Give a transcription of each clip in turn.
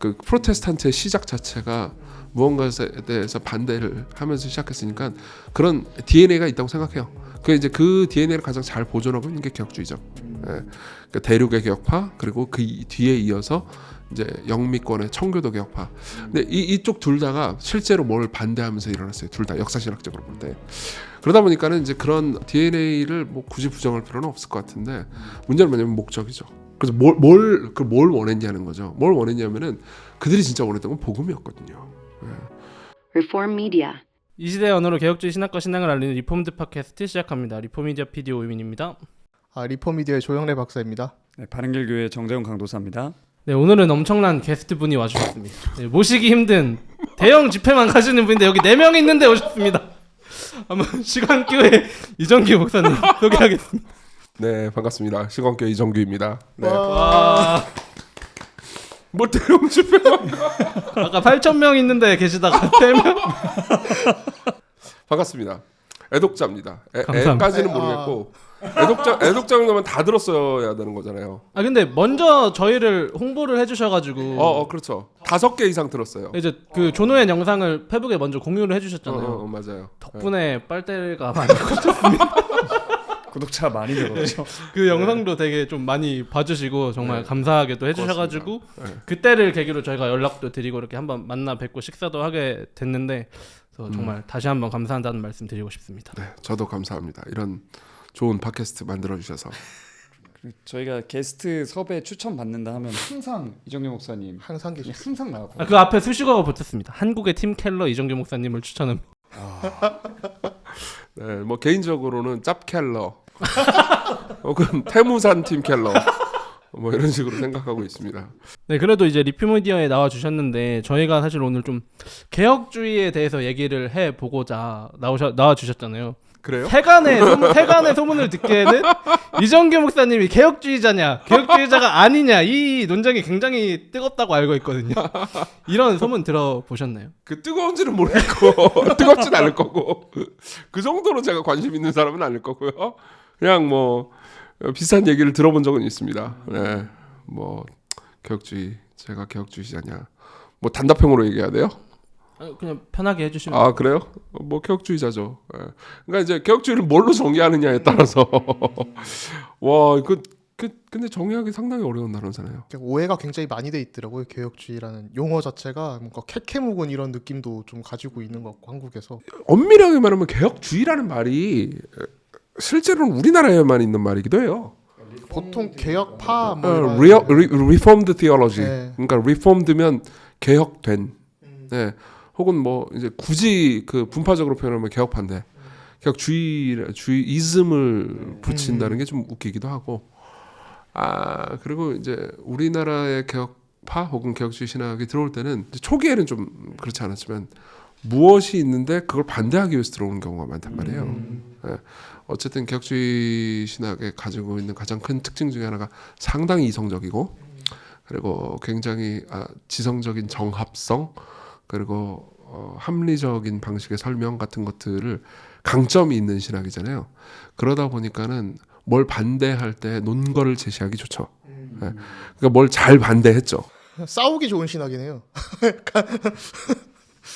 그 프로테스탄트의 시작 자체가 무언가에 대해서 반대를 하면서 시작했으니까 그런 DNA가 있다고 생각해요. 그 DNA를 가장 잘 보존하고 있는 게 개혁주의죠. 그러니까 대륙의 개혁파 그리고 그 뒤에 이어서 이제 영미권의 청교도 개혁파. 근데 이쪽 둘 다가 실제로 뭘 반대하면서 일어났어요. 둘 다 역사신학적으로 볼 때. 그러다 보니까는 이제 그런 DNA를 뭐 굳이 부정할 필요는 없을 것 같은데 문제는 뭐냐면 목적이죠. 그래서 뭘 원했냐는 거죠. 뭘 원했냐면은 그들이 진짜 원했던 건 복음이었거든요. Reform Media. 이 시대의 언어로 개혁주의 신학과 신앙을 알리는 리폼드 팟캐스트 시작합니다. 리폼미디어 PD 오유민입니다. 리폼미디어의 조영래 박사입니다. 네, 바른길교회 정재훈 강도사입니다. 네, 오늘은 엄청난 게스트 분이 와주셨습니다. 네, 모시기 힘든 대형 집회만 가시는 분인데 여기 4명 있는데 오셨습니다. 한번 시간교회 이정규 목사님 소개하겠습니다. 네, 반갑습니다. 시간교회 이정규입니다. 네. 와, 뭐 대형 집회가 아까 8,000명 있는데 계시다가 3명? 반갑습니다. 애독자입니다. 감사합니다. 애까지는 모르겠고 애독자 정도면 다 들었어야 되는 거잖아요. 아 근데 먼저 저희를 홍보를 해주셔가지고 그렇죠. 5개 이상 들었어요. 이제 그 조노의 영상을 페북에 먼저 공유를 해주셨잖아요. 맞아요. 덕분에 빨대가 많이 꽂혔습니다. 구독자 많이 늘었죠. 그 영상도 되게 좀 많이 봐주시고 정말 감사하게도 해주셔가지고 그때를 계기로 저희가 연락도 드리고 이렇게 한번 만나 뵙고 식사도 하게 됐는데 그래서 정말 다시 한번 감사한다는 말씀 드리고 싶습니다. 네, 저도 감사합니다. 이런 좋은 팟캐스트 만들어 주셔서. 저희가 게스트 섭외 추천 받는다 하면 항상 이정규 목사님 항상 계시. 항상 나왔고. 그 앞에 수식어가 붙었습니다. 한국의 팀 켈러 이정규 목사님을 추천합니다. 네, 뭐 개인적으로는 짭켈러 혹은 태무산 팀 켈러 뭐 이런 식으로 생각하고 있습니다. 네, 그래도 이제 리폼미디어에 나와 주셨는데 저희가 사실 오늘 좀 개혁주의에 대해서 얘기를 해 보고자 나와 주셨잖아요. 그래요? 세간의 소문을 듣기에는 이정규 목사님이 개혁주의자가 아니냐 이 논쟁이 굉장히 뜨겁다고 알고 있거든요. 이런 소문 들어보셨나요? 그 뜨거운지는 모르겠고 뜨겁진 않을 거고 그 정도로 제가 관심 있는 사람은 아닐 거고요. 그냥 뭐 비슷한 얘기를 들어본 적은 있습니다. 네, 뭐 제가 개혁주의자냐? 뭐 단답형으로 얘기해야 돼요? 그냥 편하게 해주시면. 아 그래요? 뭐 개혁주의자죠. 네. 그러니까 이제 개혁주의를 뭘로 정의하느냐에 따라서 근데 정의하기 상당히 어려운 단어잖아요. 오해가 굉장히 많이 돼 있더라고요. 개혁주의라는 용어 자체가 뭔가 캐캐묵은 이런 느낌도 좀 가지고 있는 것 같고 한국에서. 엄밀하게 말하면 개혁주의라는 말이 실제로는 우리나라에만 있는 말이기도 해요. 보통 개혁파 Reformed theology. 네. 그러니까 reformed면 개혁된. 네. 혹은 뭐 이제 굳이 그 분파적으로 표현하면 개혁파인데 개혁주의이즘을 붙인다는 게 좀 웃기기도 하고. 그리고 이제 우리나라의 개혁파 혹은 개혁주의 신학이 들어올 때는 초기에는 좀 그렇지 않았지만 무엇이 있는데 그걸 반대하기 위해서 들어오는 경우가 많단 말이에요. 네. 어쨌든 개혁주의 신학에 가지고 있는 가장 큰 특징 중에 하나가 상당히 이성적이고 그리고 굉장히 지성적인 정합성 그리고 합리적인 방식의 설명 같은 것들을 강점이 있는 신학이잖아요. 그러다 보니까는 뭘 반대할 때 논거를 제시하기 좋죠. 네. 그러니까 뭘 잘 반대했죠. 싸우기 좋은 신학이네요.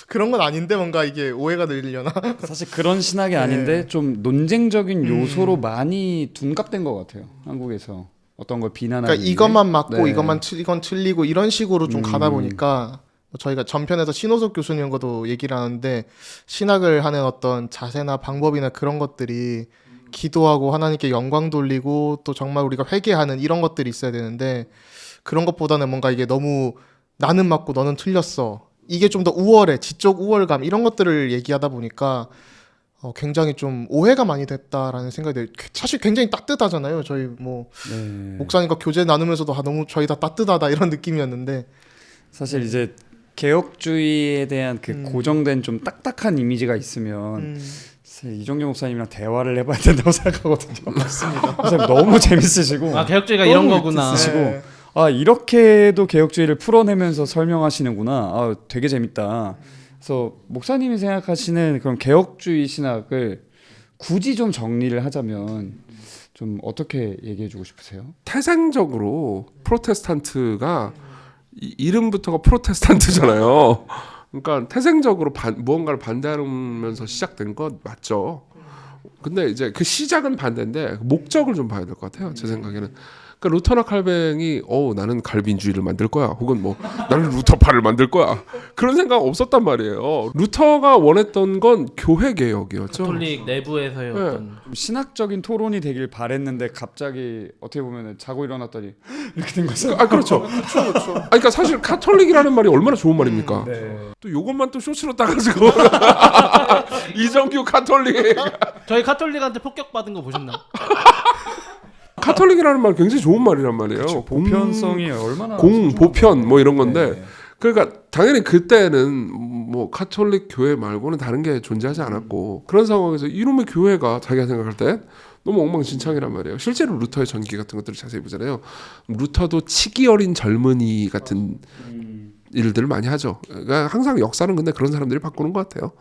그런 건 아닌데 뭔가 이게 오해가 늘려나? 사실 그런 신학이 아닌데 좀 논쟁적인 요소로 많이 둔갑된 것 같아요. 한국에서 어떤 걸 비난하는. 그러니까 이것만 맞고 네. 이건 틀리고 이런 식으로 좀 가다 보니까 저희가 전편에서 신호석 교수님과도 얘기를 하는데 신학을 하는 어떤 자세나 방법이나 그런 것들이 기도하고 하나님께 영광 돌리고 또 정말 우리가 회개하는 이런 것들이 있어야 되는데 그런 것보다는 뭔가 이게 너무 나는 맞고 너는 틀렸어. 이게 좀 더 우월해. 지적 우월감 이런 것들을 얘기하다 보니까 굉장히 좀 오해가 많이 됐다라는 생각이 들어요. 사실 굉장히 따뜻하잖아요. 저희 뭐 목사님과 교제 나누면서도 너무 저희 다 따뜻하다 이런 느낌이었는데 사실 이제 개혁주의에 대한 그 고정된 좀 딱딱한 이미지가 있으면 사실 이정규 목사님이랑 대화를 해봐야 된다고 생각하거든요. 맞습니다. 목사님 너무 재밌으시고 개혁주의가 이런 거구나. 있으시고 이렇게도 개혁주의를 풀어내면서 설명하시는구나. 되게 재밌다. 그래서 목사님이 생각하시는 그런 개혁주의 신학을 굳이 좀 정리를 하자면 좀 어떻게 얘기해주고 싶으세요? 태생적으로 프로테스탄트가 이름부터가 프로테스탄트잖아요. 그러니까 태생적으로 무언가를 반대하면서 시작된 건 맞죠. 근데 이제 그 시작은 반대인데 목적을 좀 봐야 될 것 같아요. 제 생각에는. 그러니까 루터나 칼뱅이 나는 갈빈주의를 만들 거야. 혹은 뭐 나는 루터파를 만들 거야. 그런 생각 없었단 말이에요. 루터가 원했던 건 교회 개혁이었죠. 가톨릭 내부에서의 네. 어떤 좀 신학적인 토론이 되길 바랬는데 갑자기 어떻게 보면 자고 일어났더니 이렇게 된 거죠. 그렇죠. 그렇죠. 그러니까 사실 카톨릭이라는 말이 얼마나 좋은 말입니까? 네. 또 요것만 또 쇼츠로 따가지고 이정규 카톨릭. 저희 카톨릭한테 폭격받은 거 보셨나요? 카톨릭이라는 말 굉장히 좋은 말이란 말이에요. 그렇죠. 보편성이 얼마나 보편 뭐 이런 건데 네. 그러니까 당연히 그때는 뭐 카톨릭 교회 말고는 다른 게 존재하지 않았고 그런 상황에서 이놈의 교회가 자기가 생각할 때 너무 엉망진창이란 말이에요. 실제로 루터의 전기 같은 것들을 자세히 보잖아요. 루터도 치기 어린 젊은이 같은 일들을 많이 하죠. 그러니까 항상 역사는 근데 그런 사람들이 바꾸는 것 같아요.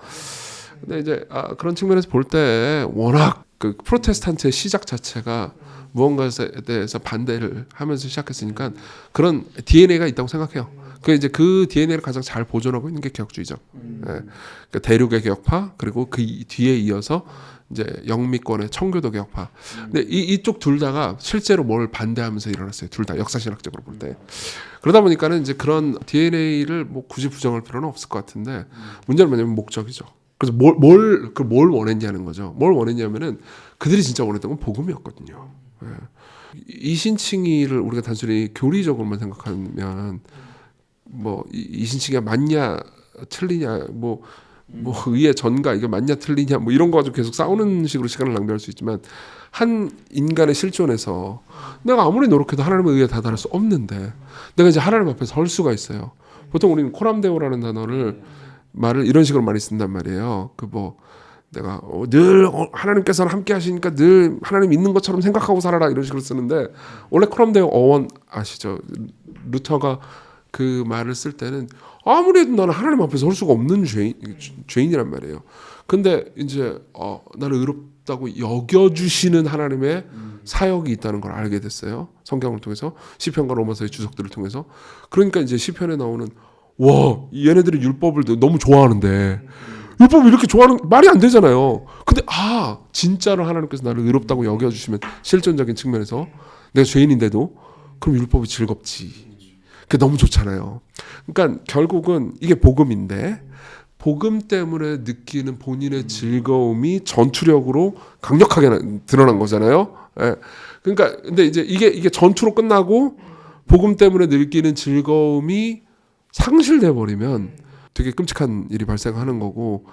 근데 이제 그런 측면에서 볼 때 워낙 그 프로테스탄트의 시작 자체가 무언가에 대해서 반대를 하면서 시작했으니까 그런 DNA가 있다고 생각해요. 그 DNA를 가장 잘 보존하고 있는 게 개혁주의죠. 그러니까 대륙의 개혁파 그리고 그 뒤에 이어서 이제 영미권의 청교도 개혁파. 근데 이쪽 둘 다가 실제로 뭘 반대하면서 일어났어요. 둘 다 역사신학적으로 볼 때. 그러다 보니까는 이제 그런 DNA를 뭐 굳이 부정할 필요는 없을 것 같은데 문제는 뭐냐면 목적이죠. 그래서 뭘 원했냐는 거죠. 뭘 원했냐면은 그들이 진짜 원했던 건 복음이었거든요. 이신칭이를 우리가 단순히 교리적으로만 생각하면 뭐 이신칭이가 맞냐 틀리냐 뭐 의의 전가 이게 맞냐 틀리냐 뭐 이런 거 가지고 계속 싸우는 식으로 시간을 낭비할 수 있지만 한 인간의 실존에서 내가 아무리 노력해도 하나님의 의에 다다를 수 없는데 내가 이제 하나님 앞에 설 수가 있어요. 보통 우리는 코람데오라는 말을 이런 식으로 많이 쓴단 말이에요. 내가 늘 하나님께서는 함께 하시니까 늘 하나님 있는 것처럼 생각하고 살아라 이런 식으로 쓰는데 원래 코람데오 어원 아시죠? 루터가 그 말을 쓸 때는 아무리 해도 나는 하나님 앞에 설 수가 없는 죄인이란 말이에요. 근데 이제 나를 의롭다고 여겨주시는 하나님의 사역이 있다는 걸 알게 됐어요. 성경을 통해서 시편과 로마서의 주석들을 통해서. 그러니까 이제 시편에 나오는 와 얘네들이 율법을 너무 좋아하는데 율법을 이렇게 좋아하는 말이 안 되잖아요. 근데 진짜로 하나님께서 나를 의롭다고 여겨주시면 실존적인 측면에서 내가 죄인인데도 그럼 율법이 즐겁지. 그게 너무 좋잖아요. 그러니까 결국은 이게 복음인데 복음 때문에 느끼는 본인의 즐거움이 전투력으로 강력하게 드러난 거잖아요. 예. 그러니까 근데 이제 이게 전투로 끝나고 복음 때문에 느끼는 즐거움이 상실돼 버리면 되게 끔찍한 일이 발생하는 거고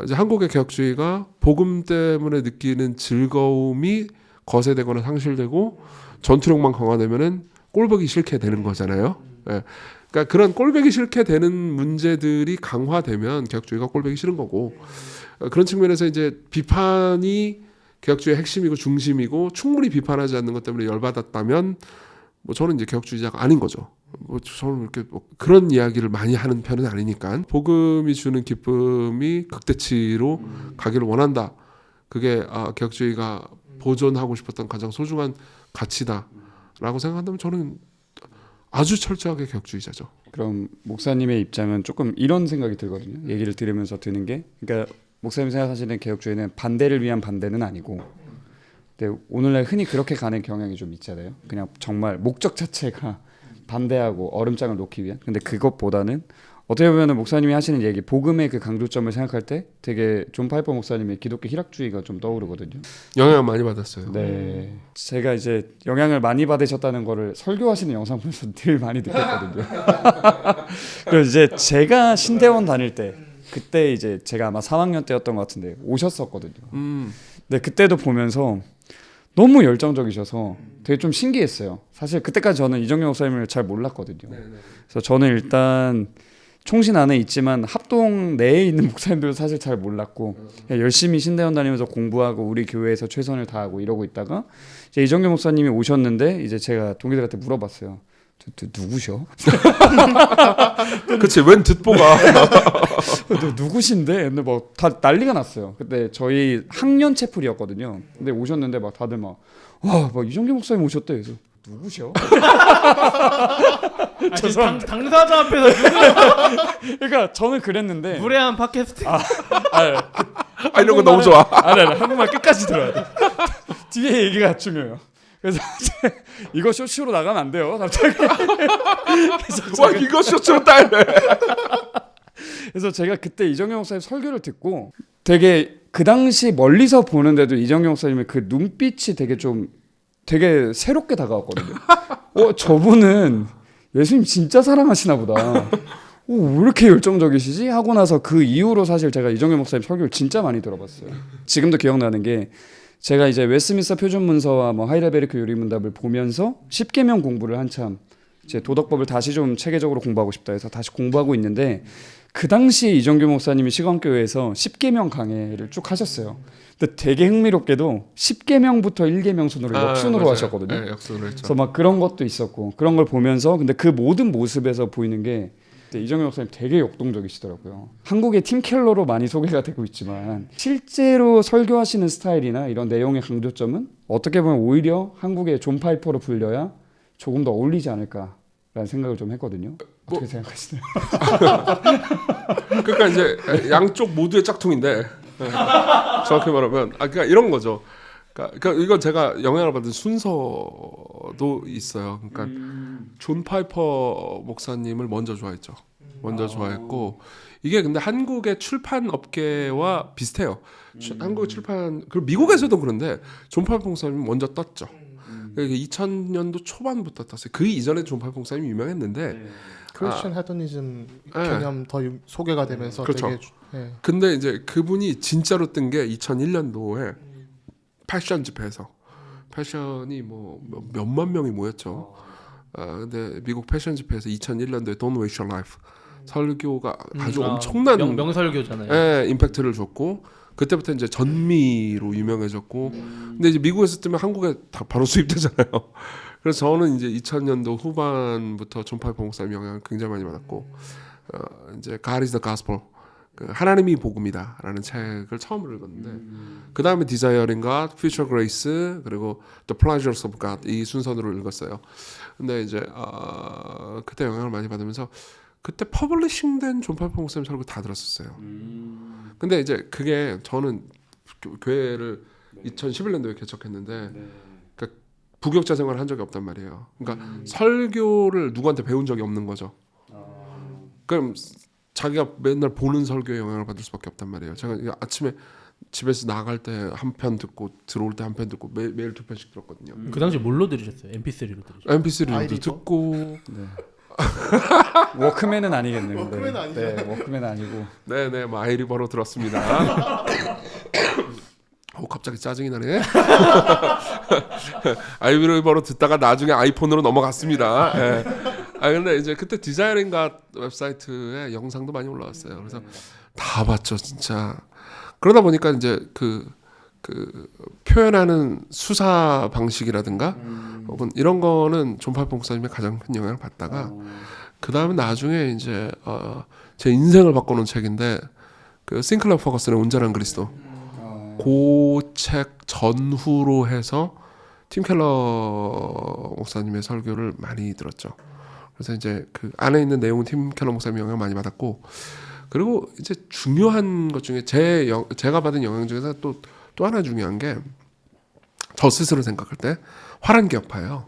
이제 한국의 개혁주의가 복음 때문에 느끼는 즐거움이 거세되거나 상실되고 전투력만 강화되면은 꼴보기 싫게 되는 거잖아요. 예. 그러니까 그런 꼴보기 싫게 되는 문제들이 강화되면 개혁주의가 꼴보기 싫은 거고 그런 측면에서 이제 비판이 개혁주의의 핵심이고 중심이고 충분히 비판하지 않는 것 때문에 열받았다면 뭐 저는 이제 개혁주의자가 아닌 거죠. 뭐 저는 이렇게 그런 이야기를 많이 하는 편은 아니니까 복음이 주는 기쁨이 극대치로 가기를 원한다. 그게 개혁주의가 보존하고 싶었던 가장 소중한 가치다라고 생각한다면 저는 아주 철저하게 개혁주의자죠. 그럼 목사님의 입장은 조금 이런 생각이 들거든요. 얘기를 들으면서 드는 게 그러니까 목사님 생각하시는 개혁주의는 반대를 위한 반대는 아니고 근데 오늘날 흔히 그렇게 가는 경향이 좀 있잖아요. 그냥 정말 목적 자체가 반대하고 얼음장을 놓기 위한. 근데 그것보다는 어떻게 보면 목사님이 하시는 얘기 복음의 그 강조점을 생각할 때 되게 존 파이퍼 목사님의 기독교 희락주의가 좀 떠오르거든요. 영향을 많이 받았어요. 네, 제가 이제 영향을 많이 받으셨다는 거를 설교하시는 영상 보면서 늘 많이 느꼈거든요. 그래서 이제 제가 신대원 다닐 때 그때 이제 제가 아마 3학년 때였던 것 같은데 오셨었거든요. 근데 그때도 보면서 너무 열정적이셔서 되게 좀 신기했어요. 사실 그때까지 저는 이정경 목사님을 잘 몰랐거든요. 그래서 저는 일단 총신 안에 있지만 합동 내에 있는 목사님들도 사실 잘 몰랐고 그냥 열심히 신대원 다니면서 공부하고 우리 교회에서 최선을 다하고 이러고 있다가 이제 이정경 목사님이 오셨는데 이제 제가 동기들한테 물어봤어요. 누구셔? 그치 웬 듣보가 누구신데? 근데 막 다 난리가 났어요. 그때 저희 학년 채플이었거든요. 근데 오셨는데 막 다들 막 이정경 목사님 오셨대. 그래서 누구셔? 지금 당사자 앞에서 그러니까 저는 그랬는데 무례한 팟캐스트. 이런 거 너무 좋아. 아니 한국말 끝까지 들어야 돼. 뒤에 얘기가 중요해요. 그래서 이거 쇼츠로 나가면 안 돼요. 갑자기. 와 이거 쇼츠로 따야 돼. 그래서 제가 그때 이정경 목사님 설교를 듣고 되게 그 당시 멀리서 보는데도 이정경 목사님의 그 눈빛이 되게 새롭게 다가왔거든요. 저분은 예수님 진짜 사랑하시나 보다. 왜 이렇게 열정적이시지? 하고 나서 그 이후로 사실 제가 이정경 목사님 설교를 진짜 많이 들어봤어요. 지금도 기억나는 게 제가 이제 웨스민스터 표준문서와 뭐 하이델베르크 요리문답을 보면서 10계명 공부를 한참 이제 도덕법을 다시 좀 체계적으로 공부하고 싶다 해서 다시 공부하고 있는데 그 당시 이정규 목사님이 시간교회에서 10계명 강해를 쭉 하셨어요. 근데 되게 흥미롭게도 10계명부터 1계명 순으로 역순으로 맞아요. 하셨거든요. 네, 역순으로 했죠. 그래서 막 그런 것도 있었고 그런 걸 보면서 근데 그 모든 모습에서 보이는 게 이정규 목사님 되게 역동적이시더라고요. 한국의 팀 켈러로 많이 소개가 되고 있지만 실제로 설교하시는 스타일이나 이런 내용의 강조점은 어떻게 보면 오히려 한국의 존 파이퍼로 불려야 조금 더 어울리지 않을까라는 생각을 좀 했거든요. 어떻게 생각하시나요? 그러니까 이제 양쪽 모두의 짝퉁인데 정확히 말하면 그러니까 이런 거죠. 그러니까 이건 제가 영향을 받은 순서도 있어요. 그러니까 존 파이퍼 목사님을 먼저 좋아했죠. 먼저 좋아했고 이게 근데 한국의 출판 업계와 비슷해요. 한국 출판 그리고 미국에서도 그런데 존 파이퍼 목사님이 먼저 떴죠. 2000년도 초반부터 떴어요. 그 이전에 존 파이퍼 목사님이 유명했는데 크리스천 헤더니즘 개념 더 소개가 되면서 그렇죠. 되게 근데 이제 그분이 진짜로 뜬 게 2001년도에 패션 집회에서 패션이 뭐 몇만 명이 모였죠. 근데 미국 패션 집회에서 2001년도에 Don't Waste Your Life 설교가 아주 엄청난 명설교잖아요. 예, 임팩트를 줬고 그때부터 이제 전미로 유명해졌고 근데 이제 미국에서 뜨면 한국에 다 바로 수입되잖아요. 그래서 저는 이제 2000년도 후반부터 존 파이퍼 목사님 영향을 굉장히 많이 받았고 이제 God is the Gospel 하나님이 복음이다라는 책을 처음으로 읽었는데 그 다음에 Desiring God, Future Grace 그리고 The Pleasures of God 이 순서대로 읽었어요. 근데 이제 그때 영향을 많이 받으면서 그때 퍼블리싱된 존 파이퍼 목사님 설교 다 들었었어요. 근데 이제 그게 저는 교회를 2011년도에 개척했는데 그러니까 부교육자 생활을 한 적이 없단 말이에요. 그러니까 설교를 누구한테 배운 적이 없는 거죠. 그럼 자기가 맨날 보는 설교에 영향을 받을 수밖에 없단 말이에요. 제가 아침에 집에서 나갈 때 한 편 듣고 들어올 때 한 편 듣고 매일 두 편씩 들었거든요. 그 당시 뭘로 들으셨어요? MP3로 들으셨어요? MP3도 듣고 워크맨은 아니겠네요. 워크맨 아니죠. 네, 워크맨 아니고. 네네 뭐 아이리버로 들었습니다. 갑자기 짜증이 나네. 아이리버로 듣다가 나중에 아이폰으로 넘어갔습니다. 네. 근데 이제 그때 디자이닝가 웹사이트에 영상도 많이 올라왔어요. 그래서 다 봤죠 진짜. 그러다 보니까 이제 그 표현하는 수사 방식이라든가 혹은 이런 거는 존 파이퍼 목사님의 가장 큰 영향을 받다가 그 다음에 나중에 이제 제 인생을 바꿔놓은 책인데 그 싱클러 퍼거슨의 온전한 그리스도 그 책 전후로 해서 팀 켈러 목사님의 설교를 많이 들었죠. 그래서 이제 그 안에 있는 내용은 팀 켈러 목사님 영향을 많이 받았고 그리고 이제 중요한 것 중에 제가 받은 영향 중에서 또 하나 중요한 게 저 스스로 생각할 때 화란개혁파예요.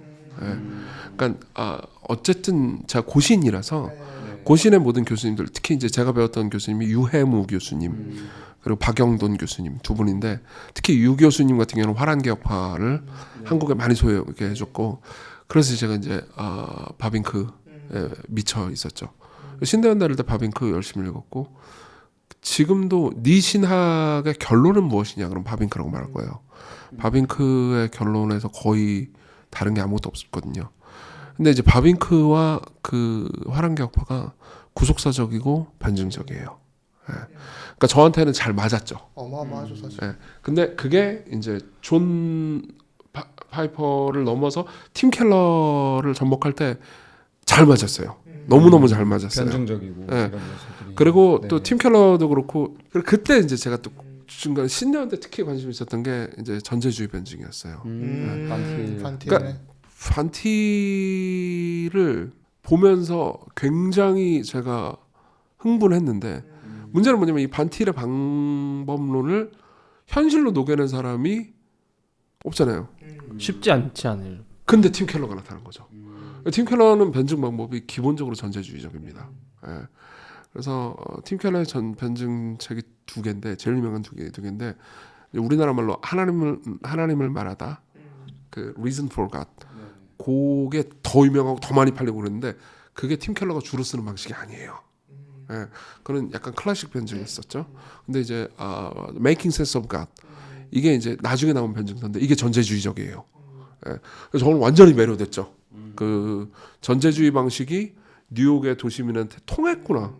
그러니까 어쨌든 제가 고신이라서 고신의 모든 교수님들 특히 이제 제가 배웠던 교수님이 유해무 교수님 그리고 박영돈 교수님 두 분인데 특히 유 교수님 같은 경우는 화란개혁파를 한국에 많이 소유하게 해줬고 그래서 제가 이제 바빙크에 미쳐 있었죠. 신대원 다닐 때 바빙크 열심히 읽었고 지금도 네 신학의 결론은 무엇이냐 그럼 바빙크라고 말할 거예요. 바빙크의 결론에서 거의 다른 게 아무것도 없었거든요. 근데 이제 바빙크와 그 화란개혁파가 구속사적이고 반증적이에요. 예. 그러니까 저한테는 잘 맞았죠. 어마어마하죠 사실. 예. 근데 그게 이제 존 파이퍼를 넘어서 팀 켈러를 접목할 때 잘 맞았어요. 너무너무 잘 맞았어요. 변증적이고 네. 이런 모습들이. 그리고 네. 또 팀 켈러도 그렇고 그때 이제 제가 또 중간 신대원 때 특히 관심 있었던 게 이제 전제주의 변증이었어요. 반티. 반티. 그러니까 반티를 보면서 굉장히 제가 흥분했는데 문제는 뭐냐면 이 반티의 방법론을 현실로 녹여낸 사람이 없잖아요. 쉽지 않지 않을. 근데 팀 켈러가 나타난 거죠. 팀 켈러는 변증 방법이 기본적으로 전제주의적입니다. 예. 그래서 팀 켈러의 변증책이 두 개인데 제일 유명한 두 개인데 우리나라 말로 하나님을 말하다 그 Reason for God 그게 더 유명하고 더 많이 팔리고 그랬는데 그게 팀 켈러가 주로 쓰는 방식이 아니에요. 예, 그는 약간 클래식 변증이었었죠. 근데 이제 Making Sense of God 이게 이제 나중에 나온 변증서인데 이게 전제주의적이에요. 예, 그래서 저는 완전히 매료됐죠. 그 전제주의 방식이 뉴욕의 도시민한테 통했구나.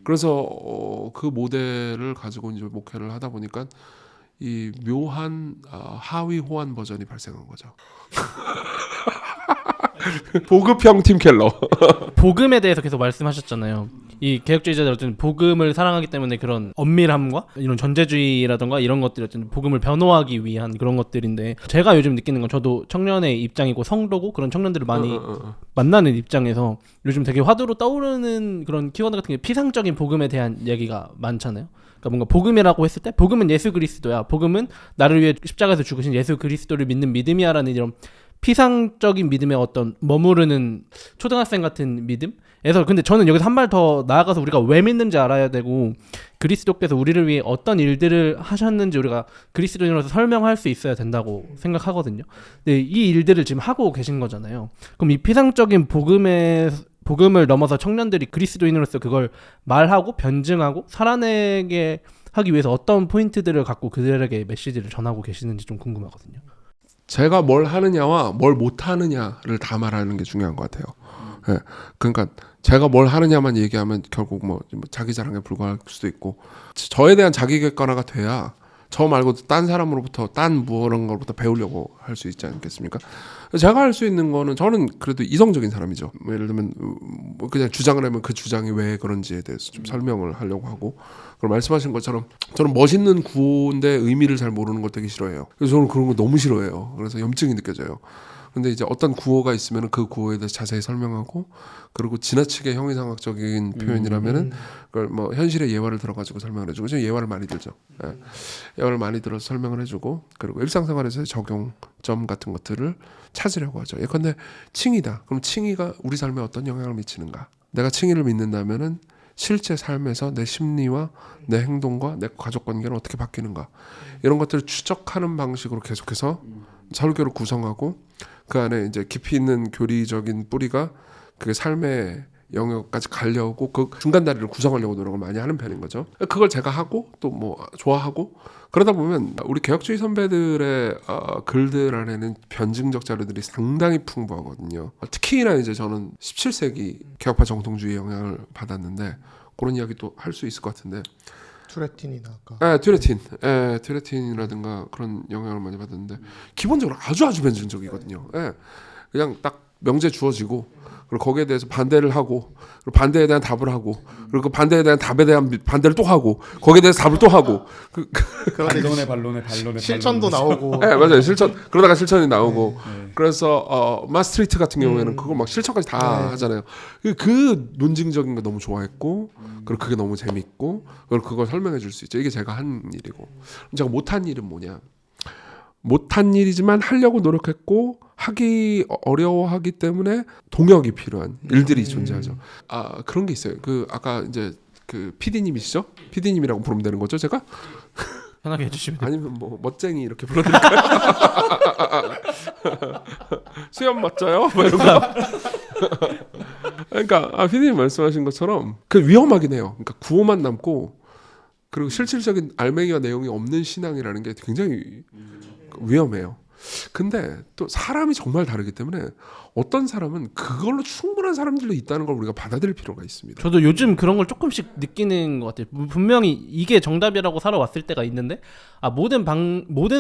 그래서 그 모델을 가지고 이제 목회를 하다 보니까 이 묘한 하위 호환 버전이 발생한 거죠. 보급형 팀 켈러. 복음에 대해서 계속 말씀하셨잖아요. 이 개혁주의자들 어쨌든 복음을 사랑하기 때문에 그런 엄밀함과 이런 전제주의라던가 이런 것들이 어쨌든 복음을 변호하기 위한 그런 것들인데 제가 요즘 느끼는 건 저도 청년의 입장이고 성도고 그런 청년들을 많이 만나는 입장에서 요즘 되게 화두로 떠오르는 그런 키워드 같은 게 피상적인 복음에 대한 얘기가 많잖아요. 그러니까 뭔가 복음이라고 했을 때 복음은 예수 그리스도야. 복음은 나를 위해 십자가에서 죽으신 예수 그리스도를 믿는 믿음이야라는 이런 피상적인 믿음에 어떤 머무르는 초등학생 같은 믿음에서 근데 저는 여기서 한 발 더 나아가서 우리가 왜 믿는지 알아야 되고 그리스도께서 우리를 위해 어떤 일들을 하셨는지 우리가 그리스도인으로서 설명할 수 있어야 된다고 생각하거든요. 근데 이 일들을 지금 하고 계신 거잖아요. 그럼 이 피상적인 복음을 넘어서 청년들이 그리스도인으로서 그걸 말하고 변증하고 살아내게 하기 위해서 어떤 포인트들을 갖고 그들에게 메시지를 전하고 계시는지 좀 궁금하거든요. 제가 뭘 하느냐와 뭘 못하느냐를 다 말하는 게 중요한 것 같아요. 예. 그러니까 제가 뭘 하느냐만 얘기하면 결국 뭐 자기 자랑에 불과할 수도 있고 저에 대한 자기 객관화가 돼야 저 말고도 딴 사람으로부터 딴 무언한 것부터 배우려고 할 수 있지 않겠습니까? 제가 할 수 있는 거는 저는 그래도 이성적인 사람이죠. 예를 들면 그냥 주장을 하면 그 주장이 왜 그런지에 대해서 좀 설명을 하려고 하고 그리고 말씀하신 것처럼 저는 멋있는 구호인데 의미를 잘 모르는 걸 되게 싫어해요. 그래서 저는 그런 거 너무 싫어해요. 그래서 염증이 느껴져요. 근데 이제 어떤 구호가 있으면 그 구호에 대해서 자세히 설명하고 그리고 지나치게 형이상학적인 표현이라면은 그걸 뭐 현실의 예화를 들어가지고 설명을 해주고 지금 예화를 많이 들죠. 예. 예화를 많이 들어서 설명을 해주고 그리고 일상생활에서의 적용점 같은 것들을 찾으려고 하죠. 예컨대 칭의다. 그럼 칭의가 우리 삶에 어떤 영향을 미치는가? 내가 칭의를 믿는다면은 실제 삶에서 내 심리와 내 행동과 내 가족 관계는 어떻게 바뀌는가? 이런 것들을 추적하는 방식으로 계속해서 설교를 구성하고 그 안에 이제 깊이 있는 교리적인 뿌리가 그게 삶의 영역까지 가려고 그 중간 다리를 구성하려고 노력을 많이 하는 편인 거죠. 그걸 제가 하고 또 뭐 좋아하고 그러다 보면 우리 개혁주의 선배들의 글들 안에는 변증적 자료들이 상당히 풍부하거든요. 특히나 이제 저는 17세기 개혁파 정통주의 영향을 받았는데 그런 이야기도 할 수 있을 것 같은데 투레틴이나 아까 튜레틴이라든가 그런 영향을 많이 받았는데 기본적으로 아주 변증적이거든요. 그냥 딱 명제 주어지고 그리고 거기에 대해서 반대를 하고 그리고 반대에 대한 답을 하고 그리고 그 반대에 대한 답에 대한 반대를 또 하고 거기에 대해서 답을 또 하고 반론에 실천도 나오고 네, 맞아요. 실천 그러다가 실천이 나오고 그래서 마스트리트 같은 경우에는 그걸 막 실천까지 다 하잖아요. 그 논증적인 거 너무 좋아했고 그리고 그게 너무 재밌고 그리고 그걸 설명해 줄 수 있죠. 이게 제가 한 일이고 제가 못한 일은 뭐냐? 못한 일이지만 하려고 노력했고 하기 어려워하기 때문에 동역이 필요한 일들이 존재하죠. 그런 게 있어요. 그 아까 이제 그 PD님이시죠? PD님이라고 부르면 되는 거죠, 제가? 편하게 해주시면 돼요. 아니면 뭐 멋쟁이 이렇게 불러드릴까요? 수염 멋져요? 뭐 이런 거. 그러니까 PD님 말씀하신 것처럼 그 위험하긴 해요. 그러니까 구호만 남고 그리고 실질적인 알맹이와 내용이 없는 신앙이라는 게 굉장히 위험해요. 근데 또 사람이 정말 다르기 때문에 어떤 사람은 그걸로 충분한 사람들도 있다는 걸 우리가 받아들일 필요가 있습니다. 저도 요즘 그런 걸 조금씩 느끼는 것 같아요. 분명히 이게 정답이라고 살아왔을 때가 있는데 모든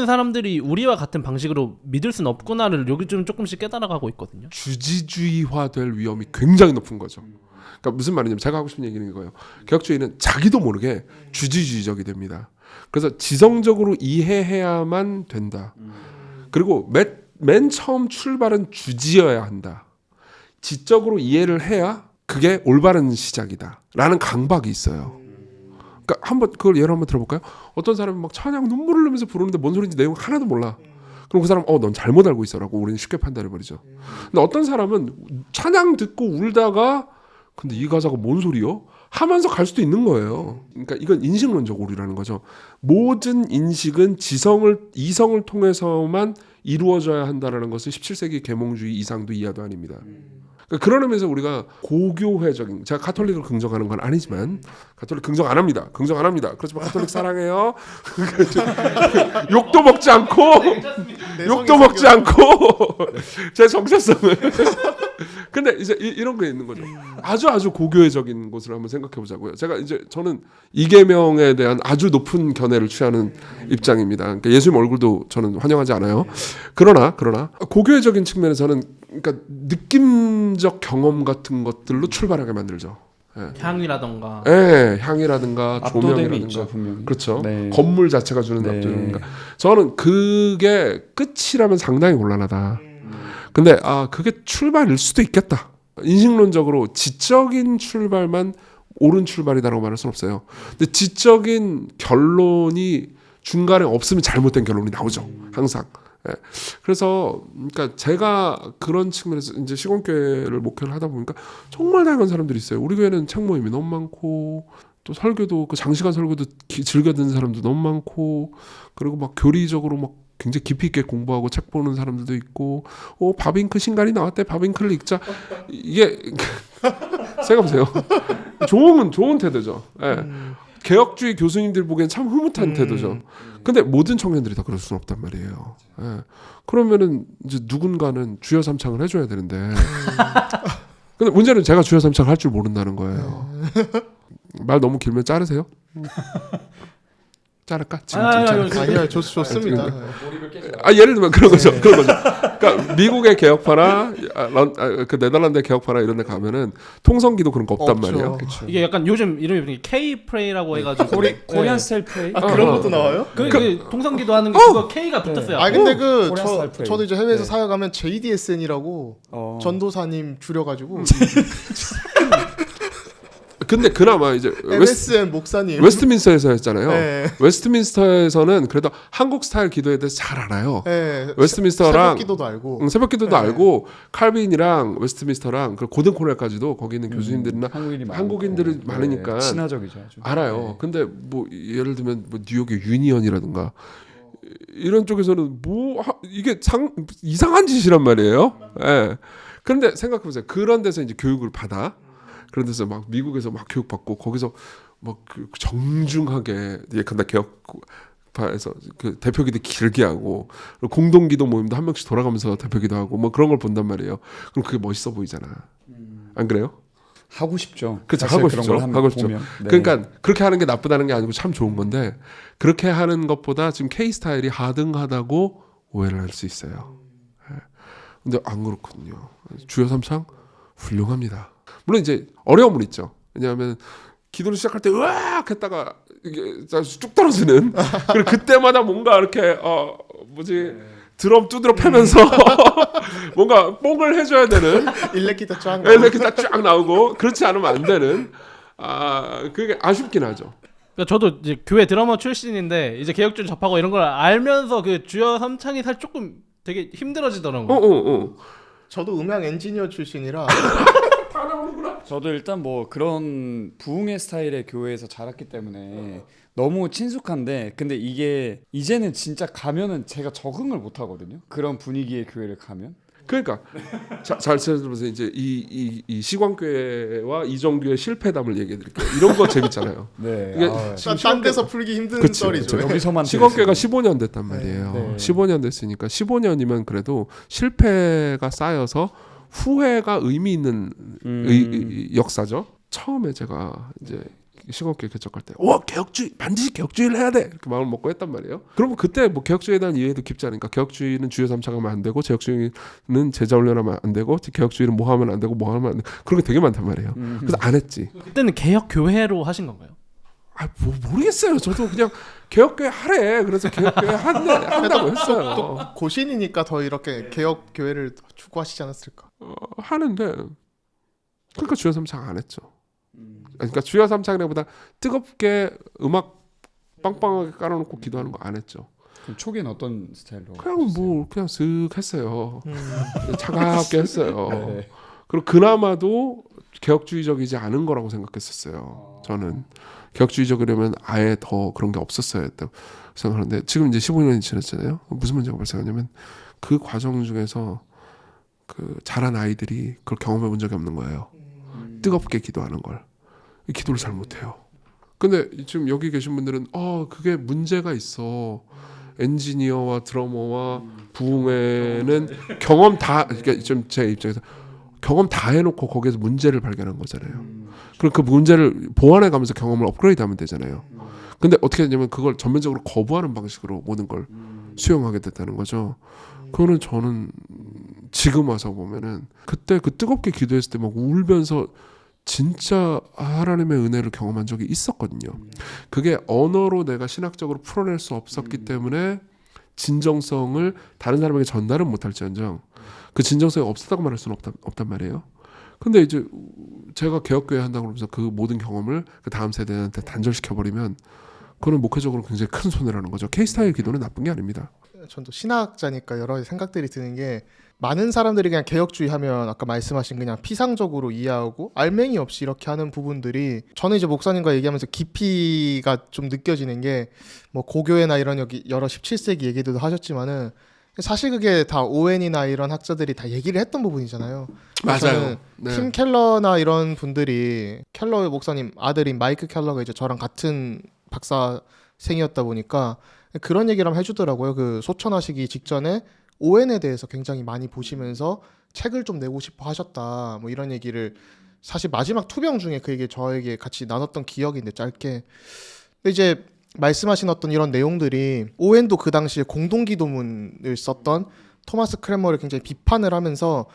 사람들이 우리와 같은 방식으로 믿을 수는 없구나를 요즘 조금씩 깨달아가고 있거든요. 주지주의화될 위험이 굉장히 높은 거죠. 그러니까 무슨 말이냐면 제가 하고 싶은 얘기는 이거예요. 개혁주의는 자기도 모르게 주지주의적이 됩니다. 그래서 지성적으로 이해해야만 된다. 그리고 맨 처음 출발은 주지어야 한다. 지적으로 이해를 해야 그게 올바른 시작이다라는 강박이 있어요. 그러니까 한번 그걸 예로 한번 들어볼까요? 어떤 사람이 막 찬양 눈물을 흘리면서 부르는데 뭔 소리인지 내용 하나도 몰라. 그럼 그 사람 넌 잘못 알고 있어라고 우리는 쉽게 판단해 버리죠. 근데 어떤 사람은 찬양 듣고 울다가 근데 이 가사가 뭔 소리요? 하면서 갈 수도 있는 거예요. 그러니까 이건 인식론적 오류라는 거죠. 모든 인식은 이성을 통해서만 이루어져야 한다라는 것은 17세기 계몽주의 이상도 이하도 아닙니다. 그러니까 그런 의미에서 우리가 고교회적인, 제가 가톨릭을 긍정하는 건 아니지만 가톨릭 긍정 안 합니다. 그렇지만 가톨릭 사랑해요. 욕도 먹지 않고 제 정체성을 근데 이제 이런 게 있는 거죠. 아주 고교회적인 곳을 한번 생각해 보자고요. 저는 이계명에 대한 아주 높은 견해를 취하는 입장입니다. 그러니까 예수님 얼굴도 저는 환영하지 않아요. 그러나 고교회적인 측면에서는 그러니까 느낌적 경험 같은 것들로 출발하게 만들죠. 향이라던가. 향이라든가 압도됨이 있죠, 조명이라든가. 분명히. 그렇죠. 네. 건물 자체가 주는 압도니까. 저는 그게 끝이라면 상당히 곤란하다. 근데 그게 출발일 수도 있겠다. 인식론적으로 지적인 출발만 옳은 출발이다라고 말할 수는 없어요. 근데 지적인 결론이 중간에 없으면 잘못된 결론이 나오죠. 항상. 그래서 그러니까 제가 그런 측면에서 이제 시공교회를 목회를 하다 보니까 정말 다양한 사람들이 있어요. 우리 교회는 책 모임이 너무 많고 또 설교도 그 장시간 설교도 즐겨 듣는 사람도 너무 많고 그리고 막 교리적으로 막 굉장히 깊이 있게 공부하고 책 보는 사람들도 있고 바빙크 신간이 나왔대 바빙크를 읽자 이게 생각해보세요. 좋은 태도죠. 개혁주의 교수님들 보기엔 참 흐뭇한 태도죠. 근데 모든 청년들이 다 그럴 수는 없단 말이에요. 그러면은 이제 누군가는 주여 삼창을 해줘야 되는데 근데 문제는 제가 주여 삼창 할 줄 모른다는 거예요. 말 너무 길면 자르세요? 자를까? 아니요, 좋습니다. 예를 들면 그런 거죠. 그러니까 미국의 개혁파나 그 네덜란드 개혁파나 이런 데 가면은 통성기도 그런 거 없단 말이에요. 이게 약간 요즘 이름이 K 프레이라고 해가지고 코리안 스타일 프레이? 그런 것도 나와요? 그 통성기도 하는 게 그거 K가 붙었어요. 근데 코리안 스타일 프레이. 저도 이제 해외에서 사역하면 JDSN이라고 전도사님 줄여가지고 근데 그나마 이제 MSN 목사님 웨스트민스터에서 했잖아요. 네. 웨스트민스터에서는 그래도 한국 스타일 기도에 대해서 잘 알아요. 웨스트민스터랑 새벽기도도 알고 새벽기도도 알고 칼빈이랑 웨스트민스터랑 그 고든 코넬까지도 거기 있는 교수님들이나 한국인들이 많으니까 친화적이죠. 아주. 알아요. 근데 뭐 예를 들면 뭐 뉴욕의 유니언이라든가 이런 쪽에서는 이게 이상한 짓이란 말이에요. 그런데 생각해보세요. 그런 데서 이제 교육을 받아. 그런 데서 막 미국에서 막 교육받고 거기서 막 정중하게 예컨대 개혁파에서 그 대표기도 길게 하고 공동기도 모임도 한 명씩 돌아가면서 대표기도 하고 뭐 그런 걸 본단 말이에요. 그럼 그게 멋있어 보이잖아. 안 그래요? 하고 싶죠. 그렇죠. 하고 싶죠. 하고 싶죠. 네. 그러니까 그렇게 하는 게 나쁘다는 게 아니고 참 좋은 건데 그렇게 하는 것보다 지금 K 스타일이 하등하다고 오해를 할 수 있어요. 근데 안 그렇거든요. 주여 삼창 훌륭합니다. 물론 이제 어려움은 있죠. 왜냐하면 기도를 시작할 때 으악 했다가 이게 쭉 떨어지는 그리고 그때마다 뭔가 이렇게 드럼 두드러 패면서 뭔가 뽕을 해줘야 되는 일렉기타 쫙 나오고 그렇지 않으면 안 되는 그게 아쉽긴 하죠. 그러니까 저도 이제 교회 드러머 출신인데 이제 개혁주의 접하고 이런 걸 알면서 그 주여 삼창이 사실 조금 되게 힘들어지더라고요. 저도 음향 엔지니어 출신이라 저도 일단 뭐 그런 부흥의 스타일의 교회에서 자랐기 때문에 너무 친숙한데 근데 이게 이제는 진짜 가면은 제가 적응을 못 하거든요. 그런 분위기의 교회를 가면. 그러니까 잘 들어보세요. 이제 이 시광교회와 이정교의 실패담을 얘기해 드릴게요. 이런 거 재밌잖아요. 네. 이게 딴 데서 풀기 힘든 썰이죠. 여기서만 시광교회가 15년 됐단 말이에요. 네. 15년 됐으니까 15년이면 그래도 실패가 쌓여서 후회가 의미 있는 역사죠. 처음에 제가 이제 시공교회 개척할 때, 개혁주의 반드시 개혁주의를 해야 돼 이렇게 마음을 먹고 했단 말이에요. 그러면 그때 뭐 개혁주의에 대한 이해도 깊지 않으니까 개혁주의는 주여 삼창하면 안 되고, 개혁주의는 제자 훈련하면 안 되고, 개혁주의는 뭐 하면 안 되고, 뭐 하면 안 되고 그런 게 되게 많단 말이에요. 그래서 안 했지. 그때는 개혁 교회로 하신 건가요? 모르겠어요. 저도 그냥 개혁교회 하래. 그래서 개혁교회 한다고 했어요. 또 고신이니까 더 이렇게 개혁 교회를 추구하시지 않았을까? 하는데 그러니까 주여 삼창 안 했죠. 그러니까 주여 삼창보다 뜨겁게 음악 빵빵하게 깔아놓고 기도하는 거 안 했죠. 그럼 초기엔 어떤 스타일로? 그냥 뭐 그냥 쓱 했어요. 차갑게 했어요. 네. 그리고 그나마도 개혁주의적이지 않은 거라고 생각했었어요. 저는 개혁주의적이려면 아예 더 그런 게 없었어야 했다고 생각하는데 지금 이제 15년이 지났잖아요. 무슨 문제가 발생하냐면 그 과정 중에서 그 자란 아이들이 그걸 경험해 본 적이 없는 거예요. 뜨겁게 기도하는 걸. 기도를 잘 못해요. 근데 지금 여기 계신 분들은 그게 문제가 있어. 엔지니어와 드러머와 부흥회는 경험 다, 그러니까 좀 제 입장에서 경험 다 해놓고 거기에서 문제를 발견한 거잖아요. 그럼 그 문제를 보완해 가면서 경험을 업그레이드하면 되잖아요. 근데 어떻게 되냐면 그걸 전면적으로 거부하는 방식으로 모든 걸 수용하게 됐다는 거죠. 그거는 저는 지금 와서 보면은 그때 그 뜨겁게 기도했을 때 막 울면서 진짜 하나님의 은혜를 경험한 적이 있었거든요. 그게 언어로 내가 신학적으로 풀어낼 수 없었기 때문에 진정성을 다른 사람에게 전달은 못할지언정 그 진정성이 없었다고 말할 수는 없단 말이에요. 근데 이제 제가 개혁교회 한다고 그러면서 그 모든 경험을 그 다음 세대한테 단절시켜버리면 그거는 목회적으로 굉장히 큰 손해라는 거죠. K스타일 기도는 나쁜 게 아닙니다. 전도 신학자니까 여러 가지 생각들이 드는 게 많은 사람들이 그냥 개혁주의 하면 아까 말씀하신 그냥 피상적으로 이해하고 알맹이 없이 이렇게 하는 부분들이 저는 이제 목사님과 얘기하면서 깊이가 좀 느껴지는 게 뭐 고교회나 이런 여기 여러 17세기 얘기도 하셨지만은 사실 그게 다 오웬이나 이런 학자들이 다 얘기를 했던 부분이잖아요. 맞아요. 팀 켈러나 이런 분들이 켈러 목사님 아들인 마이크 켈러가 이제 저랑 같은 박사생이었다 보니까 그런 얘기를 한번 해주더라고요. 그 소천하시기 직전에 오웬에 대해서 굉장히 많이 보시면서 책을 좀 내고 싶어 하셨다. 뭐 이런 얘기를 사실 마지막 투병 중에 그 얘기 저에게 같이 나눴던 기억이 있는데 짧게. 근데 이제 말씀하신 어떤 이런 내용들이 오웬도 그 당시에 공동기도문을 썼던 토마스 크레머를 굉장히 비판을 하면서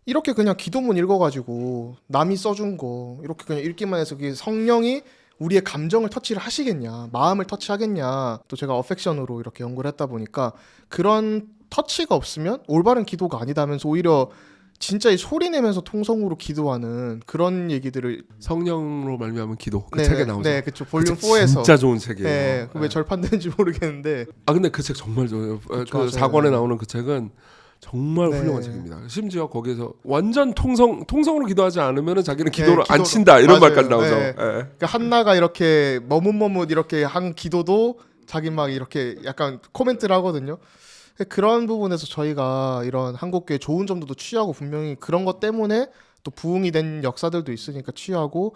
이렇게 그냥 기도문 읽어가지고 남이 써준 거 이렇게 그냥 읽기만 해서 그게 성령이 우리의 감정을 터치를 하시겠냐, 마음을 터치하겠냐. 또 제가 어펙션으로 이렇게 연구를 했다 보니까 그런 터치가 없으면 올바른 기도가 아니다면서 오히려 진짜 이 소리 내면서 통성으로 기도하는 그런 얘기들을 성령으로 말미암은 기도 그 책에 나오죠. 네, 그렇죠. 볼륨 4에서 진짜 좋은 책이에요. 네, 왜 절판되는지 모르겠는데. 근데 그 책 정말 좋아요. 그 맞아요. 4권에 나오는 그 책은 정말 네. 훌륭한 책입니다. 심지어 거기에서 완전 통성으로 기도하지 않으면은 자기는 네, 기도를 안 친다 이런 맞아요. 말까지 나오죠. 네. 예. 그러니까 한나가 이렇게 머뭇머뭇 이렇게 한 기도도 자기 막 이렇게 약간 코멘트를 하거든요. 그런 부분에서 저희가 이런 한국교회 좋은 점도 취하고 분명히 그런 것 때문에 또 부흥이 된 역사들도 있으니까 취하고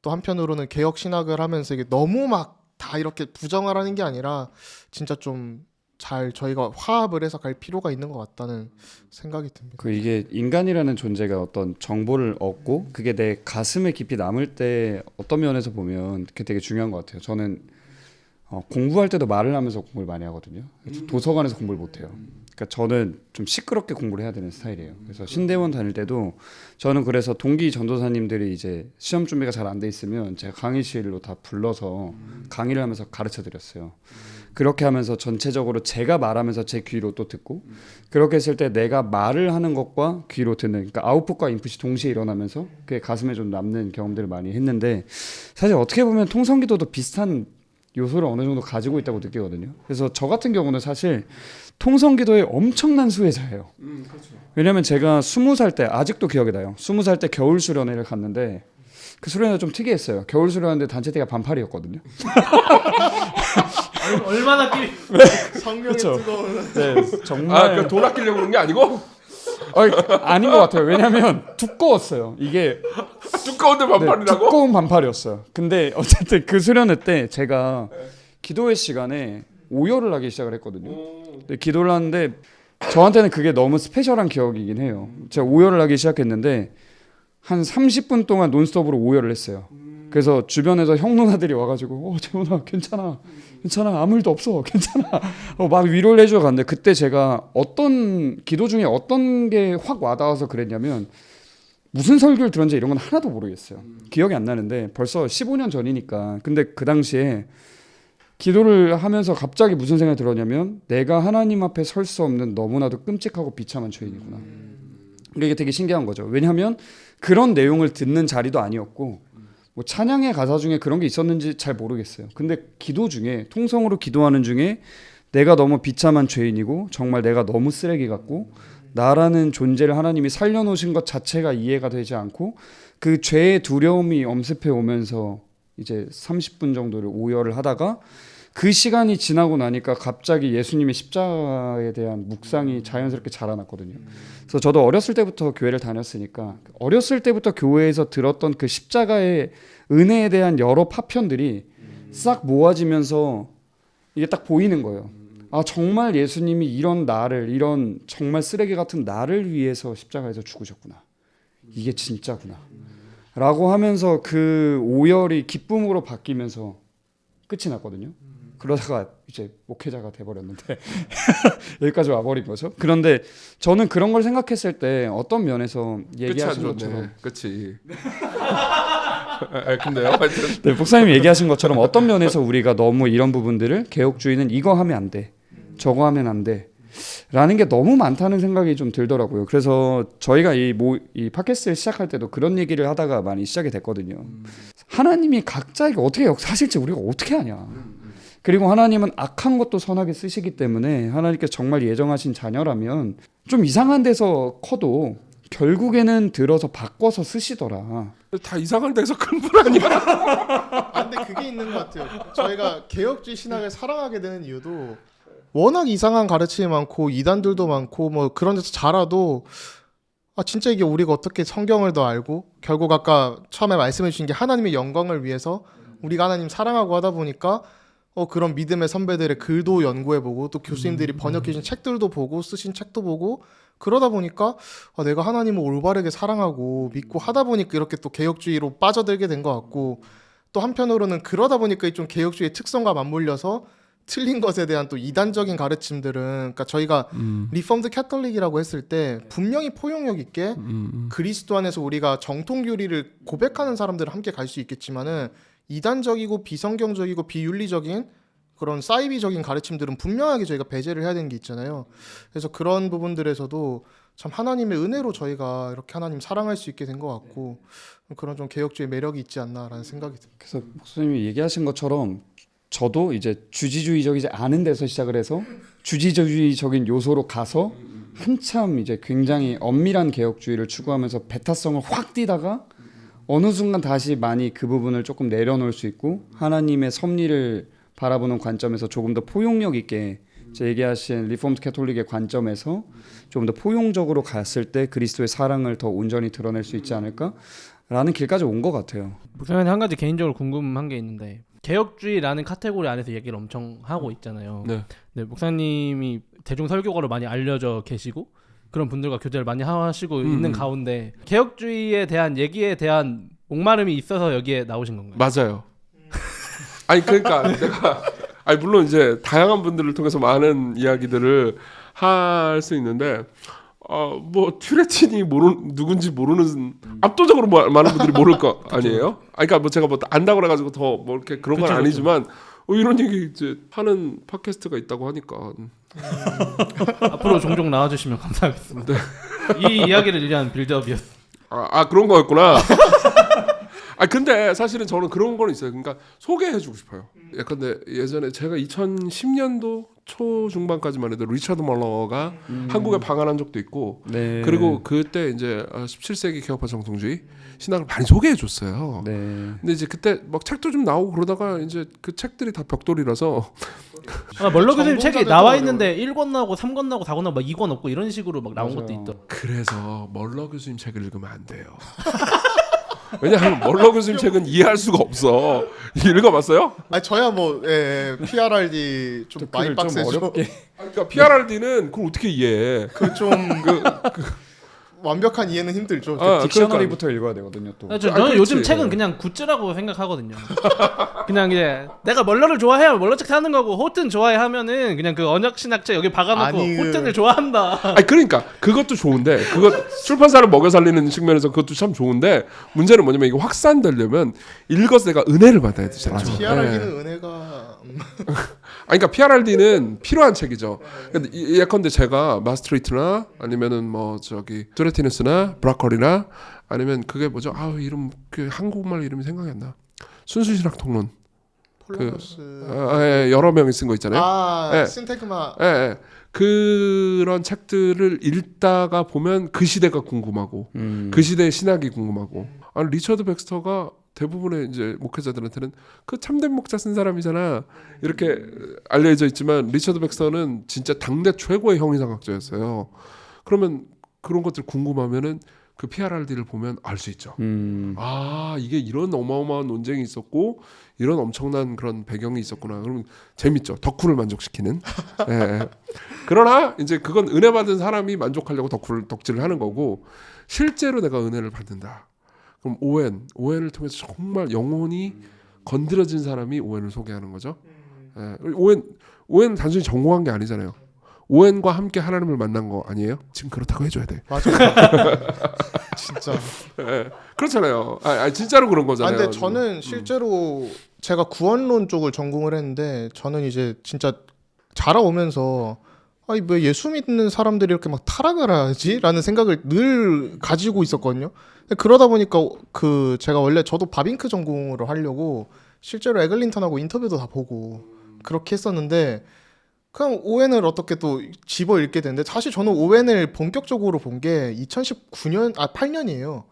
또 한편으로는 개혁 신학을 하면서 이게 너무 막 다 이렇게 부정을 하는 게 아니라 진짜 좀 잘 저희가 화합을 해서 갈 필요가 있는 것 같다는 생각이 듭니다. 그 이게 인간이라는 존재가 어떤 정보를 얻고 그게 내 가슴에 깊이 남을 때 어떤 면에서 보면 그게 되게 중요한 것 같아요. 저는 공부할 때도 말을 하면서 공부를 많이 하거든요. 도서관에서 공부를 못 해요. 그러니까 저는 좀 시끄럽게 공부를 해야 되는 스타일이에요. 그래서 신대원 다닐 때도 저는 그래서 동기 전도사님들이 이제 시험 준비가 잘 안 돼 있으면 제가 강의실로 다 불러서 강의를 하면서 가르쳐 드렸어요. 그렇게 하면서 전체적으로 제가 말하면서 제 귀로 또 듣고 그렇게 했을 때 내가 말을 하는 것과 귀로 듣는 그러니까 아웃풋과 인풋이 동시에 일어나면서 그게 가슴에 좀 남는 경험들을 많이 했는데 사실 어떻게 보면 통성기도도 비슷한 요소를 어느 정도 가지고 있다고 느끼거든요. 그래서 저 같은 경우는 사실 통성기도의 엄청난 수혜자예요. 그렇죠. 왜냐면 제가 20살 때 아직도 기억이 나요. 20살 때 겨울 수련회를 갔는데 그 수련회가 좀 특이했어요. 겨울 수련회인데 단체 때가 반팔이었거든요. 얼마나 끼 성령의 그렇죠. 뜨거운 네, 정말 그돈 아끼려고 그런 게 아니고 아닌 것 같아요. 왜냐면 두꺼웠어요. 이게 두꺼운데 반팔이라고? 네, 두꺼운 반팔이었어요. 근데 어쨌든 그 수련회 때 제가 기도회 시간에 오열을 하기 시작을 했거든요. 근데 기도를 하는데 저한테는 그게 너무 스페셜한 기억이긴 해요. 제가 오열을 하기 시작했는데 한 30분 동안 논스톱으로 오열을 했어요. 그래서 주변에서 형 누나들이 와가지고 재훈아 괜찮아 아무 일도 없어 괜찮아 막 위로를 해주러 갔는데 그때 제가 어떤 기도 중에 어떤 게 확 와닿아서 그랬냐면 무슨 설교를 들었는지 이런 건 하나도 모르겠어요. 기억이 안 나는데 벌써 15년 전이니까. 근데 그 당시에 기도를 하면서 갑자기 무슨 생각이 들었냐면 내가 하나님 앞에 설 수 없는 너무나도 끔찍하고 비참한 죄인이구나. 이게 되게 신기한 거죠. 왜냐하면 그런 내용을 듣는 자리도 아니었고 뭐 찬양의 가사 중에 그런 게 있었는지 잘 모르겠어요. 근데 기도 중에 통성으로 기도하는 중에 내가 너무 비참한 죄인이고 정말 내가 너무 쓰레기 같고 나라는 존재를 하나님이 살려놓으신 것 자체가 이해가 되지 않고 그 죄의 두려움이 엄습해 오면서 이제 30분 정도를 오열을 하다가 그 시간이 지나고 나니까 갑자기 예수님의 십자가에 대한 묵상이 자연스럽게 자라났거든요. 그래서 저도 어렸을 때부터 교회를 다녔으니까 어렸을 때부터 교회에서 들었던 그 십자가의 은혜에 대한 여러 파편들이 싹 모아지면서 이게 딱 보이는 거예요. 아, 정말 예수님이 이런 나를, 이런 정말 쓰레기 같은 나를 위해서 십자가에서 죽으셨구나. 이게 진짜구나. 라고 하면서 그 오열이 기쁨으로 바뀌면서 끝이 났거든요. 그러다가 이제 목회자가 돼버렸는데 여기까지 와버린 거죠. 그런데 저는 그런 걸 생각했을 때 어떤 면에서 얘기하신 것처럼 그치. 근데요. 하여튼. 네, 목사님이 얘기하신 것처럼 어떤 면에서 우리가 너무 이런 부분들을 개혁주의는 이거 하면 안 돼, 저거 하면 안 돼 라는 게 너무 많다는 생각이 좀 들더라고요. 그래서 저희가 이 팟캐스트를 시작할 때도 그런 얘기를 하다가 많이 시작이 됐거든요. 하나님이 각자에게 어떻게 역사하실지 우리가 어떻게 아냐. 그리고 하나님은 악한 것도 선하게 쓰시기 때문에 하나님께서 정말 예정하신 자녀라면 좀 이상한 데서 커도 결국에는 들어서 바꿔서 쓰시더라. 다 이상한 데서 큰 분 아니야? 아, 근데 그게 있는 것 같아요. 저희가 개혁주의 신학을 사랑하게 되는 이유도 워낙 이상한 가르침이 많고 이단들도 많고 뭐 그런 데서 자라도 아 진짜 이게 우리가 어떻게 성경을 더 알고 결국 아까 처음에 말씀해 주신 게 하나님의 영광을 위해서 우리가 하나님 사랑하고 하다 보니까 그런 믿음의 선배들의 글도 연구해보고 또 교수님들이 번역해 주신 책들도 보고 쓰신 책도 보고 그러다 보니까 내가 하나님을 올바르게 사랑하고 믿고 하다 보니까 이렇게 또 개혁주의로 빠져들게 된 것 같고 또 한편으로는 그러다 보니까 좀 개혁주의의 특성과 맞물려서 틀린 것에 대한 또 이단적인 가르침들은 그러니까 저희가 리폼드 캐톨릭이라고 했을 때 분명히 포용력 있게 그리스도 안에서 우리가 정통교리를 고백하는 사람들은 함께 갈 수 있겠지만은 이단적이고 비성경적이고 비윤리적인 그런 사이비적인 가르침들은 분명하게 저희가 배제를 해야 되는 게 있잖아요. 그래서 그런 부분들에서도 참 하나님의 은혜로 저희가 이렇게 하나님 사랑할 수 있게 된 것 같고 그런 좀 개혁주의 매력이 있지 않나라는 생각이 듭니다. 그래서 목사님이 얘기하신 것처럼 저도 이제 주지주의적이지 않은 데서 시작을 해서 주지주의적인 요소로 가서 한참 이제 굉장히 엄밀한 개혁주의를 추구하면서 배타성을 확 띄다가 어느 순간 다시 많이 그 부분을 조금 내려놓을 수 있고 하나님의 섭리를 바라보는 관점에서 조금 더 포용력 있게 제 얘기하신 리폼드 캐톨릭의 관점에서 조금 더 포용적으로 갔을 때 그리스도의 사랑을 더 온전히 드러낼 수 있지 않을까라는 길까지 온 것 같아요. 목사님 한 가지 개인적으로 궁금한 게 있는데 개혁주의라는 카테고리 안에서 얘기를 엄청 하고 있잖아요. 네. 네, 목사님이 대중 설교가로 많이 알려져 계시고 그런 분들과 교제를 많이 하시고 있는 가운데 개혁주의에 대한 얘기에 대한 목마름이 있어서 여기에 나오신 건가요? 맞아요. 아니 그러니까 내가 물론 이제 다양한 분들을 통해서 많은 이야기들을 할 수 있는데 뭐 튜레틴이 누군지 모르는 압도적으로 많은 분들이 모를 거 아니에요? 그러니까 뭐 제가 뭐 안다고 그래가지고 더 뭐 이렇게 그런 건 아니지만 이런 얘기 이제 하는 팟캐스트가 있다고 하니까 앞으로 종종 나와주시면 감사하겠습니다. 이 이야기를 위한 빌드업이었어요. 그런 거였구나. 근데 사실은 저는 그런 건 있어요. 그러니까 소개해주고 싶어요. 근데 예전에 제가 2010년도 초중반까지만 해도 리차드 멀러가 한국에 방한한 적도 있고, 네. 그리고 그때 이제 17세기 개혁파 정통주의 신학을 많이 소개해줬어요. 네. 근데 이제 그때 막 책도 좀 나오고 그러다가 이제 그 책들이 다 벽돌이라서 멀러 교수님 책이 전공자들도 나와 있는데 1권 나오고 3권 나오고 4권 나오고 막 2권 없고 이런 식으로 막 나온 맞아요. 것도 있더. 그래서 멀러 교수님 책을 읽으면 안 돼요. 왜냐하면 멀러 교수님 책은 이해할 수가 없어. 읽어봤어요? 저야 뭐 PRRD 좀 많이 좀 빡세죠. 어렵게. 그러니까 PRRD는 그걸 어떻게 이해해? 완벽한 이해는 힘들죠. 딕셔너리부터 읽어야 되거든요. 또. 저는 그렇지. 요즘 책은 그냥 굿즈라고 생각하거든요. 그냥 이제 내가 멀러를 좋아해야 멀러책 사는 거고 호튼 좋아해 하면은 그냥 그 언약 신학책 여기 박아놓고 아니, 호튼을 좋아한다. 아니 그러니까 그것도 좋은데 그거 출판사를 먹여 살리는 측면에서 그것도 참 좋은데 문제는 뭐냐면 이거 확산되려면 읽어서 내가 은혜를 받아야 되잖아요. PRRD는 은혜가 그러니까 PRRD는 필요한 책이죠. 근데 예컨대 제가 마스트리트나 아니면은 뭐 저기 뚜레티누스나 브라커리나 아니면 그게 뭐죠? 아우 이름 그 한국말 이름이 생각이 안 나. 순수신학 통론. 폴로너스 예, 여러 명이 쓴 거 있잖아요. 예. 신테그마 예. 그런 책들을 읽다가 보면 그 시대가 궁금하고 그 시대의 신학이 궁금하고 아니 리처드 백스터가 대부분의 이제 목회자들한테는 그 참된 목자 쓴 사람이잖아 이렇게 알려져 있지만 리처드 백스터는 진짜 당대 최고의 형이상학자였어요. 그러면 그런 것들 궁금하면은 그 PRRD를 보면 알 수 있죠. 아 이게 이런 어마어마한 논쟁이 있었고 이런 엄청난 그런 배경이 있었구나. 그러면 재밌죠. 덕후를 만족시키는. 예. 그러나 이제 그건 은혜 받은 사람이 만족하려고 덕질을 하는 거고 실제로 내가 은혜를 받는다. 그럼 오웬을 통해서 정말 영혼이 건드려진 사람이 오웬을 소개하는 거죠. 예. 오웬은 단순히 전공한 게 아니잖아요. 오웬과 함께 하나님을 만난 거 아니에요? 지금 그렇다고 해줘야 돼. 맞아. 진짜. 예. 그렇잖아요. 진짜로 그런 거잖아요. 근데 저는 실제로 제가 구원론 쪽을 전공을 했는데 저는 이제 진짜 자라오면서 아니 왜 예수 믿는 사람들이 이렇게 막 타락을 하지라는 생각을 늘 가지고 있었거든요. 그러다 보니까 그 제가 원래 저도 바빙크 전공으로 하려고 실제로 에글린턴하고 인터뷰도 다 보고 그렇게 했었는데 그냥 오웬을 어떻게 또 집어 읽게 됐는데 사실 저는 오웬을 본격적으로 본 게 8년이에요.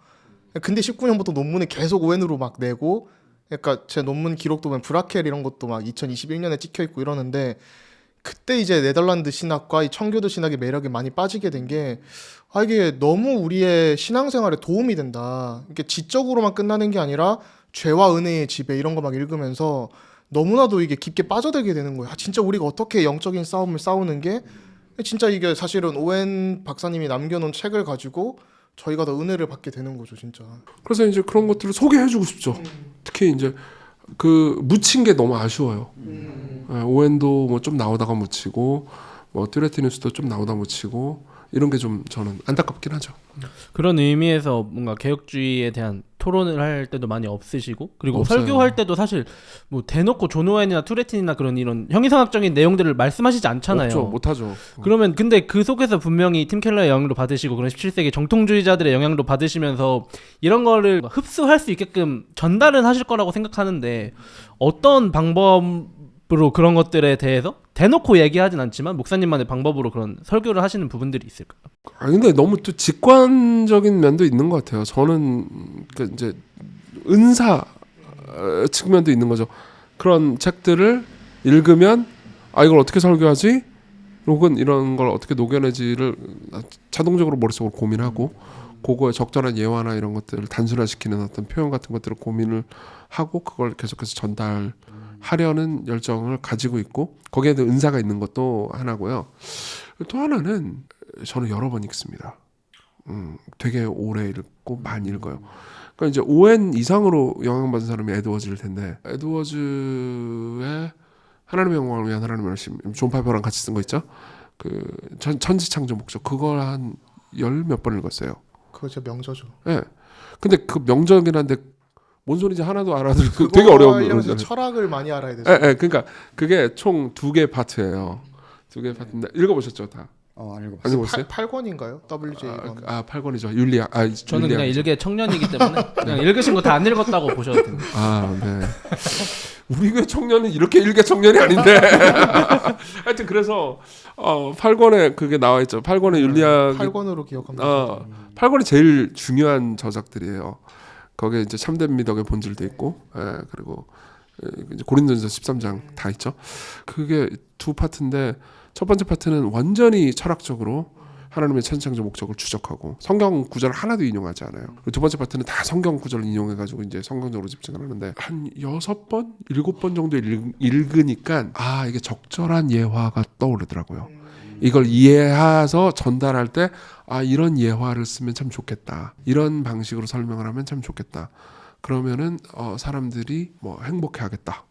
근데 19년부터 논문을 계속 오웬으로 막 내고 그러니까 제 논문 기록도 보면 브라켈 이런 것도 막 2021년에 찍혀 있고 이러는데 그때 이제 네덜란드 신학과 이 청교도 신학의 매력에 많이 빠지게 된 게 이게 너무 우리의 신앙생활에 도움이 된다. 이게 지적으로만 끝나는 게 아니라 죄와 은혜의 지배 이런 거 막 읽으면서 너무나도 이게 깊게 빠져들게 되는 거예요. 진짜 우리가 어떻게 영적인 싸움을 싸우는 게 진짜 이게 사실은 오웬 박사님이 남겨놓은 책을 가지고 저희가 더 은혜를 받게 되는 거죠, 진짜. 그래서 이제 그런 것들을 소개해주고 싶죠. 특히 이제 그 묻힌 게 너무 아쉬워요. 오웬도 뭐 좀 나오다가 묻히고 뭐 뚜레티누스도 좀 나오다 묻히고 이런 게 좀 저는 안타깝긴 하죠. 그런 의미에서 뭔가 개혁주의에 대한 토론을 할 때도 많이 없으시고 그리고 없어요. 설교할 때도 사실 뭐 대놓고 존 오웬이나 투레틴이나 그런 이런 형이상학적인 내용들을 말씀하시지 않잖아요. 없죠, 못하죠. 그러면 근데 그 속에서 분명히 팀 켈러의 영향도 받으시고 그런 17세기 정통주의자들의 영향도 받으시면서 이런 거를 흡수할 수 있게끔 전달은 하실 거라고 생각하는데 어떤 방법으로 그런 것들에 대해서 대놓고 얘기하진 않지만 목사님만의 방법으로 그런 설교를 하시는 부분들이 있을까요? 근데 너무 또 직관적인 면도 있는 것 같아요. 저는 그 이제 은사 측면도 있는 거죠. 그런 책들을 읽으면 이걸 어떻게 설교하지? 혹은 이런 걸 어떻게 녹여내지를 자동적으로 머릿속으로 고민하고 그거에 적절한 예화나 이런 것들을 단순화시키는 어떤 표현 같은 것들을 고민을 하고 그걸 계속해서 전달하려는 열정을 가지고 있고 거기에도 은사가 있는 것도 하나고요. 또 하나는 저는 여러 번 읽습니다. 되게 오래 읽고 많이 읽어요. 그러니까 이제 오웬 이상으로 영향받은 사람이 에드워즈일 텐데 에드워즈의 하나님의 영광을 위한 하나님의 열심 존 파이퍼랑 같이 쓴 거 있죠. 그 천지창조 목적 그걸 한 열 몇 번 읽었어요. 그거 진짜 명저죠. 예. 네. 근데 그 명적이긴 한데 뭔 소리인지 하나도 알아듣고 되게 어려운 거잖아요. 철학을 많이 알아야 되죠. 예, 예. 그러니까 그게 총 2개 파트예요. 2개 파트인데 읽어보셨죠 다? 안 안 읽어보셨어요? 8권인가요? WJ1. 8권이죠. 율리아. 저는 그냥 일개 청년이기 때문에 그냥 읽으신 거 다 안 읽었다고 보셔도 됩니다. 네. 우리 교회 청년은 이렇게 일개 청년이 아닌데. 하여튼 그래서 8권에 그게 나와 있죠. 8권의 율리아. 8권으로 기억합니다. 8권이 제일 중요한 저작들이에요. 거기에 이제 참된 미덕의 본질도 있고, 그리고 이제 고린도전서 13장 다 있죠. 그게 2 파트인데 첫 번째 파트는 완전히 철학적으로 하나님의 천지창조 목적을 추적하고 성경 구절 하나도 인용하지 않아요. 그리고 두 번째 파트는 다 성경 구절을 인용해가지고 이제 성경적으로 집중을 하는데 한 6번, 7번 정도 읽으니까 이게 적절한 예화가 떠오르더라고요. 이걸 이해해서 전달할 때 이런 예화를 쓰면 참 좋겠다. 이런 방식으로 설명을 하면 참 좋겠다. 그러면은 사람들이 뭐 행복해하겠다.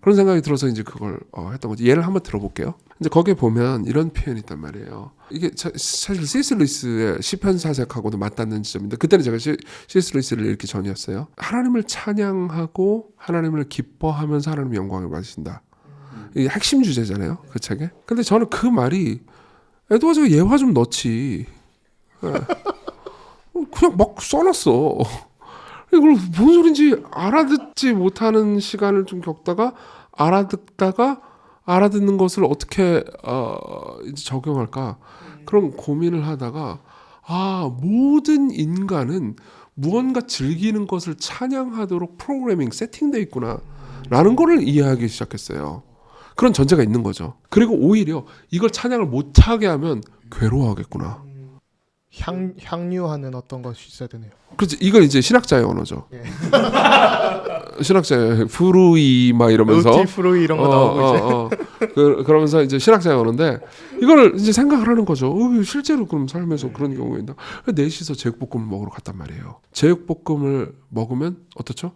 그런 생각이 들어서 이제 그걸 했던 거지. 예를 한번 들어볼게요. 이제 거기에 보면 이런 표현이 있단 말이에요. 이게 사실 C.S. 루이스의 시편 사색하고도 맞닿는 지점인데 그때는 제가 C.S. 루이스를 읽기 전이었어요. 하나님을 찬양하고 하나님을 기뻐하면서 하나님의 영광을 받으신다. 이게 핵심 주제잖아요. 그 책에. 근데 저는 그 말이 에드워즈가 예화 좀 넣지. 그냥 막 써놨어. 이걸 무슨 소린지 알아듣지 못하는 시간을 좀 겪다가 알아듣다가 알아듣는 것을 어떻게 이제 적용할까 그런 고민을 하다가 모든 인간은 무언가 즐기는 것을 찬양하도록 프로그래밍 세팅돼 있구나 라는 거를 이해하기 시작했어요. 그런 전제가 있는 거죠. 그리고 오히려 이걸 찬양을 못하게 하면 괴로워하겠구나. 향유하는 어떤 것이 있어야 되네요. 그렇지. 이건 이제 신학자의 언어죠. 예. 신학자의 프루이 막 이러면서 프루이 이런 거 나오고 이제 그러면서 이제 신학자의 언어인데 이거를 이제 생각을 하는 거죠. 실제로 그럼 삶에서 그런 경우가 있나? 넷이서 제육볶음을 먹으러 갔단 말이에요. 제육볶음을 먹으면 어떻죠?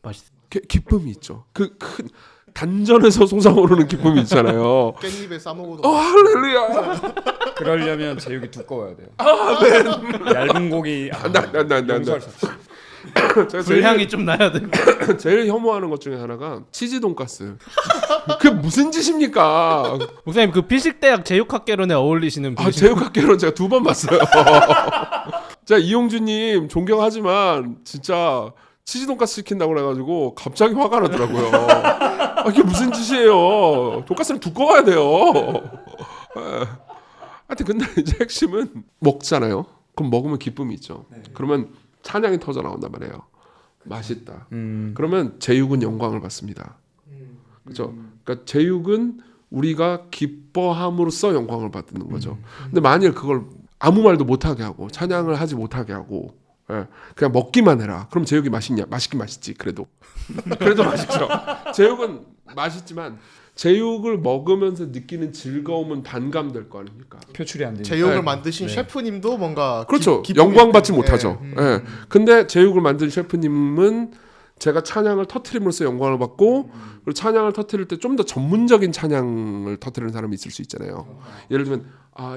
맛있어. 기쁨이 있죠. 그 큰 단전에서 솟아오르는 기쁨이 있잖아요. 깻잎에 싸 먹어도 할렐루야. 그러려면 제육이 두꺼워야 돼요. 네. 얇은 고기 용서할 수 없어요. 제가 불향이 좀 나야 돼. 제일 혐오하는 것 중에 하나가 치즈 돈가스. 그게 무슨 짓입니까? 목사님 그 피식대학 제육학개론에 어울리시는 분이신 제육학개론 제가 2번 봤어요. 제가 이용주님 존경하지만 진짜 치즈 돈가스 시킨다고 그래가지고 갑자기 화가 나더라고요. 이게 무슨 짓이에요? 돈가스는 두꺼워야 돼요. 하여튼 근데 이제 핵심은 먹잖아요. 그럼 먹으면 기쁨이 있죠. 그러면 찬양이 터져 나온단 말이에요. 맛있다. 그러면 제육은 영광을 받습니다. 그렇죠? 그러니까 제육은 우리가 기뻐함으로써 영광을 받는 거죠. 근데 만일 그걸 아무 말도 못하게 하고 찬양을 하지 못하게 하고 그냥 먹기만 해라. 그럼 제육이 맛있냐? 맛있긴 맛있지. 그래도 맛있죠. 제육은 맛있지만 제육을 먹으면서 느끼는 즐거움은 반감될 거 아닙니까? 표출이 안 되니까. 제육을 만드신 셰프님도 뭔가 그렇죠. 기쁨이 영광 받지 있는데. 못하죠. 근데 제육을 만든 셰프님은 제가 찬양을 터트림으로써 영광을 받고 그리고 찬양을 터트릴 때 좀 더 전문적인 찬양을 터트리는 사람이 있을 수 있잖아요. 예를 들면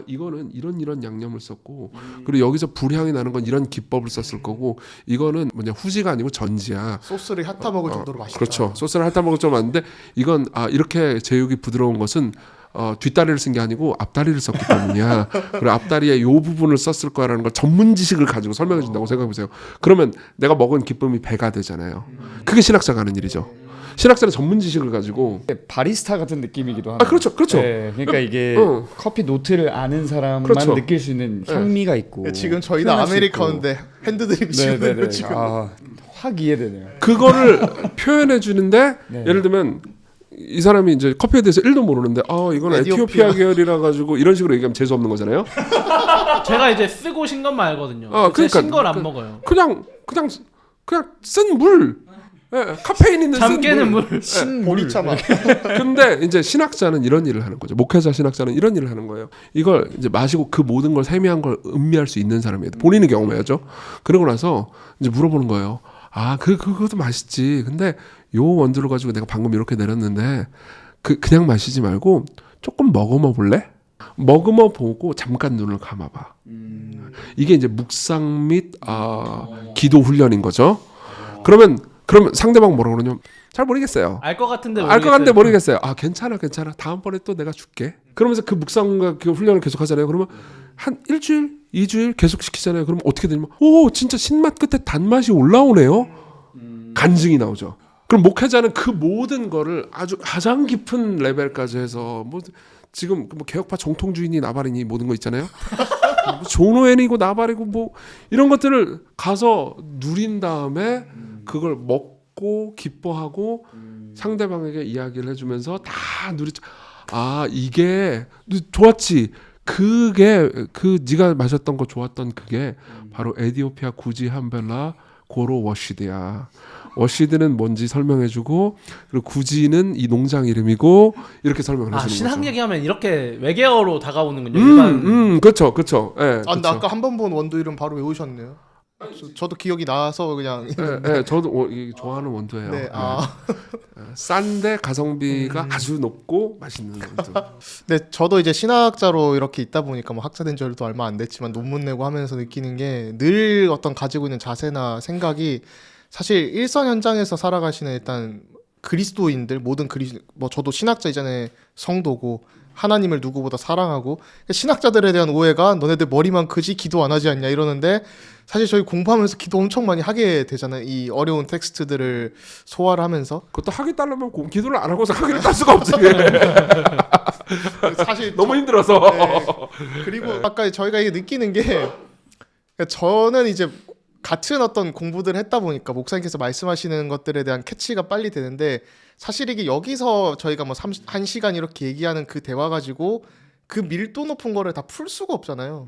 이거는 이런 양념을 썼고 그리고 여기서 불향이 나는 건 이런 기법을 썼을 거고 이거는 후지가 아니고 전지야. 소스를 핥아 먹을 정도로 맛있다. 그렇죠. 소스를 핥아 먹을 정도 맞는데 이건 이렇게 제육이 부드러운 것은 뒷다리를 쓴 게 아니고 앞다리를 썼기 때문이야. 그리고 앞다리에 요 부분을 썼을 거라는 걸 전문 지식을 가지고 설명해 준다고 생각해 보세요. 그러면 내가 먹은 기쁨이 배가 되잖아요. 그게 신학자가 하는 일이죠. 신학자는 전문 지식을 가지고 바리스타 같은 느낌이기도 하고. 그렇죠. 네, 그러니까 이게 커피 노트를 아는 사람만 그렇죠. 느낄 수 있는 향미가 있고. 지금 저희는 표현할 수 아메리카노인데 핸드드립 치는 네네네. 거 지금 확 이해되네요. 그거를 표현해 주는데 네. 예를 들면 이 사람이 이제 커피에 대해서 1도 모르는데 이거는 에티오피아 계열이라 가지고 이런 식으로 얘기하면 재수 없는 거잖아요. 제가 이제 쓰고 신 것만 알거든요. 그러니까 신걸 안 먹어요. 그냥 쓴 물. 카페인 있는 잠 쓴 깨는 물. 보리차만 근데 이제 신학자는 이런 일을 하는 거죠. 목회자 신학자는 이런 일을 하는 거예요. 이걸 이제 마시고 그 모든 걸 세미한 걸 음미할 수 있는 사람이에요. 본인이 경험해야죠. 그러고 나서 이제 물어보는 거예요. 그것도 맛있지. 근데 요 원두를 가지고 내가 방금 이렇게 내렸는데 그냥 마시지 말고 조금 머금어 볼래? 머금어 보고 잠깐 눈을 감아봐. 이게 이제 묵상 및 기도 훈련인 거죠. 그러면 상대방 뭐라고 그러냐면 잘 모르겠어요. 알 것 같은데 알 것 같은데 모르겠어요. 괜찮아. 다음번에 또 내가 줄게. 그러면서 그 묵상과 그 훈련을 계속 하잖아요. 그러면 한 일주일, 2주일 계속 시키잖아요. 그러면 어떻게 되냐면 진짜 신맛 끝에 단맛이 올라오네요. 간증이 나오죠. 그럼 목회자는 그 모든 거를 아주 가장 깊은 레벨까지 해서 지금 개혁파 정통주의니 나발이니 모든 거 있잖아요. 존오웬이고 나발이고 이런 것들을 가서 누린 다음에 그걸 먹고 기뻐하고 상대방에게 이야기를 해주면서 다 이게 좋았지. 그게 네가 마셨던 거 좋았던 그게 바로 에티오피아 구지 함벨라 고로 워시드야. 워시드는 뭔지 설명해주고 그리고 구지는 이 농장 이름이고 이렇게 설명을 아, 해주는 신학 거죠. 얘기하면 이렇게 외계어로 다가오는군요. 일반 그렇죠, 그렇죠. 예, 아, 근데 그렇죠. 아까 한 번 본 원두 이름 바로 외우셨네요. 저도 기억이 나서 그냥 예, 저도 좋아하는 원두예요. 네, 예. 아, 싼데 가성비가 아주 높고 맛있는 원두. 네, 저도 이제 신학자로 이렇게 있다 보니까 뭐 학자 된 지도 얼마 안 됐지만 논문 내고 하면서 느끼는 게 늘 어떤 가지고 있는 자세나 생각이 사실 일선 현장에서 살아가시는 일단 그리스도인들 모든 뭐 저도 신학자이잖아요. 성도고 하나님을 누구보다 사랑하고 신학자들에 대한 오해가 너네들 머리만 크지 기도 안 하지 않냐 이러는데 사실 저희 공부하면서 기도 엄청 많이 하게 되잖아요. 이 어려운 텍스트들을 소화를 하면서 그것도 하기 따르면 기도를 안 하고서 하기를 딸 수가 없지. 사실 너무 힘들어서. 네. 그리고 아까 저희가 이게 느끼는 게 그러니까 저는 이제 같은 어떤 공부들을 했다 보니까 목사님께서 말씀하시는 것들에 대한 캐치가 빨리 되는데 사실 이게 여기서 저희가 뭐 1시간 이렇게 얘기하는 그 대화 가지고 그 밀도 높은 거를 다 풀 수가 없잖아요.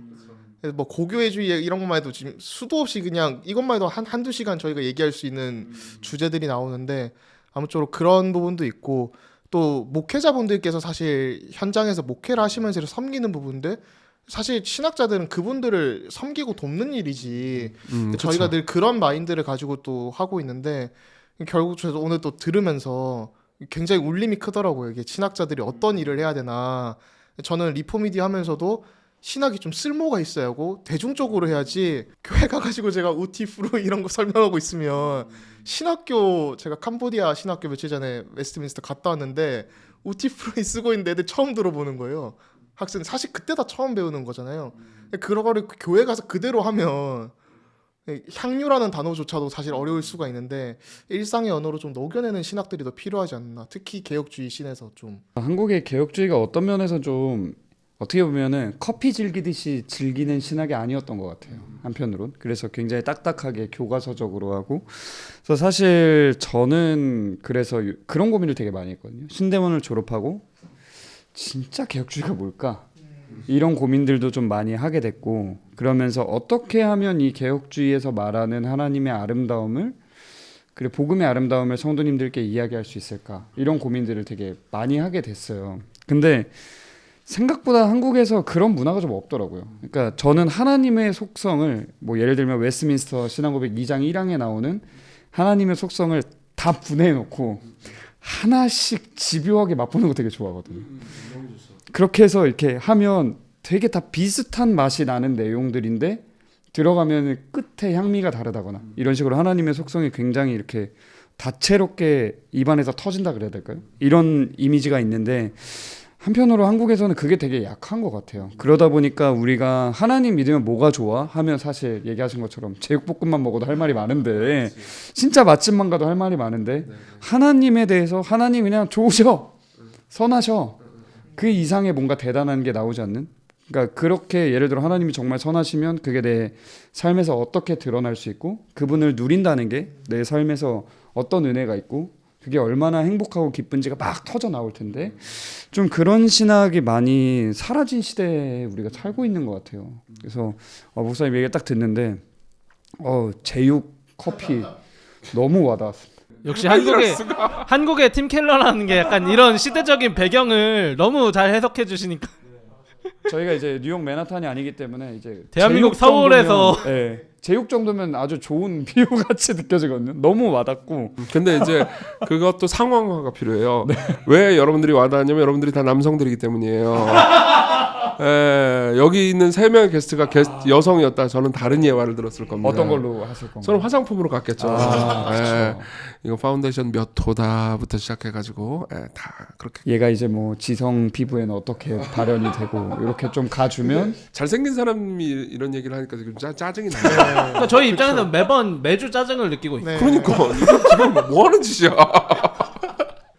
그래서 뭐 고교회주의 이런 것만 해도 지금 수도 없이 그냥 이것만 해도 한두 시간 저희가 얘기할 수 있는 주제들이 나오는데 아무쪼록 그런 부분도 있고 또 목회자분들께서 사실 현장에서 목회를 하시면서 섬기는 부분들 사실 신학자들은 그분들을 섬기고 돕는 일이지 저희가 늘 그런 마인드를 가지고 또 하고 있는데 결국 저도 오늘 또 들으면서 굉장히 울림이 크더라고요. 이게 신학자들이 어떤 일을 해야 되나. 저는 리포미디 하면서도 신학이 좀 쓸모가 있어야 하고 대중적으로 해야지 교회 가가지고 제가 우티프로 이런 거 설명하고 있으면 신학교 제가 캄보디아 신학교 며칠 전에 웨스트민스터 갔다 왔는데 우티프로 쓰고 있는 애들 처음 들어보는 거예요. 학생 사실 그때 다 처음 배우는 거잖아요. 그런 거를 교회 가서 그대로 하면 향유라는 단어조차도 사실 어려울 수가 있는데 일상의 언어로 좀 녹여내는 신학들이 더 필요하지 않나. 특히 개혁주의 신에서 좀 한국의 개혁주의가 어떤 면에서 좀 어떻게 보면은 커피 즐기듯이 즐기는 신학이 아니었던 것 같아요. 한편으론 그래서 굉장히 딱딱하게 교과서적으로 하고 그래서 사실 저는 그래서 그런 고민을 되게 많이 했거든요. 신대원을 졸업하고 진짜 개혁주의가 뭘까? 이런 고민들도 좀 많이 하게 됐고 그러면서 어떻게 하면 이 개혁주의에서 말하는 하나님의 아름다움을 그리고 복음의 아름다움을 성도님들께 이야기할 수 있을까? 이런 고민들을 되게 많이 하게 됐어요. 근데 생각보다 한국에서 그런 문화가 좀 없더라고요. 그러니까 저는 하나님의 속성을 뭐 예를 들면 웨스트민스터 신앙고백 2장 1항에 나오는 하나님의 속성을 다 분해해 놓고 하나씩 집요하게 맛보는 거 되게 좋아하거든요. 그렇게 해서 이렇게 하면 되게 다 비슷한 맛이 나는 내용들인데 들어가면 끝에 향미가 다르다거나 이런 식으로 하나님의 속성이 굉장히 이렇게 다채롭게 입안에서 터진다 그래야 될까요? 이런 이미지가 있는데 한편으로 한국에서는 그게 되게 약한 것 같아요. 그러다 보니까 우리가 하나님 믿으면 뭐가 좋아? 하면 사실 얘기하신 것처럼 제육볶음만 먹어도 할 말이 많은데 진짜 맛집만 가도 할 말이 많은데 하나님에 대해서 하나님 그냥 좋으셔 선하셔 그 이상의 뭔가 대단한 게 나오지 않는 그러니까 그렇게 예를 들어 하나님이 정말 선하시면 그게 내 삶에서 어떻게 드러날 수 있고 그분을 누린다는 게 내 삶에서 어떤 은혜가 있고 그게 얼마나 행복하고 기쁜지가 막 터져 나올 텐데 좀 그런 신학이 많이 사라진 시대에 우리가 살고 있는 것 같아요. 그래서 목사님 얘기 딱 듣는데 제육 커피 너무 와닿았습니다. 역시 한국의 팀 켈러라는 게 약간 이런 시대적인 배경을 너무 잘 해석해 주시니까 저희가 이제 뉴욕 맨하탄이 아니기 때문에 이제 대한민국 서울에서 제육 정도면 아주 좋은 비유 같이 느껴지거든요. 너무 와닿고. 근데 이제 그것도 상황화가 필요해요. 왜 여러분들이 와닿냐면 여러분들이 다 남성들이기 때문이에요. 여기 있는 3명의 게스트가 여성이었다. 저는 다른 예화를 들었을 겁니다. 어떤 걸로 하실 건가요? 저는 화장품으로 갔겠죠. 그렇죠. 이거 파운데이션 몇 호다부터 시작해가지고 다 그렇게. 얘가 이제 뭐 지성 피부에는 어떻게 발현이 되고 이렇게 좀 가주면 잘생긴 사람이 이런 얘기를 하니까 지금 짜증이 나요. 그러니까 저희 입장에서 매주 짜증을 느끼고 있어요. 네. 그러니까 이게 지금 뭐 하는 짓이야.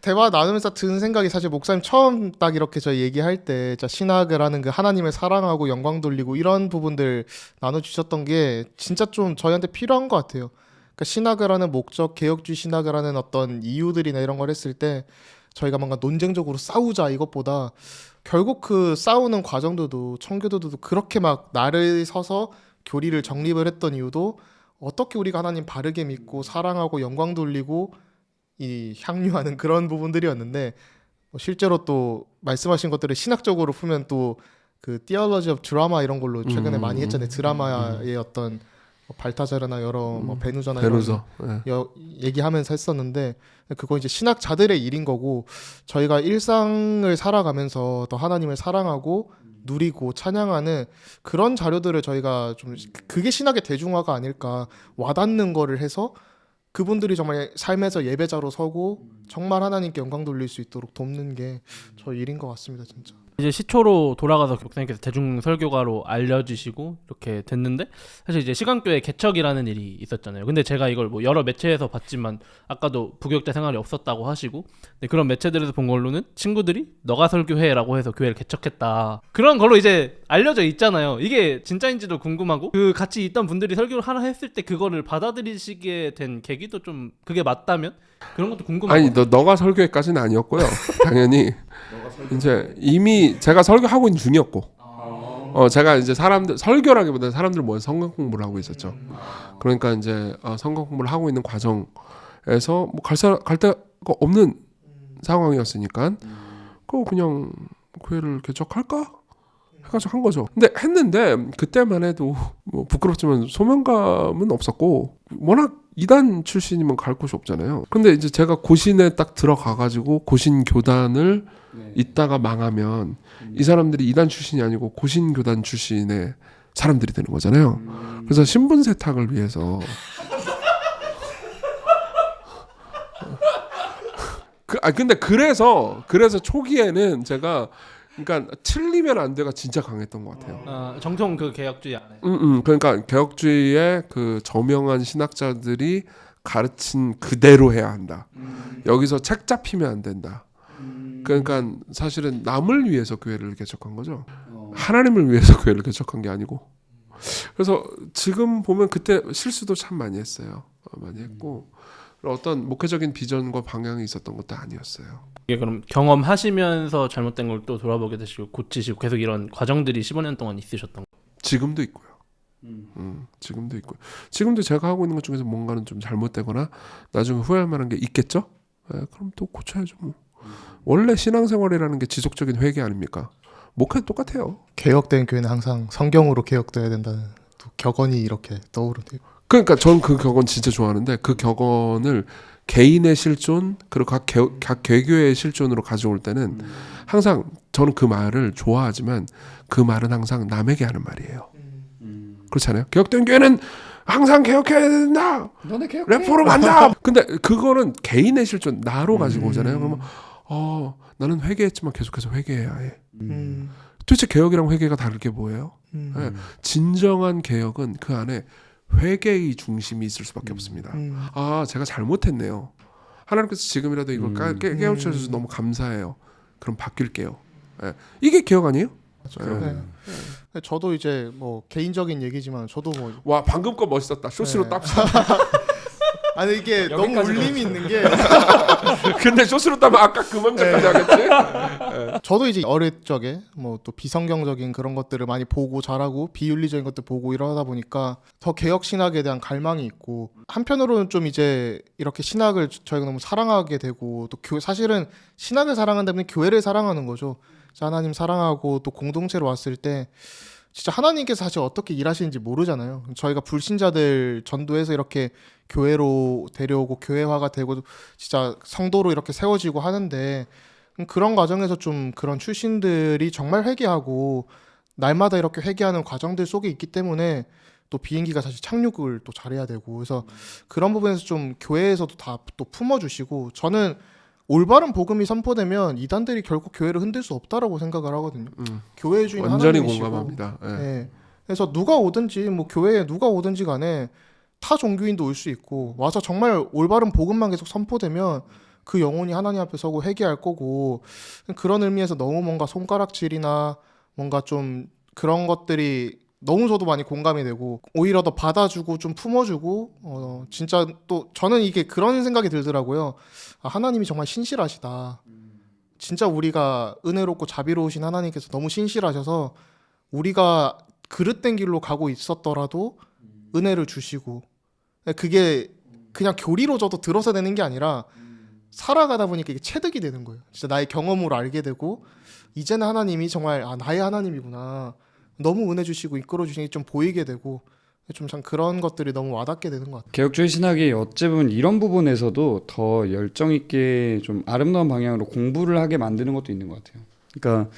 대화 나누면서 든 생각이 사실 목사님 처음 딱 이렇게 저희 얘기할 때 신학을 하는 그 하나님을 사랑하고 영광 돌리고 이런 부분들 나눠주셨던 게 진짜 좀 저희한테 필요한 것 같아요. 그러니까 신학을 하는 목적, 개혁주의 신학을 하는 어떤 이유들이나 이런 걸 했을 때 저희가 뭔가 논쟁적으로 싸우자 이것보다 결국 그 싸우는 과정들도 청교도들도 그렇게 막 날을 서서 교리를 정립을 했던 이유도 어떻게 우리가 하나님 바르게 믿고 사랑하고 영광 돌리고 이 향유하는 그런 부분들이었는데 실제로 또 말씀하신 것들을 신학적으로 풀면 또 그 theology of drama 이런 걸로 최근에 많이 했잖아요. 드라마의 어떤 발타자르나 여러 뭐 베누저나 베누저. 얘기하면서 했었는데 그거 이제 신학자들의 일인 거고 저희가 일상을 살아가면서 더 하나님을 사랑하고 누리고 찬양하는 그런 자료들을 저희가 좀 그게 신학의 대중화가 아닐까 와닿는 거를 해서 그분들이 정말 삶에서 예배자로 서고 정말 하나님께 영광 돌릴 수 있도록 돕는 게 저 일인 것 같습니다, 진짜. 이제 시초로 돌아가서 목사님께서 대중 설교가로 알려지시고 이렇게 됐는데 사실 이제 시간교회 개척이라는 일이 있었잖아요. 근데 제가 이걸 뭐 여러 매체에서 봤지만 아까도 부교육자 생활이 없었다고 하시고 근데 그런 매체들에서 본 걸로는 친구들이 너가 설교해라고 해서 교회를 개척했다 그런 걸로 이제 알려져 있잖아요. 이게 진짜인지도 궁금하고 그 같이 있던 분들이 설교를 하나 했을 때 그거를 받아들이시게 된 계기도 좀 그게 맞다면 그런 것도 궁금하고. 아니 너가 설교회까지는 아니었고요. 당연히 이제 이미 제가 설교하고 있는 중이었고 제가 이제 사람들 설교라기보다는 사람들 모여 성경 공부를 하고 있었죠. 그러니까 이제 성경 공부를 하고 있는 과정에서 뭐 갈 데가 없는 상황이었으니까 그냥 교회를 개척할까 해가지고 한 거죠. 근데 했는데 그때만 해도 뭐 부끄럽지만 소명감은 없었고 워낙 이단 출신이면 갈 곳이 없잖아요. 근데 이제 제가 고신에 딱 들어가가지고 고신 교단을 있다가 망하면 이 사람들이 이단 출신이 아니고 고신 교단 출신의 사람들이 되는 거잖아요. 그래서 신분 세탁을 위해서 근데 그래서 초기에는 제가 그러니까 틀리면 안 돼가 진짜 강했던 것 같아요. 정통 그 개혁주의 안에. 그러니까 개혁주의의 그 저명한 신학자들이 가르친 그대로 해야 한다. 여기서 책 잡히면 안 된다. 그러니까 사실은 남을 위해서 교회를 개척한 거죠. 하나님을 위해서 교회를 개척한 게 아니고. 그래서 지금 보면 그때 실수도 참 많이 했어요. 많이 했고 어떤 목회적인 비전과 방향이 있었던 것도 아니었어요. 이게 그럼 경험하시면서 잘못된 걸 또 돌아보게 되시고 고치시고 계속 이런 과정들이 15년 동안 있으셨던 거예요? 지금도 있고요. 지금도 있고요. 지금도 제가 하고 있는 것 중에서 뭔가는 좀 잘못되거나 나중에 후회할 만한 게 있겠죠? 그럼 또 고쳐야죠. 뭐. 원래 신앙생활이라는 게 지속적인 회개 아닙니까? 목회도 똑같아요. 개혁된 교회는 항상 성경으로 개혁돼야 된다는 또 격언이 이렇게 떠오르네요. 그러니까 저는 그 격언 진짜 좋아하는데 그 격언을 개인의 실존 그리고 각 개교의 실존으로 가져올 때는 항상 저는 그 말을 좋아하지만 그 말은 항상 남에게 하는 말이에요. 그렇잖아요. 개혁된 교회는 항상 개혁해야 된다. 너네 개혁해. 레포로 간다. 근데 그거는 개인의 실존 나로 가지고 오잖아요. 그러면 나는 회개했지만 계속해서 회개해야 해. 도대체 개혁이랑 회개가 다를 게 뭐예요? 네. 진정한 개혁은 그 안에 회개의 중심이 있을 수밖에 없습니다. 제가 잘못했네요. 하나님께서 지금이라도 이걸 깨우쳐 주셔서 너무 감사해요. 그럼 바뀔게요. 네. 이게 개혁 아니에요? 네. 저도 이제 뭐 개인적인 얘기지만 저도 뭐 와 방금 거 멋있었다. 쇼스로 네. 땀싸. 아니 이게 너무 울림이 있는 게 근데 쇼스로 따면 아까 그 문제까지 하겠지? 저도 이제 어릴 적에 뭐 또 비성경적인 그런 것들을 많이 보고 자라고 비윤리적인 것들 보고 이러다 보니까 더 개혁 신학에 대한 갈망이 있고 한편으로는 좀 이제 이렇게 신학을 저희가 너무 사랑하게 되고 또 교회 사실은 신학을 사랑한다면 교회를 사랑하는 거죠. 하나님 사랑하고 또 공동체로 왔을 때 진짜 하나님께서 사실 어떻게 일하시는지 모르잖아요. 저희가 불신자들 전도해서 이렇게 교회로 데려오고 교회화가 되고 진짜 성도로 이렇게 세워지고 하는데 그런 과정에서 좀 그런 출신들이 정말 회개하고 날마다 이렇게 회개하는 과정들 속에 있기 때문에 또 비행기가 사실 착륙을 또 잘해야 되고 그래서 그런 부분에서 좀 교회에서도 다 또 품어주시고 저는 올바른 복음이 선포되면 이단들이 결국 교회를 흔들 수 없다라고 생각을 하거든요. 교회의 주인 완전히 하나님이시고 공감합니다. 네. 네. 그래서 누가 오든지 뭐 교회에 누가 오든지 간에 타 종교인도 올 수 있고 와서 정말 올바른 복음만 계속 선포되면 그 영혼이 하나님 앞에 서고 회개할 거고 그런 의미에서 너무 뭔가 손가락질이나 뭔가 좀 그런 것들이 너무 저도 많이 공감이 되고 오히려 더 받아주고 좀 품어주고 진짜 또 저는 이게 그런 생각이 들더라고요. 하나님이 정말 신실하시다. 진짜 우리가 은혜롭고 자비로우신 하나님께서 너무 신실하셔서 우리가 그릇된 길로 가고 있었더라도 은혜를 주시고 그게 그냥 교리로 저도 들어서 되는 게 아니라 살아가다 보니까 이게 체득이 되는 거예요. 진짜 나의 경험으로 알게 되고 이제는 하나님이 정말 나의 하나님이구나. 너무 은혜 주시고 이끌어 주시는 게 좀 보이게 되고 좀 참 그런 것들이 너무 와닿게 되는 것 같아요. 개혁주의 신학이 어찌 보면 이런 부분에서도 더 열정 있게 좀 아름다운 방향으로 공부를 하게 만드는 것도 있는 것 같아요. 그러니까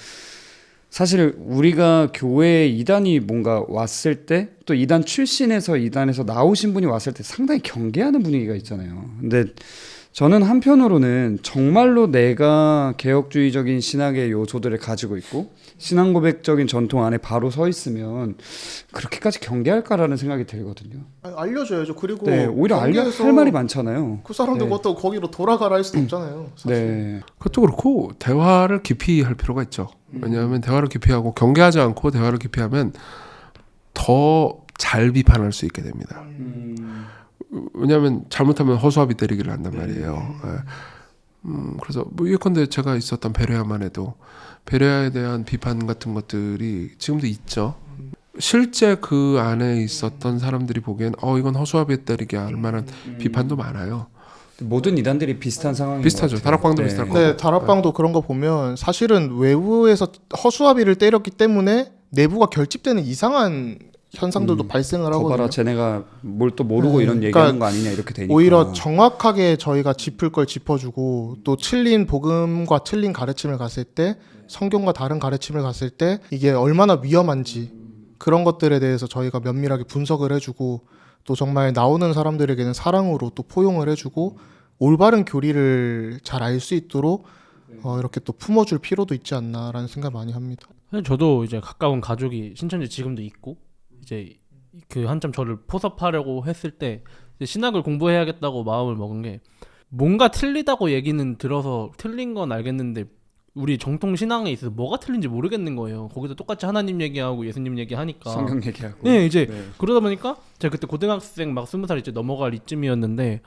사실 우리가 교회에 이단이 뭔가 왔을 때 또 이단 출신에서 이단에서 나오신 분이 왔을 때 상당히 경계하는 분위기가 있잖아요. 근데 저는 한편으로는 정말로 내가 개혁주의적인 신학의 요소들을 가지고 있고 신앙 고백적인 전통 안에 바로 서 있으면 그렇게까지 경계할까라는 생각이 들거든요. 알려줘야죠. 그리고 네, 오히려 경계에서 할 말이 많잖아요. 그 사람들 네. 그것도 거기로 돌아가라 할 수도 없잖아요. 사실. 네, 그것도 그렇고 대화를 깊이 할 필요가 있죠. 왜냐하면 대화를 깊이 하고 경계하지 않고 대화를 깊이 하면 더 잘 비판할 수 있게 됩니다. 왜냐하면 잘못하면 허수아비 때리기를 한단 말이에요. 그래서 뭐 예컨대 제가 있었던 베레아만 해도 베레아에 대한 비판 같은 것들이 지금도 있죠. 실제 그 안에 있었던 사람들이 보기엔 이건 허수아비 때리기 할 만한 비판도 많아요. 모든 이단들이 비슷한 상황인 비슷하죠. 것 같아요. 다락방도 네. 비슷할 거고. 네, 다락방도 그런 거 보면 사실은 외부에서 허수아비를 때렸기 때문에 내부가 결집되는 이상한 현상들도 발생을 하거든요. 거봐라 쟤네가 뭘 또 모르고 네, 이런 그러니까 얘기하는 거 아니냐 이렇게 되니까 오히려 정확하게 저희가 짚을 걸 짚어주고 또 틀린 복음과 틀린 가르침을 갔을 때 성경과 다른 가르침을 갔을 때 이게 얼마나 위험한지 그런 것들에 대해서 저희가 면밀하게 분석을 해주고 또 정말 나오는 사람들에게는 사랑으로 또 포용을 해주고 올바른 교리를 잘 알 수 있도록 이렇게 또 품어줄 필요도 있지 않나라는 생각 많이 합니다. 저도 이제 가까운 가족이 신천지 지금도 있고 이제 그 한참 저를 포섭하려고 했을 때 이제 신학을 공부해야겠다고 마음을 먹은 게 뭔가 틀리다고 얘기는 들어서 틀린 건 알겠는데 우리 정통 신앙에 있어서 뭐가 틀린지 모르겠는 거예요. 거기서 똑같이 하나님 얘기하고 예수님 얘기하니까. 성경 얘기하고 네, 이제 네. 그러다 보니까 제가 그때 고등학생 막 20살 이제 넘어갈 이쯤이었는데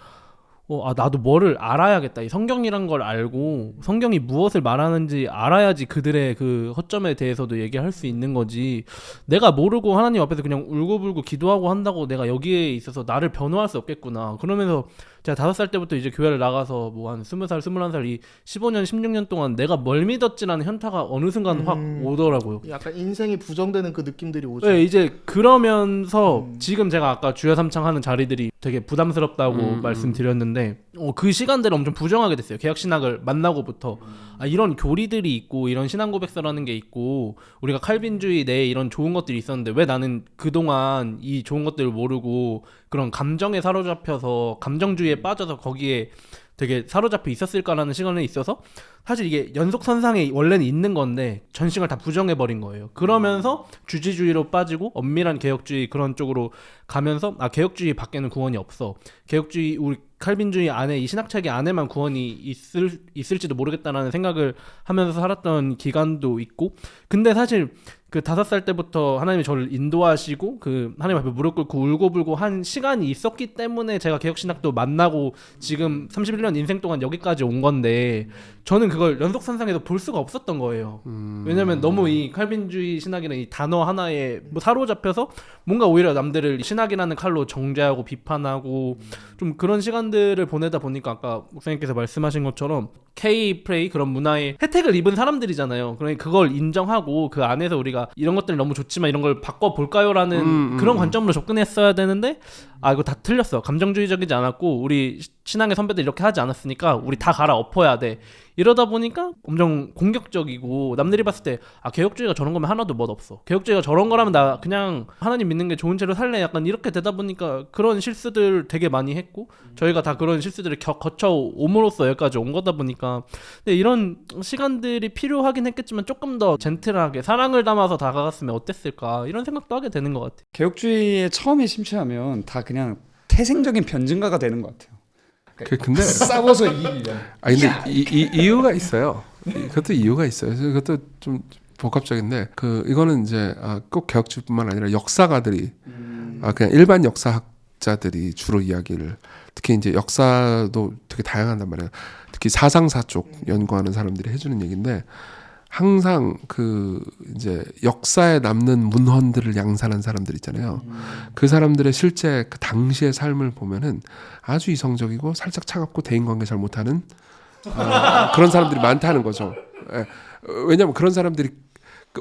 나도 뭐를 알아야겠다. 이 성경이란 걸 알고 성경이 무엇을 말하는지 알아야지 그들의 그 허점에 대해서도 얘기할 수 있는 거지. 내가 모르고 하나님 앞에서 그냥 울고불고 기도하고 한다고 내가 여기에 있어서 나를 변호할 수 없겠구나. 그러면서 제가 5살 때부터 이제 교회를 나가서 뭐 한 20살, 21살 이 15년, 16년 동안 내가 뭘 믿었지라는 현타가 어느 순간 확 오더라고요. 약간 인생이 부정되는 그 느낌들이 오죠. 네, 이제 그러면서 지금 제가 아까 주여 삼창 하는 자리들이 되게 부담스럽다고 말씀드렸는데 그 시간대를 엄청 부정하게 됐어요. 개혁신학을 만나고부터 이런 교리들이 있고 이런 신앙 고백서라는 게 있고 우리가 칼빈주의 내에 이런 좋은 것들이 있었는데 왜 나는 그동안 이 좋은 것들을 모르고 그런 감정에 사로잡혀서 감정주의에 빠져서 거기에 되게 사로잡혀 있었을까라는 시간에 있어서 사실 이게 연속선상에 원래는 있는 건데 전식을 다 부정해버린 거예요. 그러면서 주지주의로 빠지고 엄밀한 개혁주의 그런 쪽으로 가면서 개혁주의 밖에는 구원이 없어. 개혁주의 우리 칼빈주의 안에 이 신학체계 안에만 구원이 있을지도 모르겠다라는 생각을 하면서 살았던 기간도 있고 근데 사실 그 5살 때부터 하나님이 저를 인도하시고 그 하나님 앞에 무릎 꿇고 울고불고 한 시간이 있었기 때문에 제가 개혁신학도 만나고 지금 31년 인생 동안 여기까지 온 건데 저는 그걸 연속선상에서 볼 수가 없었던 거예요. 왜냐면 너무 이 칼빈주의 신학이라는 이 단어 하나에 뭐 사로잡혀서 뭔가 오히려 남들을 신학이라는 칼로 정죄하고 비판하고 좀 그런 시간들을 보내다 보니까 아까 목사님께서 말씀하신 것처럼 K-프레이 그런 문화에 혜택을 입은 사람들이잖아요. 그러니까 그걸 인정하고 그 안에서 우리가 이런 것들이 너무 좋지만 이런 걸 바꿔볼까요라는 그런 관점으로 접근했어야 되는데 이거 다 틀렸어. 감정주의적이지 않았고 우리 신앙의 선배들 이렇게 하지 않았으니까 우리 다 갈아 엎어야 돼. 이러다 보니까 엄청 공격적이고 남들이 봤을 때 개혁주의가 저런 거면 하나도 멋없어. 개혁주의가 저런 거라면 나 그냥 하나님 믿는 게 좋은 채로 살래. 약간 이렇게 되다 보니까 그런 실수들 되게 많이 했고 저희가 다 그런 실수들을 거쳐 옴으로써 여기까지 온 거다 보니까 근데 이런 시간들이 필요하긴 했겠지만 조금 더 젠틀하게 사랑을 담아서 다가갔으면 어땠을까 이런 생각도 하게 되는 것 같아요. 개혁주의에 처음에 심취하면 다 그냥 태생적인 변증가가 되는 것 같아요. 근데 싸워서 이기려. 근데 이유가 있어요. 그것도 이유가 있어요. 그래서 그것도 좀 복합적인데 이거는 이제 꼭 개혁주의뿐만 아니라 역사가들이 그냥 일반 역사학자들이 주로 이야기를 특히 이제 역사도 되게 다양하단 말이에요. 특히 사상사 쪽 연구하는 사람들이 해주는 얘기인데 항상 그 이제 역사에 남는 문헌들을 양산한 사람들 있잖아요. 그 사람들의 실제 그 당시의 삶을 보면은 아주 이성적이고 살짝 차갑고 대인관계 잘 못하는 그런 사람들이 많다는 거죠. 예. 왜냐하면 그런 사람들이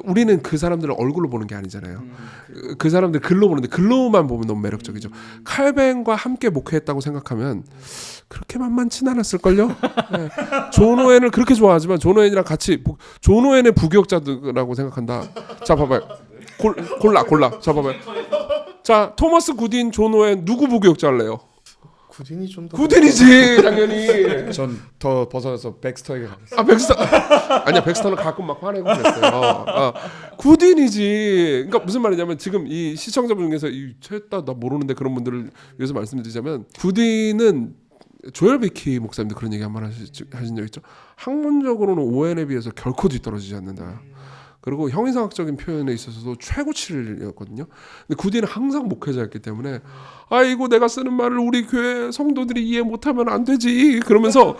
우리는 그 사람들을 얼굴로 보는 게 아니잖아요. 그 사람들 글로 보는데 글로만 보면 너무 매력적이죠. 칼뱅과 함께 목회했다고 생각하면 그렇게 만만치 않았을걸요. 네. 존 오웬을 그렇게 좋아하지만 존 오웬이랑 같이 존 오웬의 부교역자들이라고 생각한다. 자 봐봐요. 골라. 자 봐봐요. 자 토마스 굿인, 존 오웬 누구 부교역자 할래요? 구딘이 좀 더. 굿인이지 당연히. 전 더 벗어나서 백스터에게 가겠습니다. 백스터 아니야. 백스터는 가끔 막 화내고 그랬어요. 굿인이지. 그러니까 무슨 말이냐면 지금 이 시청자분 중에서 쟤다 나 모르는데 그런 분들을 위해서 말씀드리자면 굿인은 조엘 비키 목사님도 그런 얘기 한번 하신 적 있죠. 학문적으로는 오웬에 비해서 결코 뒤떨어지지 않는다. 그리고 형이상학적인 표현에 있어서도 최고치였거든요. 근데 굿인은 항상 목회자였기 때문에 아이고 내가 쓰는 말을 우리 교회 성도들이 이해 못하면 안 되지 그러면서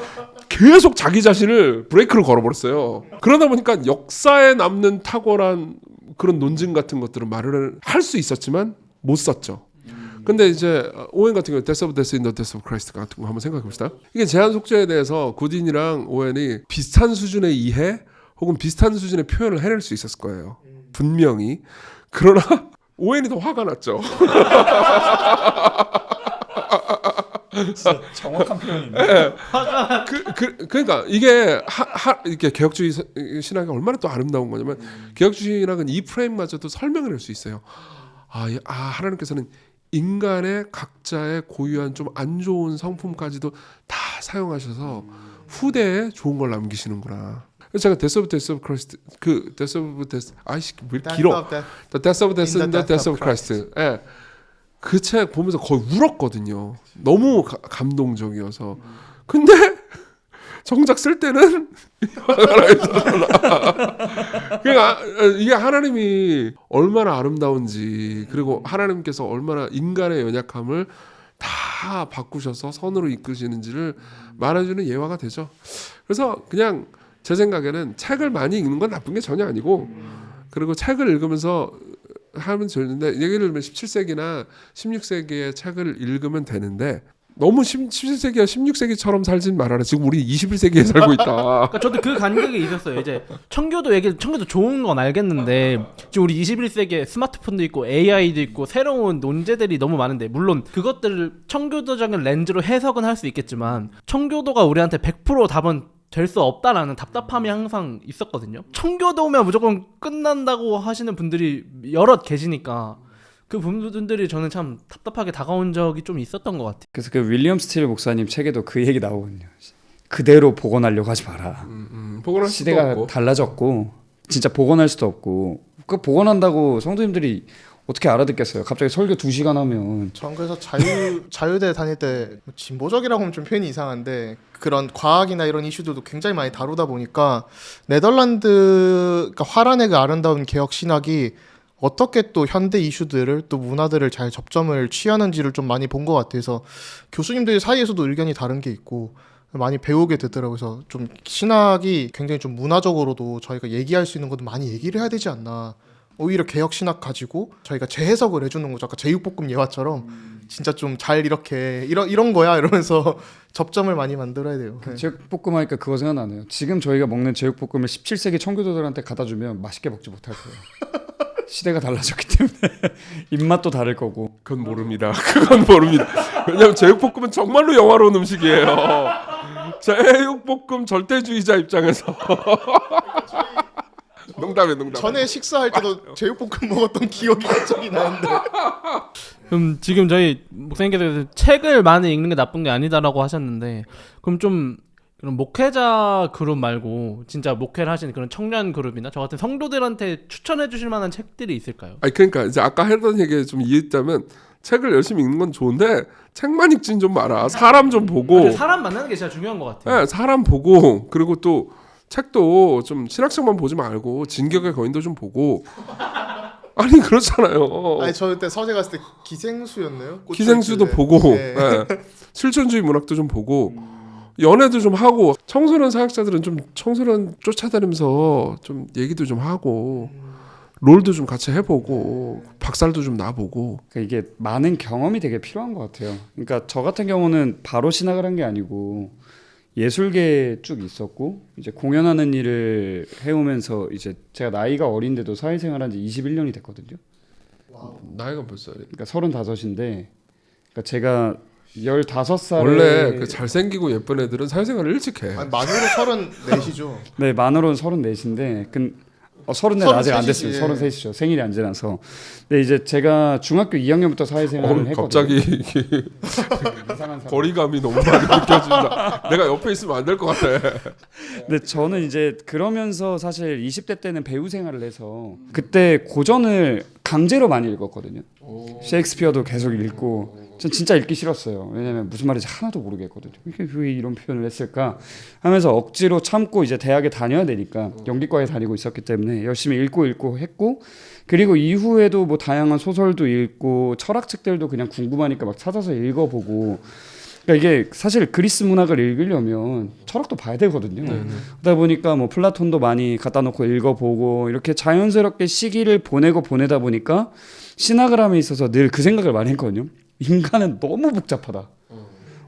계속 자기 자신을 브레이크를 걸어버렸어요. 그러다 보니까 역사에 남는 탁월한 그런 논증 같은 것들은 말을 할 수 있었지만 못 썼죠. 근데 이제 오웬 같은 경우 Death of Death in the Death of Christ 같은 거 한번 생각해 봅시다. 이게 제한 속죄에 대해서 굿인이랑 오웬이 비슷한 수준의 이해 혹은 비슷한 수준의 표현을 해낼 수 있었을 거예요. 분명히. 그러나 오웬이 더 화가 났죠. 진짜 정확한 표현이네. 네. 그러니까 이게 이렇게 개혁주의 신학이 얼마나 또 아름다운 거냐면 개혁주의 신학은 이 프레임마저도 설명을 할 수 있어요. 하나님께서는 인간의 각자의 고유한 좀 안 좋은 성품까지도 다 사용하셔서 후대에 좋은 걸 남기시는구나. 그래서 제가 Death of Death of Christ Death of Death 왜 길어? The Death of Death in the Death of Christ. 예. 그 책 보면서 거의 울었거든요. 너무 감동적이어서. 근데 정작 쓸 때는 그러니까 이게 하나님이 얼마나 아름다운지 그리고 하나님께서 얼마나 인간의 연약함을 다 바꾸셔서 선으로 이끄시는지를 말해주는 예화가 되죠. 그래서 그냥 제 생각에는 책을 많이 읽는 건 나쁜 게 전혀 아니고 그리고 책을 읽으면서 하면 좋는데 예를 들면 17세기나 16세기의 책을 읽으면 되는데 너무 17세기와 16세기처럼 살진 말아라. 지금 우리 21세기에 살고 있다. 그러니까 저도 그 간격이 있었어요. 이제 청교도 좋은 건 알겠는데 지금 우리 21세기에 스마트폰도 있고 AI도 있고 새로운 논제들이 너무 많은데 물론 그것들을 청교도적인 렌즈로 해석은 할 수 있겠지만 청교도가 우리한테 100% 답은 될 수 없다라는 답답함이 항상 있었거든요. 청교도면 무조건 끝난다고 하시는 분들이 여럿 계시니까 그 분들이 저는 참 답답하게 다가온 적이 좀 있었던 것 같아요. 그래서 그 윌리엄 스틸 목사님 책에도 그 얘기 나오거든요. 그대로 복원하려고 하지 마라. 복원할 시대가 수도 없고. 달라졌고 진짜 복원할 수도 없고 그 복원한다고 성도님들이 어떻게 알아듣겠어요? 갑자기 설교 2시간 하면. 전 그래서 자유대 다닐 때 진보적이라고 하면 좀 표현이 이상한데 그런 과학이나 이런 이슈들도 굉장히 많이 다루다 보니까 네덜란드 그러니까 화란의 그 아름다운 개혁 신학이 어떻게 또 현대 이슈들을 또 문화들을 잘 접점을 취하는지를 좀 많이 본 것 같아서 교수님들 사이에서도 의견이 다른 게 있고 많이 배우게 되더라고요. 그래서 좀 신학이 굉장히 좀 문화적으로도 저희가 얘기할 수 있는 것도 많이 얘기를 해야 되지 않나. 오히려 개혁 신학 가지고 저희가 재해석을 해주는 거죠. 아까 제육볶음 예화처럼 진짜 좀 잘 이렇게 이런 거야 이러면서 접점을 많이 만들어야 돼요. 네. 제육볶음 하니까 그거 생각나네요. 지금 저희가 먹는 제육볶음을 17세기 청교도들한테 갖다 주면 맛있게 먹지 못할 거예요. 시대가 달라졌기 때문에 입맛도 다를 거고. 그건 모릅니다. 왜냐하면 제육볶음은 정말로 영화로운 음식이에요. 제육볶음 절대주의자 입장에서 농담. 전에 식사할 때도 제육볶음 먹었던 기억이 갑자기 나는데. 그럼 지금 저희 목사님께서 책을 많이 읽는 게 나쁜 게 아니다라고 하셨는데 그럼 좀 그럼 목회자 그룹 말고 진짜 목회를 하시는 그런 청년 그룹이나 저 같은 성도들한테 추천해 주실 만한 책들이 있을까요? 그러니까 이제 아까 했던 얘기에 좀 이해했다면 책을 열심히 읽는 건 좋은데 책만 읽진 좀 마라. 사람 좀 보고. 사람 만나는 게 진짜 중요한 것 같아요. 네, 사람 보고 그리고 또 책도 좀 신학책만 보지 말고 진격의 거인도 좀 보고. 아니 그렇잖아요. 아니 저 그때 서재 갔을 때 기생수였나요? 기생수도 보고 네. 네. 실존주의 문학도 좀 보고 연애도 좀 하고 청소년 사역자들은 좀 청소년 쫓아다니면서 좀 얘기도 좀 하고 롤도 좀 같이 해보고 박살도 좀 나보고. 그러니까 이게 많은 경험이 되게 필요한 것 같아요. 그러니까 저 같은 경우는 바로 신학을 한 게 아니고 예술계에 쭉 있었고 이제 공연하는 일을 해오면서 이제 제가 나이가 어린데도 사회생활한 지 21년이 됐거든요. 나이가 몇 살이에요? 그러니까 35인데 그러니까 제가 15살에 원래 그 잘생기고 예쁜 애들은 사회생활을 일찍 해. 아니, 만으로 34이죠. 네, 만으로는 34인데 34 아직 안 33이지. 됐어요. 33이죠. 생일이 안 지나서. 근데 이제 제가 중학교 2학년부터 사회생활을 했거든요. 갑자기 이상한 사람. 거리감이 너무 많이 느껴진다. 내가 옆에 있으면 안 될 것 같아. 근데 저는 이제 그러면서 사실 20대 때는 배우 생활을 해서 그때 고전을 강제로 많이 읽었거든요. 셰익스피어도 계속 읽고 전 진짜 읽기 싫었어요. 왜냐면 무슨 말인지 하나도 모르겠거든요. 이게 왜 이런 표현을 했을까 하면서 억지로 참고 이제 대학에 다녀야 되니까 연기과에 다니고 있었기 때문에 열심히 읽고 했고 그리고 이후에도 뭐 다양한 소설도 읽고 철학책들도 그냥 궁금하니까 막 찾아서 읽어보고 그러니까 이게 사실 그리스 문학을 읽으려면 철학도 봐야 되거든요. 그러다 보니까 뭐 플라톤도 많이 갖다 놓고 읽어보고 이렇게 자연스럽게 시기를 보내다 보니까 신학을 함에 있어서 늘 그 생각을 많이 했거든요. 인간은 너무 복잡하다.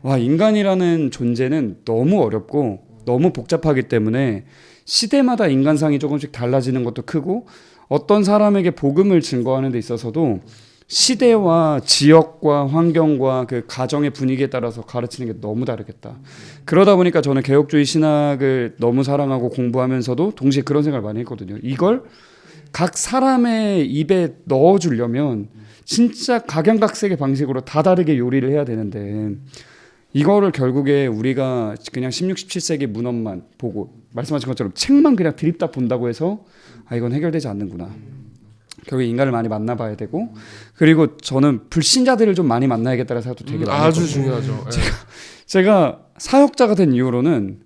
와, 인간이라는 존재는 너무 어렵고 너무 복잡하기 때문에 시대마다 인간상이 조금씩 달라지는 것도 크고 어떤 사람에게 복음을 증거하는 데 있어서도 시대와 지역과 환경과 그 가정의 분위기에 따라서 가르치는 게 너무 다르겠다. 그러다 보니까 저는 개혁주의 신학을 너무 사랑하고 공부하면서도 동시에 그런 생각을 많이 했거든요. 이걸 각 사람의 입에 넣어주려면 진짜 각양각색의 방식으로 다 다르게 요리를 해야 되는데 이거를 결국에 우리가 그냥 16, 17세기 문헌만 보고 말씀하신 것처럼 책만 그냥 드립다 본다고 해서 이건 해결되지 않는구나. 결국에 인간을 많이 만나봐야 되고 그리고 저는 불신자들을 좀 많이 만나야겠다는 생각도 되게 많이 아주 했거든요. 중요하죠. 제가 사역자가 된 이후로는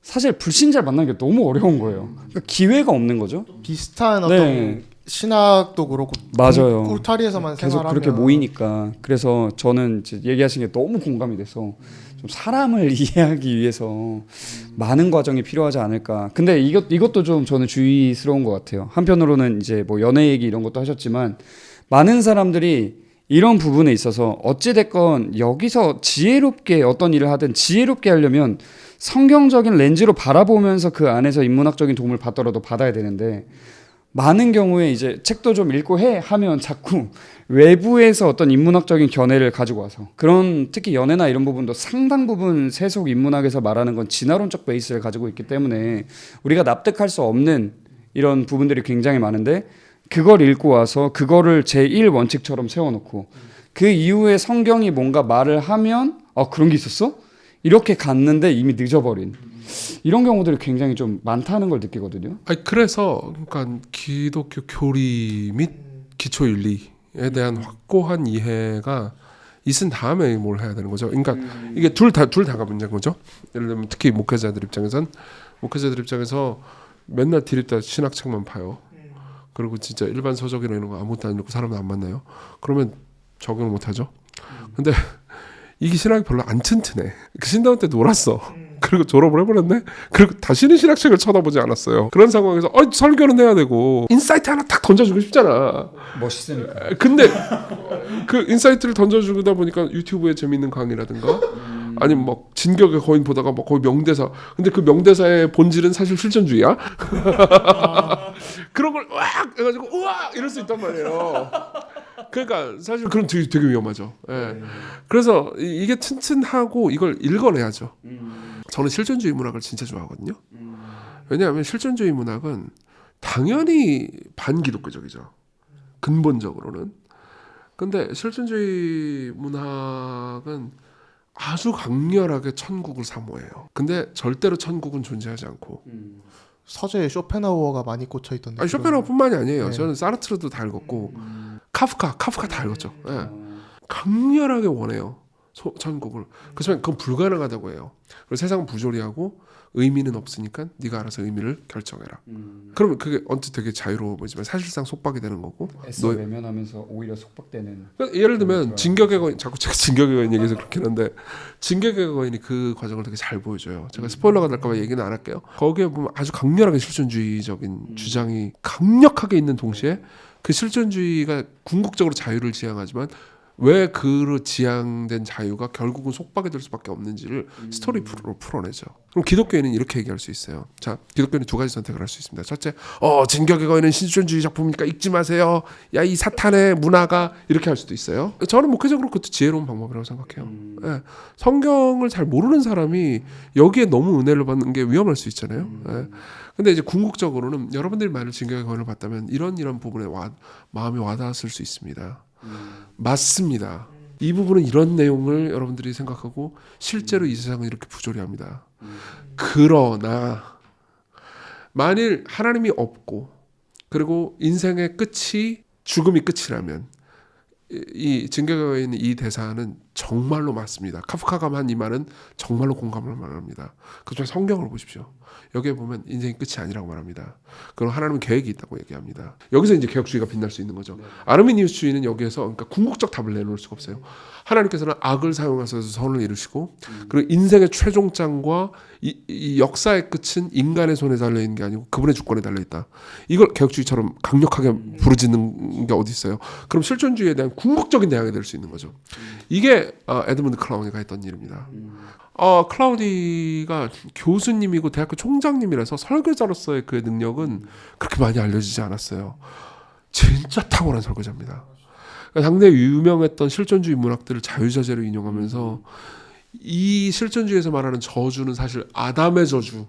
사실 불신자를 만나는 게 너무 어려운 거예요. 그러니까 기회가 없는 거죠. 비슷한 어떤 네. 신학도 그렇고 맞아요. 꿀타리에서만 계속 생활하면 그렇게 모이니까 그래서 저는 이제 얘기하신 게 너무 공감이 돼서 좀 사람을 이해하기 위해서 많은 과정이 필요하지 않을까. 근데 이것도 좀 저는 주의스러운 것 같아요. 한편으로는 이제 뭐 연애 얘기 이런 것도 하셨지만 많은 사람들이 이런 부분에 있어서 어찌 됐건 여기서 지혜롭게 어떤 일을 하든 지혜롭게 하려면 성경적인 렌즈로 바라보면서 그 안에서 인문학적인 도움을 받더라도 받아야 되는데 많은 경우에 이제 책도 좀 읽고 하면 자꾸 외부에서 어떤 인문학적인 견해를 가지고 와서 그런 특히 연애나 이런 부분도 상당 부분 세속 인문학에서 말하는 건 진화론적 베이스를 가지고 있기 때문에 우리가 납득할 수 없는 이런 부분들이 굉장히 많은데 그걸 읽고 와서 그거를 제1원칙처럼 세워놓고 그 이후에 성경이 뭔가 말을 하면 그런 게 있었어? 이렇게 갔는데 이미 늦어버린 이런 경우들이 굉장히 좀 많다는 걸 느끼거든요. 아니 그래서 그러니까 기독교 교리 및 기초 윤리에 대한 확고한 이해가 있은 다음에 뭘 해야 되는 거죠. 그러니까 이게 둘 다가 문제인 거죠. 예를 들면 특히 목회자들 입장에서 맨날 디립다 신학책만 봐요. 그리고 진짜 일반 서적이나 이런 거 아무것도 안 읽고 사람도 안 만나요. 그러면 적용을 못 하죠. 근데 이게 신학이 별로 안 튼튼해. 그 신다운 때 놀았어. 그리고 졸업을 해버렸네. 그리고 다시는 신학책을 쳐다보지 않았어요. 그런 상황에서 설교는 해야 되고 인사이트 하나 딱 던져주고 싶잖아. 멋있으니까. 근데 그 인사이트를 던져주다 보니까 유튜브에 재밌는 강의라든가 아니면 막 진격의 거인 보다가 막 거의 명대사. 근데 그 명대사의 본질은 사실 실존주의야. 그런 걸 왁 해가지고 우와 이럴 수 있단 말이에요. 그러니까 사실 그럼 되게 위험하죠. 예. 그래서 이게 튼튼하고 이걸 읽어내야죠. 저는 실존주의 문학을 진짜 좋아하거든요. 왜냐하면 실존주의 문학은 당연히 반기독교적이죠. 근본적으로는. 근데 실존주의 문학은 아주 강렬하게 천국을 사모해요. 근데 절대로 천국은 존재하지 않고. 서재에 쇼펜하우어가 많이 꽂혀 있던데. 아니, 쇼펜하우어뿐만이 아니에요. 네. 저는 사르트르도 다 읽었고 카프카 다 읽었죠. 예. 강렬하게 원해요. 천국을. 그렇지만 그건 불가능하다고 해요. 그리고 세상은 부조리하고 의미는 없으니까 네가 알아서 의미를 결정해라. 그러면 그게 언뜻 되게 자유로워 보이지만 사실상 속박이 되는 거고. 애써 외면하면서 오히려 속박되는. 그러니까 예를 들면 진격의 거인, 자꾸 제가 진격의 거인 얘기해서 그렇긴 한데 진격의 거인이 그 과정을 되게 잘 보여줘요. 제가 스포일러가 될까봐 얘기는 안 할게요. 거기에 보면 아주 강렬하게 실존주의적인 주장이 강력하게 있는 동시에 그 실존주의가 궁극적으로 자유를 지향하지만 왜 그 지향된 자유가 결국은 속박이 될 수밖에 없는지를 스토리로 풀어내죠. 그럼 기독교인은 이렇게 얘기할 수 있어요. 자, 기독교인은 두 가지 선택을 할 수 있습니다. 첫째, 진격의 거인은 실존주의 작품이니까 읽지 마세요. 야, 이 사탄의 문화가 이렇게 할 수도 있어요. 저는 목회적으로 그것도 지혜로운 방법이라고 생각해요. 예, 성경을 잘 모르는 사람이 여기에 너무 은혜를 받는 게 위험할 수 있잖아요. 예. 근데 이제 궁극적으로는 여러분들이 만약 진격의 거인을 봤다면 이런 부분에 마음이 와닿았을 수 있습니다. 맞습니다. 이 부분은 이런 내용을 여러분들이 생각하고 실제로 이 세상은 이렇게 부조리합니다. 그러나 만일 하나님이 없고 그리고 인생의 끝이 죽음이 끝이라면 이 진격에 있는 이 대사는 정말로 맞습니다. 카프카가 한 이 말은 정말로 공감을 말합니다. 그중에 성경을 보십시오. 여기에 보면 인생이 끝이 아니라고 말합니다. 그럼 하나님은 계획이 있다고 얘기합니다. 여기서 이제 개혁주의가 빛날 수 있는 거죠. 아르미니우스주의는 여기에서 그러니까 궁극적 답을 내놓을 수가 없어요. 하나님께서는 악을 사용하셔서 선을 이루시고 그리고 인생의 최종장과 이 역사의 끝은 인간의 손에 달려 있는 게 아니고 그분의 주권에 달려 있다. 이걸 개혁주의처럼 강력하게 부르짖는 게 어디 있어요? 그럼 실존주의에 대한 궁극적인 대항이 될 수 있는 거죠. 이게 에드먼드 클라우디가 했던 일입니다. 클라우디가 교수님이고 대학교 총장님이라서 설교자로서의 그의 능력은 그렇게 많이 알려지지 않았어요. 진짜 탁월한 설교자입니다. 그러니까 상당히 유명했던 실존주의 문학들을 자유자재로 인용하면서 이 실존주의에서 말하는 저주는 사실 아담의 저주,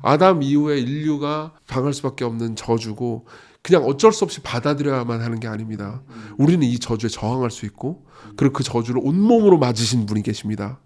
아담 이후에 인류가 당할 수밖에 없는 저주고 그냥 어쩔 수 없이 받아들여야만 하는 게 아닙니다. 우리는 이 저주에 저항할 수 있고 그리고 그 저주를 온몸으로 맞으신 분이 계십니다.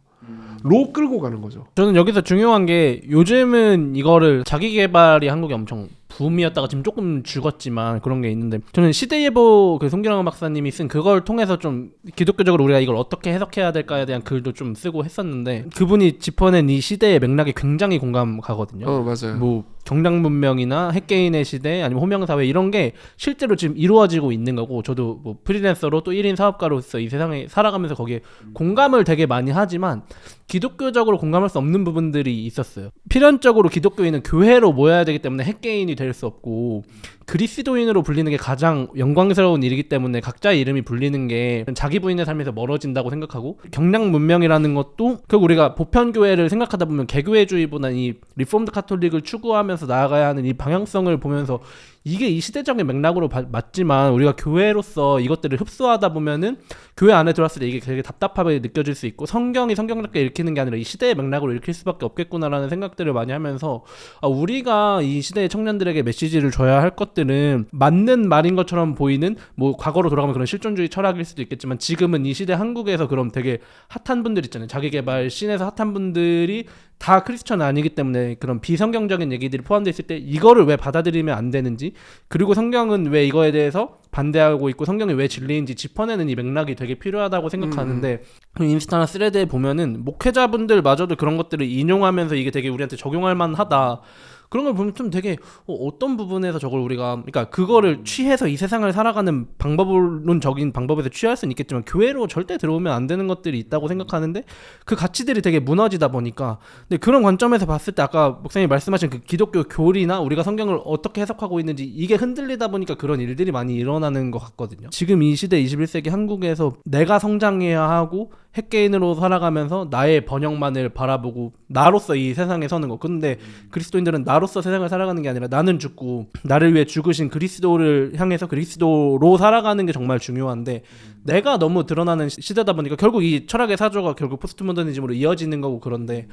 로 끌고 가는 거죠. 저는 여기서 중요한 게 요즘은 이거를 자기 개발이 한국에 엄청 붐이었다가 지금 조금 죽었지만 그런 게 있는데 저는 시대예보 그 송기랑 박사님이 쓴 그걸 통해서 좀 기독교적으로 우리가 이걸 어떻게 해석해야 될까에 대한 글도 좀 쓰고 했었는데 그분이 짚어낸 이 시대의 맥락이 굉장히 공감 가거든요. 맞아요. 뭐 경량 문명이나 핵개인의 시대 아니면 호명사회 이런 게 실제로 지금 이루어지고 있는 거고 저도 뭐 프리랜서로 또 1인 사업가로서 이 세상에 살아가면서 거기에 공감을 되게 많이 하지만 기독교적으로 공감할 수 없는 부분들이 있었어요. 필연적으로 기독교인은 교회로 모여야 되기 때문에 핵개인이 될 수 없고 그리스도인으로 불리는 게 가장 영광스러운 일이기 때문에 각자의 이름이 불리는 게 자기 부인의 삶에서 멀어진다고 생각하고 경량 문명이라는 것도 결국 우리가 보편교회를 생각하다 보면 개교회주의보다 이 리폼드 카톨릭을 추구하면서 나아가야 하는 이 방향성을 보면서 이게 이 시대적인 맥락으로 맞지만 우리가 교회로서 이것들을 흡수하다 보면은 교회 안에 들어왔을 때 이게 되게 답답하게 느껴질 수 있고 성경이 성경답게 읽히는 게 아니라 이 시대의 맥락으로 읽힐 수밖에 없겠구나라는 생각들을 많이 하면서 우리가 이 시대의 청년들에게 메시지를 줘야 할 것들은 맞는 말인 것처럼 보이는 뭐 과거로 돌아가면 그런 실존주의 철학일 수도 있겠지만 지금은 이 시대 한국에서 그럼 되게 핫한 분들 있잖아요. 자기개발 씬에서 핫한 분들이 다 크리스천 아니기 때문에 그런 비성경적인 얘기들이 포함되어 있을 때 이거를 왜 받아들이면 안 되는지 그리고 성경은 왜 이거에 대해서 반대하고 있고 성경이 왜 진리인지 짚어내는 이 맥락이 되게 필요하다고 생각하는데 인스타나 스레드에 보면은 목회자분들마저도 그런 것들을 인용하면서 이게 되게 우리한테 적용할 만하다 그런 걸 보면 좀 되게 어떤 부분에서 저걸 우리가 그러니까 그거를 취해서 이 세상을 살아가는 방법론적인 방법에서 취할 수는 있겠지만 교회로 절대 들어오면 안 되는 것들이 있다고 생각하는데 그 가치들이 되게 무너지다 보니까 근데 그런 관점에서 봤을 때 아까 목사님이 말씀하신 그 기독교 교리나 우리가 성경을 어떻게 해석하고 있는지 이게 흔들리다 보니까 그런 일들이 많이 일어나는 것 같거든요. 지금 이 시대 21세기 한국에서 내가 성장해야 하고 핵개인으로 살아가면서 나의 번영만을 바라보고 나로서 이 세상에 서는 거. 근데 그리스도인들은 나로서 세상을 살아가는 게 아니라 나는 죽고 나를 위해 죽으신 그리스도를 향해서 그리스도로 살아가는 게 정말 중요한데 내가 너무 드러나는 시대다 보니까 결국 이 철학의 사조가 결국 포스트 모더니즘으로 이어지는 거고 그런데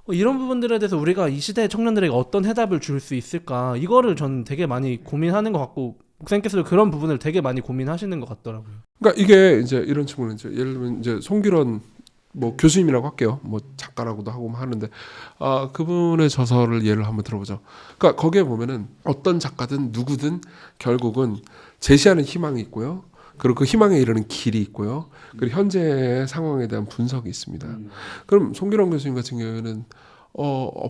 이런 부분들에 대해서 우리가 이 시대의 청년들에게 어떤 해답을 줄 수 있을까 이거를 전 되게 많이 고민하는 것 같고 목사님께서도 그런 부분을 되게 많이 고민하시는 것 같더라고요. 그러니까 이게 이제 이런 친구는 이제 예를 들면 이제 송기론 뭐 교수님이라고 할게요. 뭐 작가라고도 하고 하는데 그분의 저서를 예를 한번 들어보죠. 그러니까 거기에 보면은 어떤 작가든 누구든 결국은 제시하는 희망이 있고요. 그리고 그 희망에 이르는 길이 있고요. 그리고 현재의 상황에 대한 분석이 있습니다. 그럼 송기론 교수님 같은 경우에는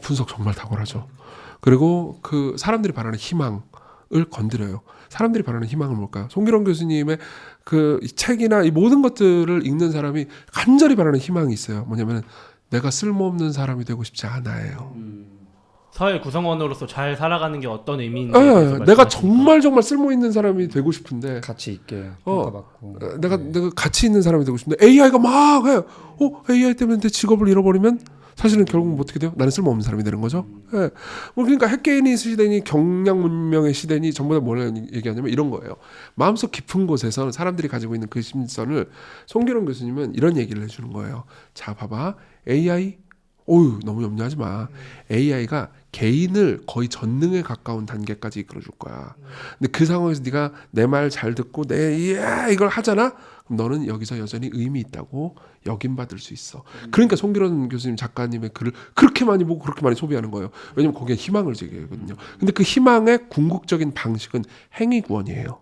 분석 정말 탁월하죠. 그리고 그 사람들이 바라는 희망을 건드려요. 사람들이 바라는 희망은 뭘까요? 송기론 교수님의 그 책이나 이 모든 것들을 읽는 사람이 간절히 바라는 희망이 있어요. 뭐냐면 내가 쓸모없는 사람이 되고 싶지 않아요. 사회 구성원으로서 잘 살아가는 게 어떤 의미인지 내가 정말 쓸모 있는 사람이 되고 싶은데 가치 있게 평가받고 내가 가치 있는 사람이 되고 싶은데 AI가 막 해요. AI 때문에 내 직업을 잃어버리면 사실은 결국은 뭐 어떻게 돼요? 나는 쓸모없는 사람이 되는 거죠. 예. 뭐 그러니까 핵개인의 시대니 경량 문명의 시대니 전부 다 뭘 얘기하냐면 이런 거예요. 마음속 깊은 곳에서 사람들이 가지고 있는 그 심선을 송기론 교수님은 이런 얘기를 해주는 거예요. 자, 봐봐. AI 너무 염려하지 마. AI가 개인을 거의 전능에 가까운 단계까지 이끌어줄 거야. 근데 그 상황에서 네가 내 말 잘 듣고 이걸 하잖아. 그럼 너는 여기서 여전히 의미 있다고 역임받을 수 있어. 그러니까 송기론 교수님 작가님의 글을 그렇게 많이 보고 그렇게 많이 소비하는 거예요. 왜냐면 거기에 희망을 제기하거든요. 근데 그 희망의 궁극적인 방식은 행위구원이에요.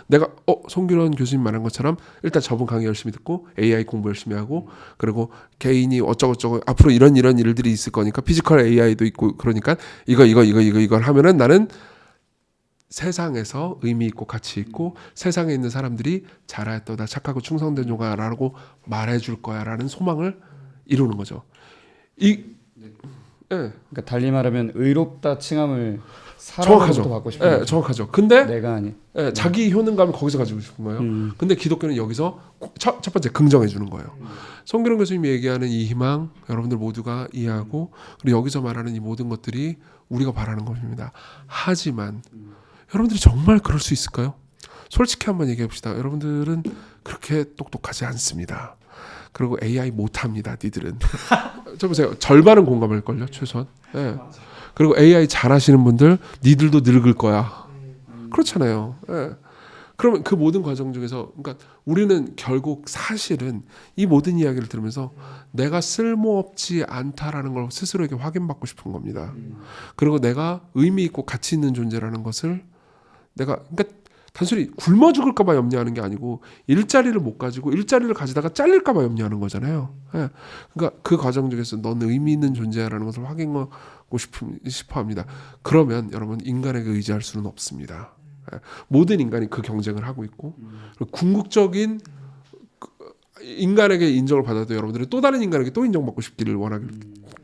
내가 송기론 교수님 말한 것처럼 일단 저분 강의 열심히 듣고 AI 공부 열심히 하고 그리고 개인이 어쩌고저쩌고 앞으로 이런 일들이 있을 거니까 피지컬 AI도 있고 그러니까 이걸 하면은 나는 세상에서 의미 있고 가치 있고 세상에 있는 사람들이 잘하였다 착하고 충성된 종아라고 말해줄 거야라는 소망을 이루는 거죠. 그러니까 달리 말하면 의롭다 칭함을 정확하죠. 사람으로부터 받고 싶은 거죠. 정확하죠. 근데 내가 아니. 자기 효능감을 거기서 가지고 싶은 거예요. 근데 기독교는 여기서 첫 번째 긍정해 주는 거예요. 송기론 교수님이 얘기하는 이 희망 여러분들 모두가 이해하고 그리고 여기서 말하는 이 모든 것들이 우리가 바라는 것입니다. 하지만 여러분들이 정말 그럴 수 있을까요? 솔직히 한번 얘기해 봅시다. 여러분들은 그렇게 똑똑하지 않습니다. 그리고 AI 못합니다. 니들은. 저 보세요. 절반은 공감할걸요. 최소한. 예. 그리고 AI 잘하시는 분들 니들도 늙을 거야. 그렇잖아요. 예. 그러면 그 모든 과정 중에서 그러니까 우리는 결국 사실은 이 모든 이야기를 들으면서 내가 쓸모없지 않다라는 걸 스스로에게 확인받고 싶은 겁니다. 그리고 내가 의미 있고 가치 있는 존재라는 것을 그러니까 단순히 굶어 죽을까 봐 염려하는 게 아니고 일자리를 못 가지고 일자리를 가지다가 잘릴까 봐 염려하는 거잖아요. 예. 그러니까 그 과정 중에서 넌 의미 있는 존재야라는 것을 확인하고 싶어 합니다. 그러면 여러분 인간에게 의지할 수는 없습니다. 예. 모든 인간이 그 경쟁을 하고 있고 그리고 궁극적인 인간에게 인정을 받아도 여러분들은 또 다른 인간에게 또 인정받고 싶기를 원하기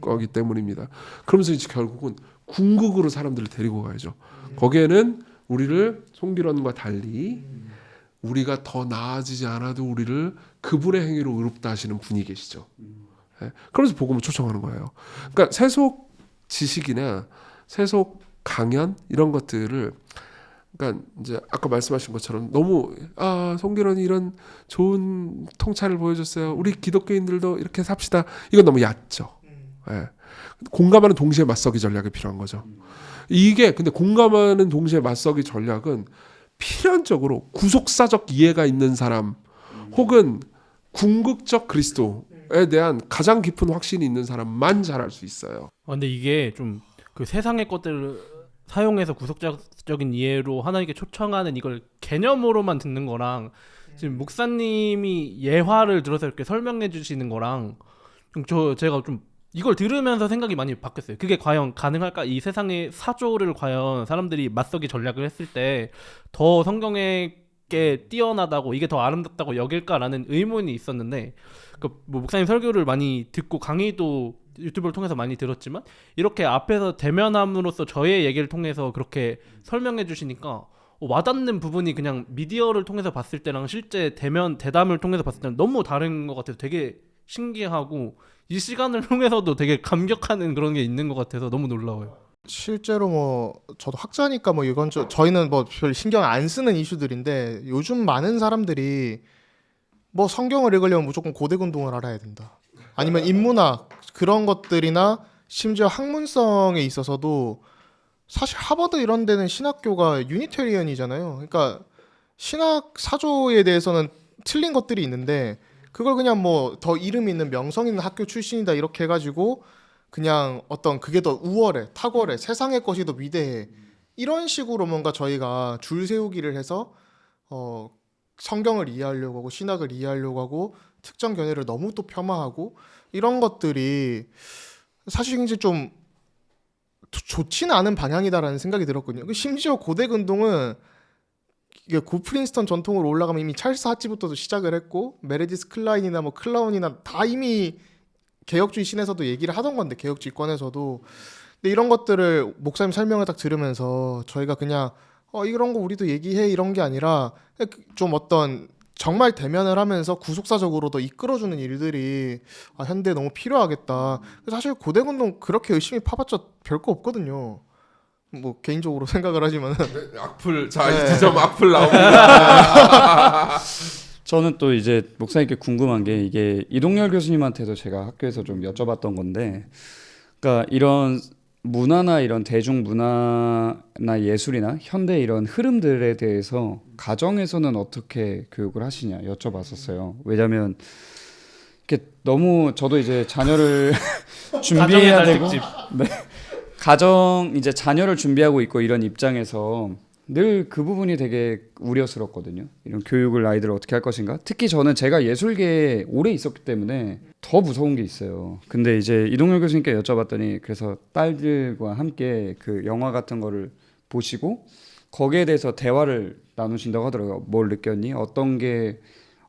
거기 때문입니다. 그러면서 이제 결국은 궁극으로 사람들을 데리고 가야죠. 거기에는 우리를 송기론과 달리 우리가 더 나아지지 않아도 우리를 그분의 행위로 의롭다 하시는 분이 계시죠. 예. 그러면서 복음을 초청하는 거예요. 그러니까 세속 지식이나 세속 강연 이런 것들을 그러니까 이제 아까 말씀하신 것처럼 너무 송기론이 이런 좋은 통찰을 보여줬어요. 우리 기독교인들도 이렇게 삽시다. 이건 너무 얕죠. 예. 공감하는 동시에 맞서기 전략이 필요한 거죠. 이게 근데 공감하는 동시에 맞서기 전략은 필연적으로 구속사적 이해가 있는 사람 혹은 궁극적 그리스도에 대한 가장 깊은 확신이 있는 사람만 잘할 수 있어요. 근데 이게 좀 그 세상의 것들을 사용해서 구속적인 이해로 하나님께 초청하는 이걸 개념으로만 듣는 거랑 지금 목사님이 예화를 들어서 이렇게 설명해 주시는 거랑 제가 좀 이걸 들으면서 생각이 많이 바뀌었어요. 그게 과연 가능할까? 이 세상의 사조를 과연 사람들이 맞서기 전략을 했을 때 더 성경에게 뛰어나다고 이게 더 아름답다고 여길까라는 의문이 있었는데 뭐 목사님 설교를 많이 듣고 강의도 유튜브를 통해서 많이 들었지만 이렇게 앞에서 대면함으로써 저의 얘기를 통해서 그렇게 설명해 주시니까 와닿는 부분이 그냥 미디어를 통해서 봤을 때랑 실제 대담을 통해서 봤을 때는 너무 다른 것 같아서 되게 신기하고 이 시간을 통해서도 되게 감격하는 그런 게 있는 것 같아서 너무 놀라워요. 실제로 뭐 저도 학자니까 뭐 이건 저희는 뭐 별 신경 안 쓰는 이슈들인데 요즘 많은 사람들이 뭐 성경을 읽으려면 무조건 고대근동을 알아야 된다. 아니면 인문학 그런 것들이나 심지어 학문성에 있어서도 사실 하버드 이런 데는 신학교가 유니테리언이잖아요. 그러니까 신학 사조에 대해서는 틀린 것들이 있는데 그걸 그냥 뭐 더 이름 있는 명성 있는 학교 출신이다 이렇게 해가지고 그냥 어떤 그게 더 우월해, 탁월해, 세상의 것이 더 위대해 이런 식으로 뭔가 저희가 줄 세우기를 해서 성경을 이해하려고 하고 신학을 이해하려고 하고 특정 견해를 너무 또 폄하하고 이런 것들이 사실 이제 좀 좋지는 않은 방향이다라는 생각이 들었거든요. 심지어 고대 운동은 이게 고프린스턴 전통으로 올라가면 이미 찰스 하치부터도 시작을 했고 메레디스 클라인이나 뭐 클라운이나 다 이미 개혁주의 신에서도 얘기를 하던 건데 개혁주의권에서도. 근데 이런 것들을 목사님 설명을 딱 들으면서 저희가 그냥 이런 거 우리도 얘기해 이런 게 아니라 좀 어떤 정말 대면을 하면서 구속사적으로도 이끌어주는 일들이 현대에 너무 필요하겠다. 사실 고대 운동 그렇게 열심히 파봤자 별거 없거든요. 뭐 개인적으로 생각을 하지만 악플 자 이제 좀 악플 나옵니다. 저는 또 이제 목사님께 궁금한 게 이게 이동열 교수님한테도 제가 학교에서 좀 여쭤봤던 건데, 그러니까 이런 문화나 이런 대중 문화나 예술이나 현대 이런 흐름들에 대해서 가정에서는 어떻게 교육을 하시냐 여쭤봤었어요. 왜냐하면 이렇게 너무 저도 이제 자녀를 준비해야 가정의 달 되고, 특집. 네, 가정 이제 자녀를 준비하고 있고 이런 입장에서 늘 그 부분이 되게 우려스럽거든요. 이런 교육을 아이들을 어떻게 할 것인가. 특히 저는 제가 예술계에 오래 있었기 때문에 더 무서운 게 있어요. 근데 이제 이동열 교수님께 여쭤봤더니 그래서 딸들과 함께 그 영화 같은 거를 보시고 거기에 대해서 대화를 나누신다고 하더라고요. 뭘 느꼈니? 어떤 게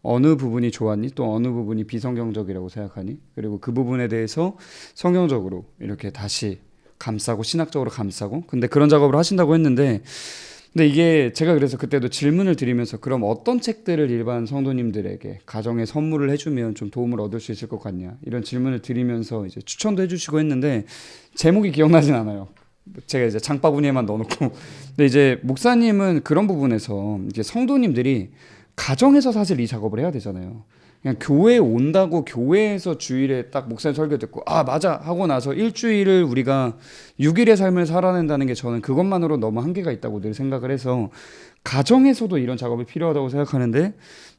어느 부분이 좋았니? 또 어느 부분이 비성경적이라고 생각하니? 그리고 그 부분에 대해서 성경적으로 이렇게 다시 감싸고 신학적으로 감싸고, 근데 그런 작업을 하신다고 했는데, 근데 이게 제가 그래서 그때도 질문을 드리면서 그럼 어떤 책들을 일반 성도님들에게 가정에 선물을 해주면 좀 도움을 얻을 수 있을 것 같냐 이런 질문을 드리면서 이제 추천도 해주시고 했는데 제목이 기억나진 않아요. 제가 이제 장바구니에만 넣어놓고. 근데 이제 목사님은 그런 부분에서 이제 성도님들이 가정에서 사실 이 작업을 해야 되잖아요. 그냥 교회에 온다고 교회에서 주일에 딱 목사님 설교 듣고 맞아 하고 나서 일주일을 우리가 6일의 삶을 살아낸다는 게 저는 그것만으로 너무 한계가 있다고 늘 생각을 해서 가정에서도 이런 작업이 필요하다고 생각하는데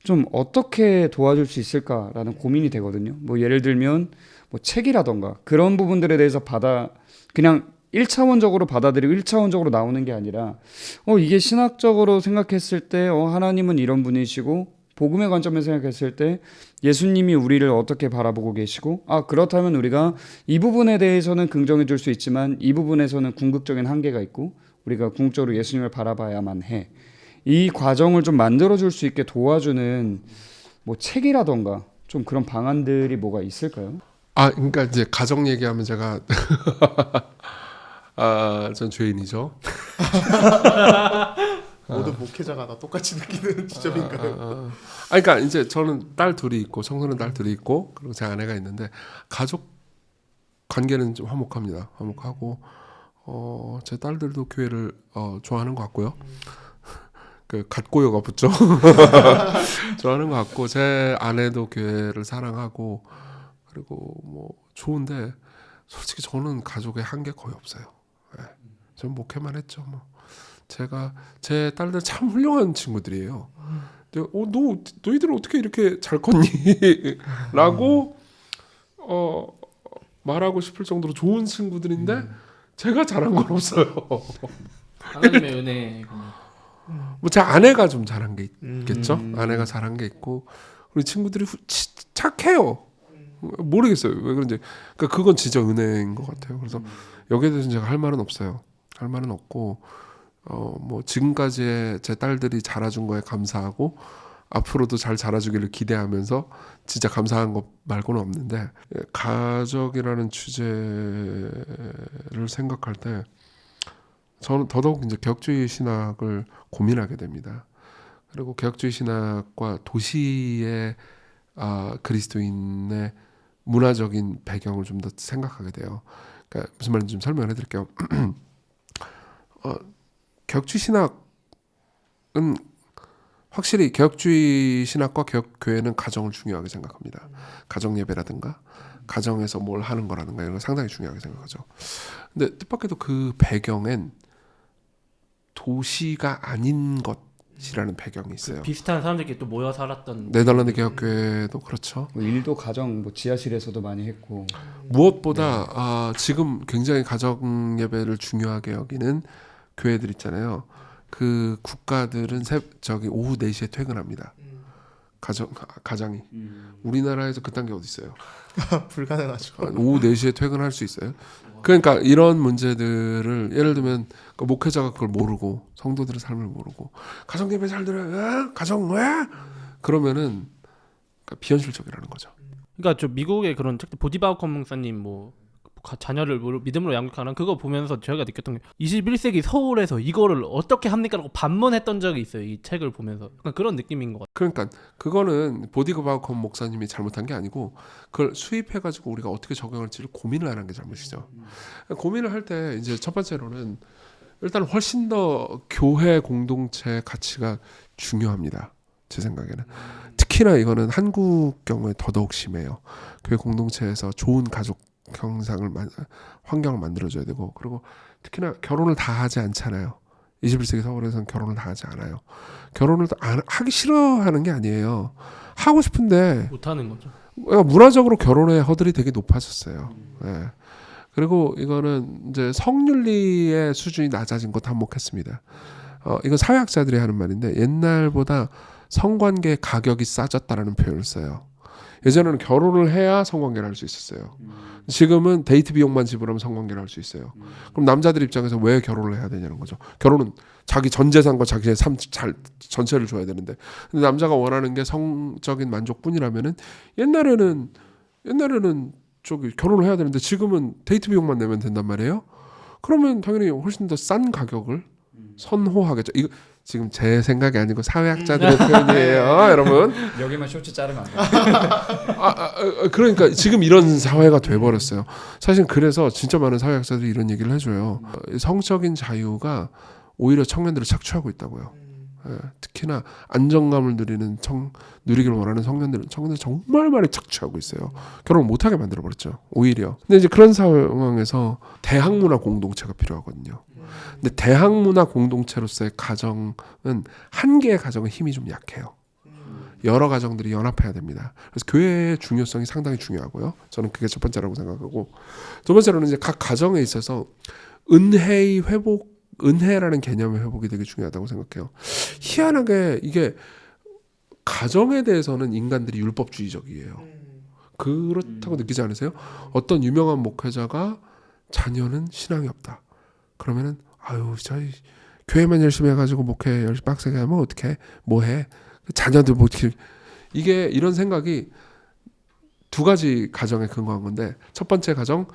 좀 어떻게 도와줄 수 있을까라는 고민이 되거든요. 뭐 예를 들면 뭐 책이라던가 그런 부분들에 대해서 그냥 1차원적으로 받아들이고 1차원적으로 나오는 게 아니라 이게 신학적으로 생각했을 때 하나님은 이런 분이시고 복음의 관점에서 생각했을 때 예수님이 우리를 어떻게 바라보고 계시고 그렇다면 우리가 이 부분에 대해서는 긍정해 줄 수 있지만 이 부분에서는 궁극적인 한계가 있고 우리가 궁극적으로 예수님을 바라봐야만 해. 이 과정을 좀 만들어 줄 수 있게 도와주는 뭐 책이라던가 좀 그런 방안들이 뭐가 있을까요? 그러니까 이제 가정 얘기하면 제가 전 죄인이죠. 모든 목회자가 다 똑같이 느끼는 지점인가요? 그러니까 이제 저는 딸 둘이 있고 청소년 딸 둘이 있고 그리고 제 아내가 있는데 가족 관계는 좀 화목합니다. 화목하고 제 딸들도 교회를 좋아하는 것 같고요. 그 갓고요가 붙죠. 좋아하는 것 같고 제 아내도 교회를 사랑하고 그리고 뭐 좋은데 솔직히 저는 가족에 한계 거의 없어요. 네. 전 목회만 했죠. 뭐 제 딸들 참 훌륭한 친구들이에요. 근데 너희들은 어떻게 이렇게 잘 컸니? 라고 말하고 싶을 정도로 좋은 친구들인데 제가 잘한 건 없어요. 하나님의 은혜. 뭐 제 아내가 좀 잘한 게 있겠죠. 아내가 잘한 게 있고 우리 친구들이 착해요. 모르겠어요 왜 그런지. 그러니까 그건 진짜 은혜인 것 같아요. 그래서 여기에 대해서는 제가 할 말은 없어요. 할 말은 없고 뭐 지금까지의 제 딸들이 자라준 거에 감사하고 앞으로도 잘 자라주기를 기대하면서 진짜 감사한 것 말고는 없는데, 가족이라는 주제를 생각할 때 저는 더더욱 이제 개혁주의 신학을 고민하게 됩니다. 그리고 개혁주의 신학과 도시의 그리스도인의 문화적인 배경을 좀 더 생각하게 돼요. 그러니까 무슨 말인지 좀 설명을 해드릴게요. 개혁주의 신학은 확실히 개혁주의 신학과 개혁교회는 가정을 중요하게 생각합니다. 가정 예배라든가 가정에서 뭘 하는 거라든가 이런 걸 상당히 중요하게 생각하죠. 근데 뜻밖에도 그 배경엔 도시가 아닌 것이라는 배경이 있어요. 비슷한 사람들끼리 또 모여 살았던 네덜란드 개혁교회도 그렇죠. 뭐 일도 가정 뭐 지하실에서도 많이 했고 무엇보다 지금 굉장히 가정 예배를 중요하게 여기는 교회들 있잖아요. 그 국가들은 오후 4시에 퇴근합니다. 가장이 우리나라에서 그딴 게 어디 있어요? 불가능하죠. 오후 4시에 퇴근할 수 있어요? 그러니까 이런 문제들을 예를 들면 그 목회자가 그걸 모르고 성도들의 삶을 모르고 가정 예배 잘 들어요. 가정 왜? 그러면은 그러니까 비현실적이라는 거죠. 그러니까 저 미국의 그런 책 보디바우커 목사님 뭐 자녀를 믿음으로 양육하는 그거 보면서 저희가 느꼈던 게 21세기 서울에서 이거를 어떻게 합니까라고 반문했던 적이 있어요. 이 책을 보면서 그런 느낌인 것 같아요. 그러니까 그거는 보디바우커 목사님이 잘못한 게 아니고 그걸 수입해가지고 우리가 어떻게 적용할지를 고민을 하는 게 잘못이죠. 고민을 할 때 이제 첫 번째로는 일단 훨씬 더 교회 공동체 가치가 중요합니다. 제 생각에는 특히나 이거는 한국 경우에 더더욱 심해요. 교회 공동체에서 좋은 가족 환경을 만들어줘야 되고 그리고 특히나 결혼을 다 하지 않잖아요. 21세기 서울에서는 결혼을 다 하지 않아요. 결혼을 하기 싫어하는 게 아니에요. 하고 싶은데 못하는 거죠. 문화적으로 결혼의 허들이 되게 높아졌어요. 네. 그리고 이거는 이제 성윤리의 수준이 낮아진 것도 한몫했습니다. 이건 사회학자들이 하는 말인데 옛날보다 성관계 가격이 싸졌다라는 표현을 써요. 예전에는 결혼을 해야 성관계를 할 수 있었어요. 지금은 데이트 비용만 지불하면 성관계를 할 수 있어요. 그럼 남자들 입장에서 왜 결혼을 해야 되냐는 거죠. 결혼은 자기 전 재산과 자기의 삶 전체를 줘야 되는데 근데 남자가 원하는 게 성적인 만족뿐이라면은 옛날에는 저기 결혼을 해야 되는데 지금은 데이트 비용만 내면 된단 말이에요. 그러면 당연히 훨씬 더 싼 가격을 선호하겠죠. 이거 지금 제 생각이 아니고 사회학자들의 표현이에요, 여러분. 여기만 쇼츠 자르면 안 돼요. 그러니까 지금 이런 사회가 돼버렸어요. 사실 그래서 진짜 많은 사회학자들이 이런 얘기를 해줘요. 성적인 자유가 오히려 청년들을 착취하고 있다고요. 예, 특히나 안정감을 누리기를 원하는 청년들 정말 많이 착취하고 있어요. 결혼을 못하게 만들어버렸죠. 오히려. 근데 이제 그런 상황에서 대학문화 공동체가 필요하거든요. 근데 대학문화 공동체로서의 가정은 한 개의 가정은 힘이 좀 약해요. 여러 가정들이 연합해야 됩니다. 그래서 교회의 중요성이 상당히 중요하고요. 저는 그게 첫 번째라고 생각하고 두 번째로는 이제 각 가정에 있어서 은혜라는 개념의 회복이 되게 중요하다고 생각해요. 희한하게 이게 가정에 대해서는 인간들이 율법주의적이에요. 그렇다고 느끼지 않으세요? 어떤 유명한 목회자가 자녀는 신앙이 없다. 그러면은 아유 저희 교회만 열심히 해가지고 목회 열심히 빡세게 하면 어떻게 뭐해? 자녀들 뭐 어떻게 이게 이런 생각이 두 가지 가정에 근거한 건데 첫 번째 가정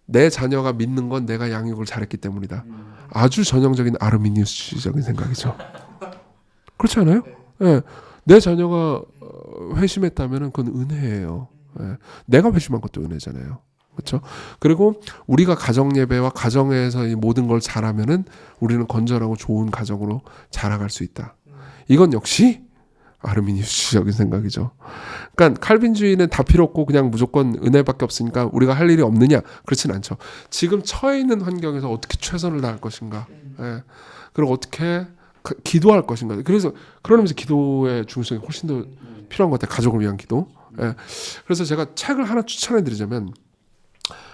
내 자녀가 믿는 건 내가 양육을 잘했기 때문이다. 아주 전형적인 아르미니우스주의적인 생각이죠. 그렇지 않아요? 네. 내 자녀가 회심했다면 그건 은혜예요. 네. 내가 회심한 것도 은혜잖아요. 그렇죠? 그리고 우리가 가정 예배와 가정에서 이 모든 걸 잘하면은 우리는 건전하고 좋은 가정으로 자라갈 수 있다. 이건 역시 아르미니우스적인 생각이죠. 그러니까 칼빈주의는 다 필요 없고 그냥 무조건 은혜밖에 없으니까 우리가 할 일이 없느냐? 그렇진 않죠. 지금 처해 있는 환경에서 어떻게 최선을 다할 것인가? 예. 그리고 어떻게 기도할 것인가? 그래서 그런 의미에서 기도의 중요성이 훨씬 더 필요한 것 같아요. 가족을 위한 기도. 예. 그래서 제가 책을 하나 추천해드리자면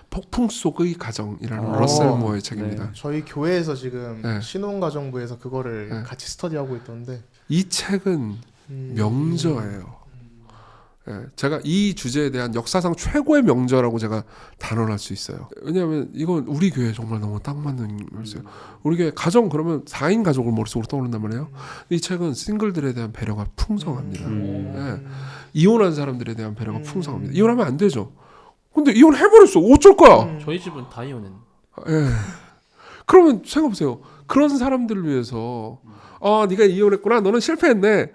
폭풍 속의 가정이라는 러셀 모어의 책입니다. 네. 저희 교회에서 지금 네. 신혼가정부에서 그거를 네. 같이 스터디하고 있던데 이 책은 명저예요. 예, 제가 이 주제에 대한 역사상 최고의 명저라고 제가 단언할 수 있어요. 왜냐하면 이건 우리 교회에 정말 너무 딱 맞는 말이에요. 우리 교회 가정 그러면 4인 가족을 머릿속으로 떠오른단 말이에요. 이 책은 싱글들에 대한 배려가 풍성합니다. 예, 이혼한 사람들에 대한 배려가 풍성합니다. 이혼하면 안 되죠. 근데 이혼해버렸어. 어쩔 거야? 저희 집은 다 이혼했는데. 예. 그러면 생각해보세요. 그런 사람들을 위해서 네가 이혼했구나. 너는 실패했네.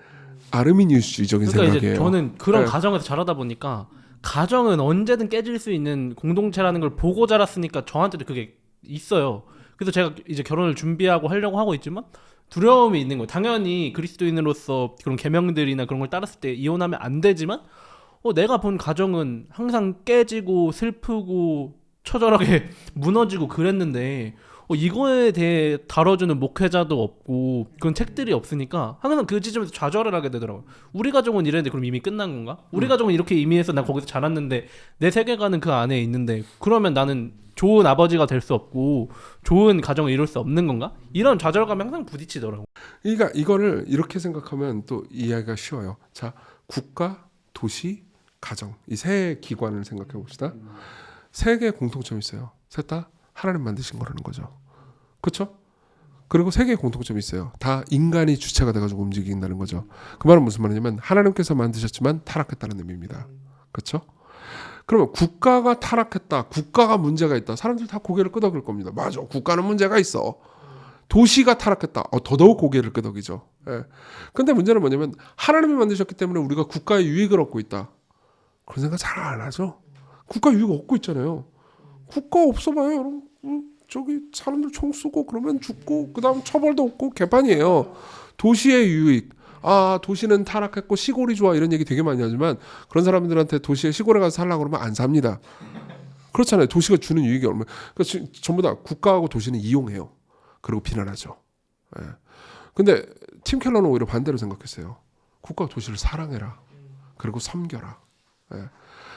아르미니우스주의적인 그러니까 생각이에요. 이제 저는 그런 네. 가정에서 자라다 보니까 가정은 언제든 깨질 수 있는 공동체라는 걸 보고 자랐으니까 저한테도 그게 있어요. 그래서 제가 이제 결혼을 준비하고 하려고 하고 있지만 두려움이 있는 거예요. 당연히 그리스도인으로서 그런 계명들이나 그런 걸 따랐을 때 이혼하면 안 되지만 내가 본 가정은 항상 깨지고 슬프고 처절하게 무너지고 그랬는데 이거에 대해 다뤄주는 목회자도 없고 그런 책들이 없으니까 항상 그 지점에서 좌절을 하게 되더라고요. 우리 가정은 이랬는데 그럼 이미 끝난 건가? 우리 가정은 이렇게 이미 해서 난 거기서 자랐는데 내 세계관은 그 안에 있는데 그러면 나는 좋은 아버지가 될 수 없고 좋은 가정을 이룰 수 없는 건가? 이런 좌절감이 항상 부딪히더라고요. 그러니까 이거를 이렇게 생각하면 또 이해하기가 쉬워요. 자, 국가, 도시, 가정 이 세 기관을 생각해 봅시다. 세 개의 공통점이 있어요. 셋 다 하나님 만드신 거라는 거죠. 그렇죠? 그리고 세 개의 공통점이 있어요. 다 인간이 주체가 돼가지고 움직인다는 거죠. 그 말은 무슨 말이냐면 하나님께서 만드셨지만 타락했다는 의미입니다. 그렇죠? 그러면 국가가 타락했다, 국가가 문제가 있다. 사람들 다 고개를 끄덕일 겁니다. 맞아, 국가는 문제가 있어. 도시가 타락했다. 더더욱 고개를 끄덕이죠. 예. 근데 문제는 뭐냐면 하나님이 만드셨기 때문에 우리가 국가의 유익을 얻고 있다. 그런 생각 잘 안 하죠. 국가 유익 얻고 있잖아요. 국가 없어봐요, 여러분. 저기 사람들 총 쏘고 그러면 죽고 그다음 처벌도 없고 개판이에요. 도시의 유익. 도시는 타락했고 시골이 좋아 이런 얘기 되게 많이 하지만 그런 사람들한테 도시에 시골에 가서 살라고 그러면 안 삽니다. 그렇잖아요. 도시가 주는 유익이 얼마. 그러니까 전부 다 국가하고 도시는 이용해요. 그리고 비난하죠. 예. 근데 팀 켈러는 오히려 반대로 생각했어요. 국가와 도시를 사랑해라. 그리고 섬겨라. 예.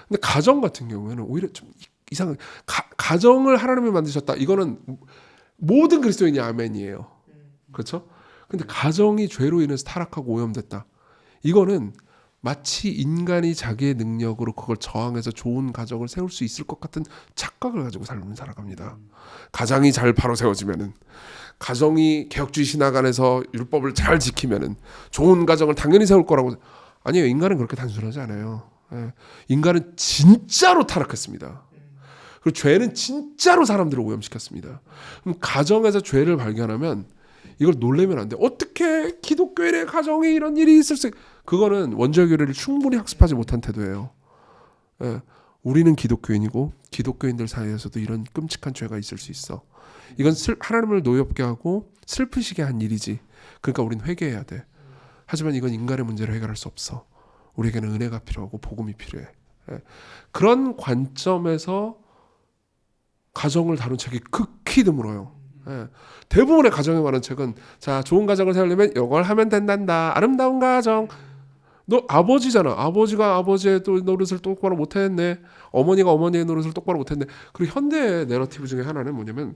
근데 가정 같은 경우에는 오히려 좀 이상하게 가정을 하나님이 만드셨다. 이거는 모든 그리스도인이 아멘이에요. 그렇죠? 근데 가정이 죄로 인해서 타락하고 오염됐다. 이거는 마치 인간이 자기의 능력으로 그걸 저항해서 좋은 가정을 세울 수 있을 것 같은 착각을 가지고 살아갑니다. 가정이 잘 바로 세워지면은, 가정이 개혁주의 신학 안에서 율법을 잘 지키면은 좋은 가정을 당연히 세울 거라고. 아니에요. 인간은 그렇게 단순하지 않아요. 예. 인간은 진짜로 타락했습니다. 그리고 죄는 진짜로 사람들을 오염시켰습니다. 그럼 가정에서 죄를 발견하면 이걸 놀래면 안 돼. 어떻게 기독교인의 가정에 이런 일이 있을 수? 그거는 원죄 교리를 충분히 학습하지 못한 태도예요. 예. 우리는 기독교인이고 기독교인들 사이에서도 이런 끔찍한 죄가 있을 수 있어. 이건 하나님을 노엽게 하고 슬프시게 한 일이지. 그러니까 우리는 회개해야 돼. 하지만 이건 인간의 문제를 해결할 수 없어. 우리에게는 은혜가 필요하고 복음이 필요해. 예. 그런 관점에서 가정을 다룬 책이 극히 드물어요. 예. 대부분의 가정에 관한 책은 자, 좋은 가정을 세우려면 이걸 하면 된단다. 아름다운 가정. 너 아버지잖아. 아버지가 아버지의 또 노릇을 똑바로 못했네. 어머니가 어머니의 노릇을 똑바로 못했네. 그리고 현대의 내러티브 중에 하나는 뭐냐면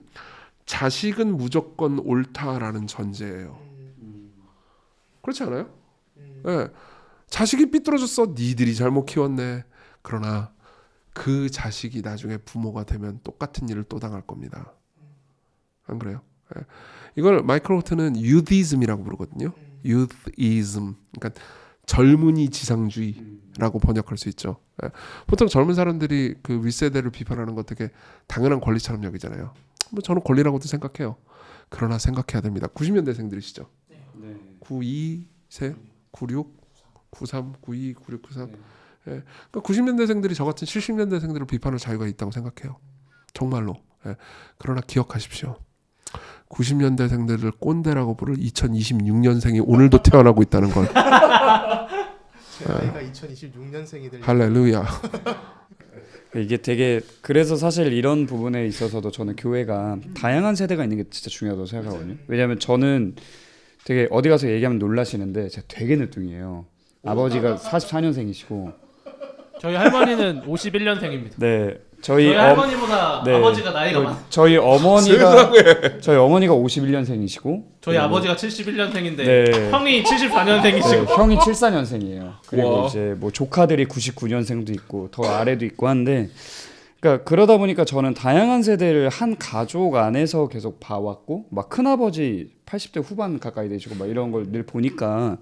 자식은 무조건 옳다라는 전제예요. 그렇지 않아요? 예. 자식이 삐뚤어졌어. 니들이 잘못 키웠네. 그러나 그 자식이 나중에 부모가 되면 똑같은 일을 또 당할 겁니다. 안 그래요? 예. 이걸 마이클 호트는 유디즘이라고 부르거든요. 유디즘. 그러니까 젊은이 지상주의라고 번역할 수 있죠. 예. 보통 젊은 사람들이 그 윗세대를 비판하는 거 되게 당연한 권리처럼 여기잖아요. 뭐 저는 권리라고도 생각해요. 그러나 생각해야 됩니다. 90년대생들이시죠? 네. 92세, 96, 93, 92, 96, 93. 예. 그러니까 90년대생들이 저 같은 70년대생들을 비판할 자유가 있다고 생각해요. 정말로. 예. 그러나 기억하십시오. 90년대생들을 꼰대라고 부를 2026년생이 오늘도 태어나고 있다는 걸. 제 나이가 2026년생이 될 할렐루야. 이게 되게 그래서 사실 이런 부분에 있어서도 저는 교회가 다양한 세대가 있는 게 진짜 중요하다고 생각하거든요. 왜냐하면 저는 되게 어디 가서 얘기하면 놀라시는데 제가 되게 늦둥이에요. 아버지가 44년생이시고 저희 할머니는 51년생입니다. 네. 저희 할머니보다 네. 아버지가 나이가 많아요. 저희 어머니가 51년생이시고 저희 아버지가 71년생인데 네. 형이 74년생이시고 네, 형이 74년생이에요. 그리고 와. 이제 뭐 조카들이 99년생도 있고 더 아래도 있고 한데, 그러니까 그러다 보니까 저는 다양한 세대를 한 가족 안에서 계속 봐왔고, 막 큰아버지 80대 후반 가까이 되시고 막 이런 걸 늘 보니까,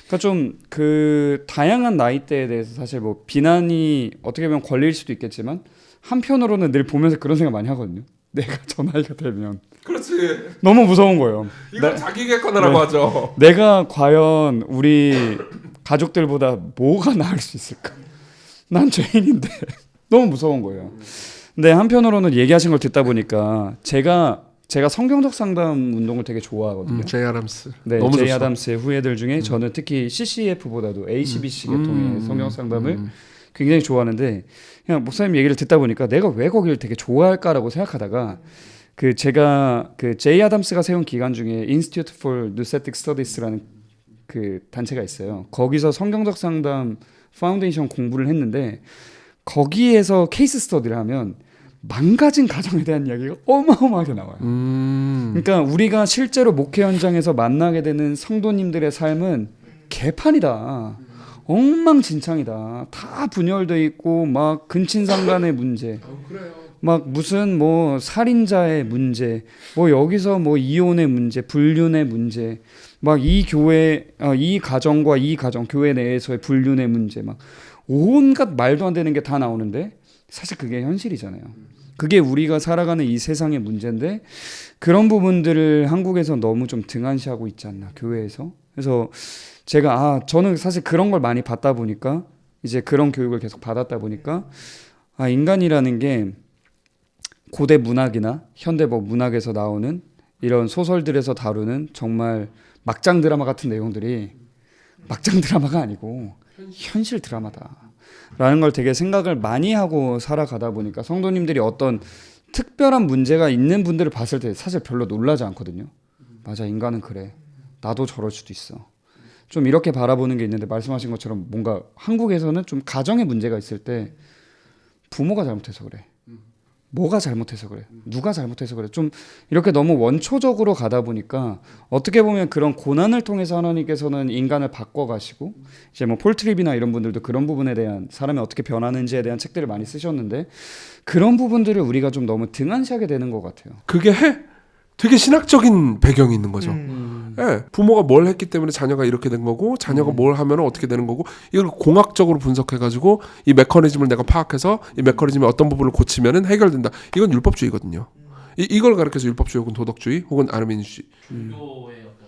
그러니까 좀 그 다양한 나이대에 대해서 사실 뭐 비난이 어떻게 보면 권리일 수도 있겠지만 한편으로는 늘 보면서 그런 생각 많이 하거든요. 내가 저 나이가 되면 그렇지. 너무 무서운 거예요. 이건 자기 객관화라고 하죠. 내가 과연 우리 가족들보다 뭐가 나을 수 있을까? 난 죄인인데 너무 무서운 거예요. 근데 한편으로는 얘기하신 걸 듣다 보니까 제가 성경적 상담 운동을 되게 좋아하거든요. 제이 아담스. 네, 너무 제이 좋죠. 아담스의 후예들 중에 저는 특히 CCF보다도 ACBC 계통의 성경 상담을 굉장히 좋아하는데, 그냥 목사님 얘기를 듣다 보니까 내가 왜 거기를 되게 좋아할까라고 생각하다가 그 제가 그 제이 아담스가 세운 기관 중에 Institute for Noucetic Studies라는 그 단체가 있어요. 거기서 성경적 상담 파운데이션 공부를 했는데 거기에서 케이스 스터디를 하면 망가진 가정에 대한 이야기가 어마어마하게 나와요. 그러니까 우리가 실제로 목회 현장에서 만나게 되는 성도님들의 삶은 개판이다. 엉망진창이다. 다 분열돼 있고 막 근친상간의 문제, 막 무슨 뭐 살인자의 문제, 뭐 여기서 뭐 이혼의 문제, 불륜의 문제, 막 이 교회, 이 가정과 이 가정 교회 내에서의 불륜의 문제, 막 온갖 말도 안 되는 게 다 나오는데 사실 그게 현실이잖아요. 그게 우리가 살아가는 이 세상의 문제인데 그런 부분들을 한국에서 너무 좀 등한시하고 있지 않나, 교회에서. 그래서 제가 저는 사실 그런 걸 많이 받다 보니까, 이제 그런 교육을 계속 받았다 보니까 인간이라는 게 고대 문학이나 현대 뭐 문학에서 나오는 이런 소설들에서 다루는 정말 막장 드라마 같은 내용들이 막장 드라마가 아니고 현실 드라마다라는 걸 되게 생각을 많이 하고 살아가다 보니까 성도님들이 어떤 특별한 문제가 있는 분들을 봤을 때 사실 별로 놀라지 않거든요. 맞아, 인간은 그래. 나도 저럴 수도 있어. 좀 이렇게 바라보는 게 있는데, 말씀하신 것처럼 뭔가 한국에서는 좀 가정에 문제가 있을 때 부모가 잘못해서 그래, 뭐가 잘못해서 그래, 누가 잘못해서 그래, 좀 이렇게 너무 원초적으로 가다 보니까 어떻게 보면 그런 고난을 통해서 하나님께서는 인간을 바꿔가시고, 이제 뭐 폴트립이나 이런 분들도 그런 부분에 대한, 사람이 어떻게 변하는지에 대한 책들을 많이 쓰셨는데 그런 부분들을 우리가 좀 너무 등한시하게 되는 것 같아요. 그게 되게 신학적인 배경이 있는 거죠. 예, 부모가 뭘 했기 때문에 자녀가 이렇게 된 거고, 자녀가 뭘 하면 어떻게 되는 거고, 이걸 공학적으로 분석해가지고 이 메커니즘을 내가 파악해서 이 메커니즘의 어떤 부분을 고치면은 해결된다. 이건 율법주의거든요. 이걸 가르쳐서 율법주의 혹은 도덕주의 혹은 아르민주의,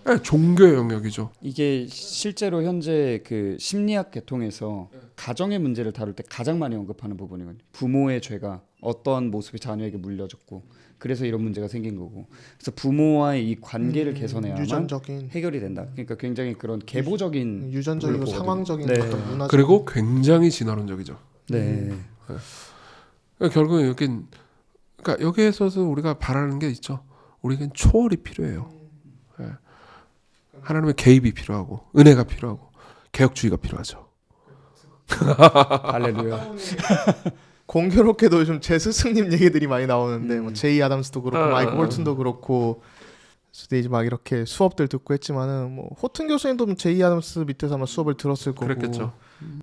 예, 종교의 영역이죠. 이게 실제로 현재 그 심리학 계통에서 가정의 문제를 다룰 때 가장 많이 언급하는 부분이거든요. 부모의 죄가 어떤 모습이 자녀에게 물려졌고 그래서 이런 문제가 생긴 거고, 그래서 부모와의 이 관계를 개선해야만 유전적인, 해결이 된다. 그러니까 굉장히 그런 계보적인, 유전적이고 걸 상황적인 네. 어떤 문화. 그리고 굉장히 진화론적이죠. 네. 그러니까 결국은 그러니까 여기에서도 우리가 바라는 게 있죠. 우리에겐 초월이 필요해요. 예. 하나님의 개입이 필요하고, 은혜가 필요하고, 개혁주의가 필요하죠. 할렐루야. 공교롭게도 요즘 제 스승님 얘기들이 많이 나오는데 뭐 제이 아담스도 그렇고 마이크 홀튼도 그렇고, 근데 이제 막 이렇게 수업들 듣고 했지만은 뭐 호튼 교수님도 제이 아담스 밑에서 아마 수업을 들었을 거고 그랬겠죠.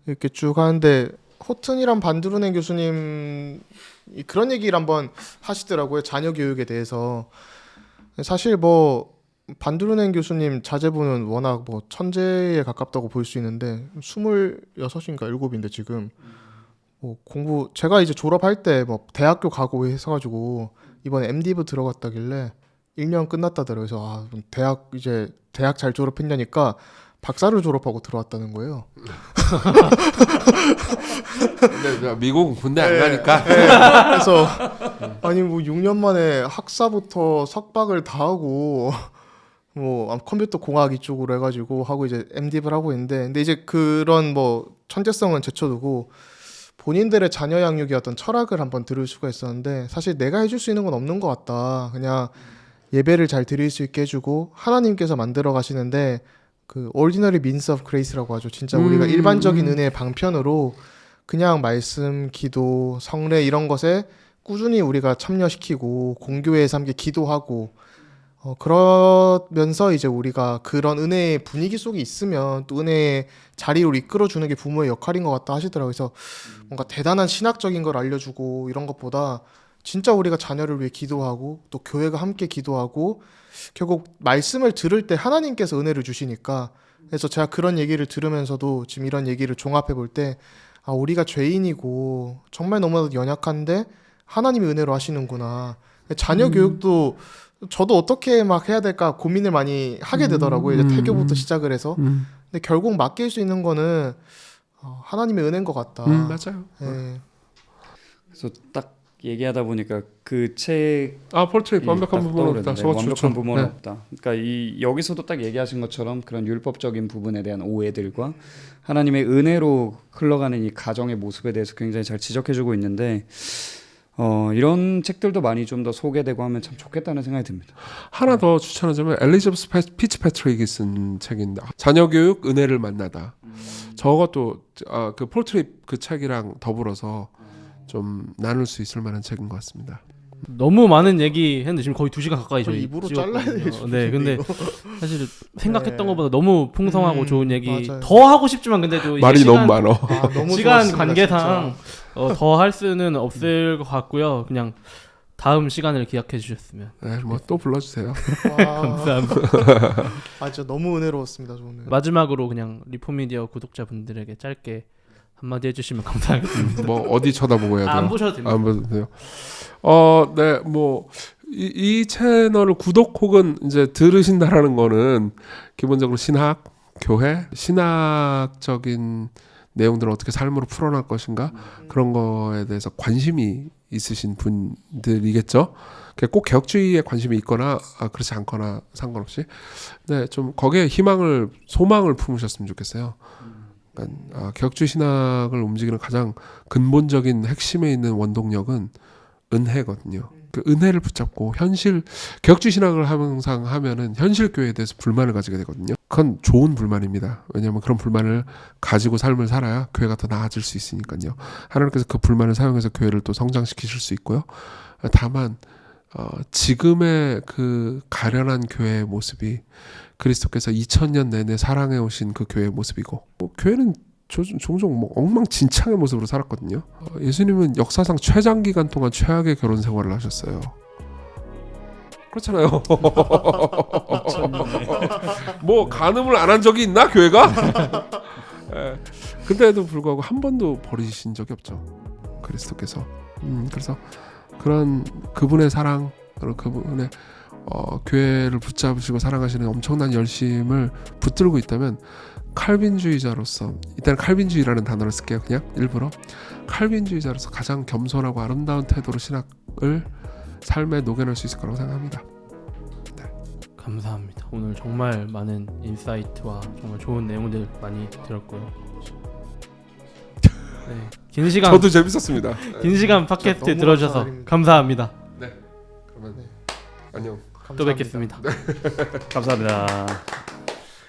이렇게 쭉 하는데, 호튼이랑 반드루넨 교수님 그런 얘기를 한번 하시더라고요. 자녀 교육에 대해서. 사실 뭐 반드루넨 교수님 자제분은 워낙 뭐 천재에 가깝다고 볼 수 있는데 26인가 7인데 지금 뭐 공부, 제가 이제 졸업할 때 뭐 대학교 가고 해서가지고 이번에 MDiv 들어갔다길래 1년 끝났다더라고요. 그래서 대학 잘 졸업했냐니까 박사를 졸업하고 들어왔다는 거예요. 근데 미국은 군대 안 가니까. 그래서 아니 뭐 6년 만에 학사부터 석박을 다 하고 뭐 컴퓨터 공학 이쪽으로 해가지고 하고 이제 MDiv를 하고 있는데, 근데 이제 그런 뭐 천재성은 제쳐두고 본인들의 자녀 양육의 어떤 철학을 한번 들을 수가 있었는데, 사실 내가 해줄 수 있는 건 없는 것 같다. 그냥 예배를 잘 드릴 수 있게 해주고, 하나님께서 만들어 가시는데 그 ordinary means of grace라고 하죠. 진짜 우리가 일반적인 은혜의 방편으로 그냥 말씀, 기도, 성례 이런 것에 꾸준히 우리가 참여시키고 공교회에서 함께 기도하고, 그러면서 이제 우리가 그런 은혜의 분위기 속에 있으면 또 은혜의 자리로 이끌어주는 게 부모의 역할인 것 같다 하시더라고요. 그래서 뭔가 대단한 신학적인 걸 알려주고 이런 것보다 진짜 우리가 자녀를 위해 기도하고 또 교회가 함께 기도하고, 결국 말씀을 들을 때 하나님께서 은혜를 주시니까, 그래서 제가 그런 얘기를 들으면서도 지금 이런 얘기를 종합해 볼 때, 우리가 죄인이고 정말 너무나도 연약한데 하나님이 은혜로 하시는구나. 자녀 교육도 저도 어떻게 막 해야 될까 고민을 많이 하게 되더라고요. 이제 태교부터 시작을 해서. 근데 결국 맡길 수 있는 거는 하나님의 은혜인 것 같다. 맞아요. 예. 그래서 딱 얘기하다 보니까 그 책 폴트릭 완벽한 부분은 없다. 저거 완벽한 좋죠. 부분은 네. 없다. 그러니까 여기서도 딱 얘기하신 것처럼 그런 율법적인 부분에 대한 오해들과 하나님의 은혜로 흘러가는 이 가정의 모습에 대해서 굉장히 잘 지적해주고 있는데, 이런 책들도 많이 좀 더 소개되고 하면 참 좋겠다는 생각이 듭니다. 하나 더 추천하자면 엘리자베스 피츠패트릭이 쓴 책인데, 자녀 교육 은혜를 만나다. 저것도 그 폴트립 그 책이랑 더불어서 좀 나눌 수 있을 만한 책인 것 같습니다. 너무 많은 얘기 했는데 지금 거의 2시간 가까이 저희 입으로 찍었거든요. 잘라야 되죠. 네, 근데 사실 생각했던 네. 것보다 너무 풍성하고 좋은 얘기 맞아요. 더 하고 싶지만 근데 또 이게 말이 시간, 너무 많어. 아, 너무 시간 좋았습니다, 관계상 더 할 수는 없을 것 같고요. 그냥 다음 시간을 기약해 주셨으면 네, 뭐 또 불러주세요. 진짜. 와, 감사합니다. 아 진짜 너무 은혜로웠습니다. 저 오늘. 마지막으로 그냥 리포미디어 구독자분들에게 짧게 한마디 해주시면 감사하겠습니다. 뭐 어디 쳐다보고 해야 돼요? 안 보셔도 됩니다. 안 봐도 돼요. 네, 뭐 이 채널을 구독 혹은 이제 들으신다라는 거는 기본적으로 신학, 교회, 신학적인 내용들을 어떻게 삶으로 풀어날 것인가 그런 거에 대해서 관심이 있으신 분들이겠죠. 꼭 개혁주의에 관심이 있거나 그렇지 않거나 상관없이, 네, 좀 거기에 희망을, 소망을 품으셨으면 좋겠어요. 그러니까 개혁주의 신학을 움직이는 가장 근본적인 핵심에 있는 원동력은 은혜거든요. 그 은혜를 붙잡고 개혁주의 신학을 항상 하면은 현실 교회에 대해서 불만을 가지게 되거든요. 그건 좋은 불만입니다. 왜냐하면 그런 불만을 가지고 삶을 살아야 교회가 더 나아질 수 있으니까요. 하나님께서 그 불만을 사용해서 교회를 또 성장시키실 수 있고요. 다만 지금의 그 가련한 교회의 모습이 그리스도께서 2000년 내내 사랑해 오신 그 교회의 모습이고, 교회는 종종 뭐 엉망진창의 모습으로 살았거든요. 예수님은 역사상 최장기간 동안 최악의 결혼 생활을 하셨어요. 그렇잖아요. 뭐 간음을 안 한 적이 있나 교회가? 예. 근데도 불구하고 한 번도 버리신 적이 없죠, 그리스도께서. 그래서 그런 그분의 사랑, 그분의 교회를 붙잡으시고 사랑하시는 엄청난 열심을 붙들고 있다면, 칼빈주의자로서, 일단 칼빈주의라는 단어를 쓸게요. 그냥 일부러 칼빈주의자로서 가장 겸손하고 아름다운 태도로 신학을 삶에 녹여낼 수 있을 거라고 생각합니다. 감사합니다. 오늘 정말 많은 인사이트와 정말 좋은 내용들 많이 들었고요. 네, 긴 시간 저도 재밌었습니다. 긴 시간 팟캐스트 너무 들어주셔서 감사드립니다. 감사합니다. 그러면 안녕. 또 뵙겠습니다. 감사합니다.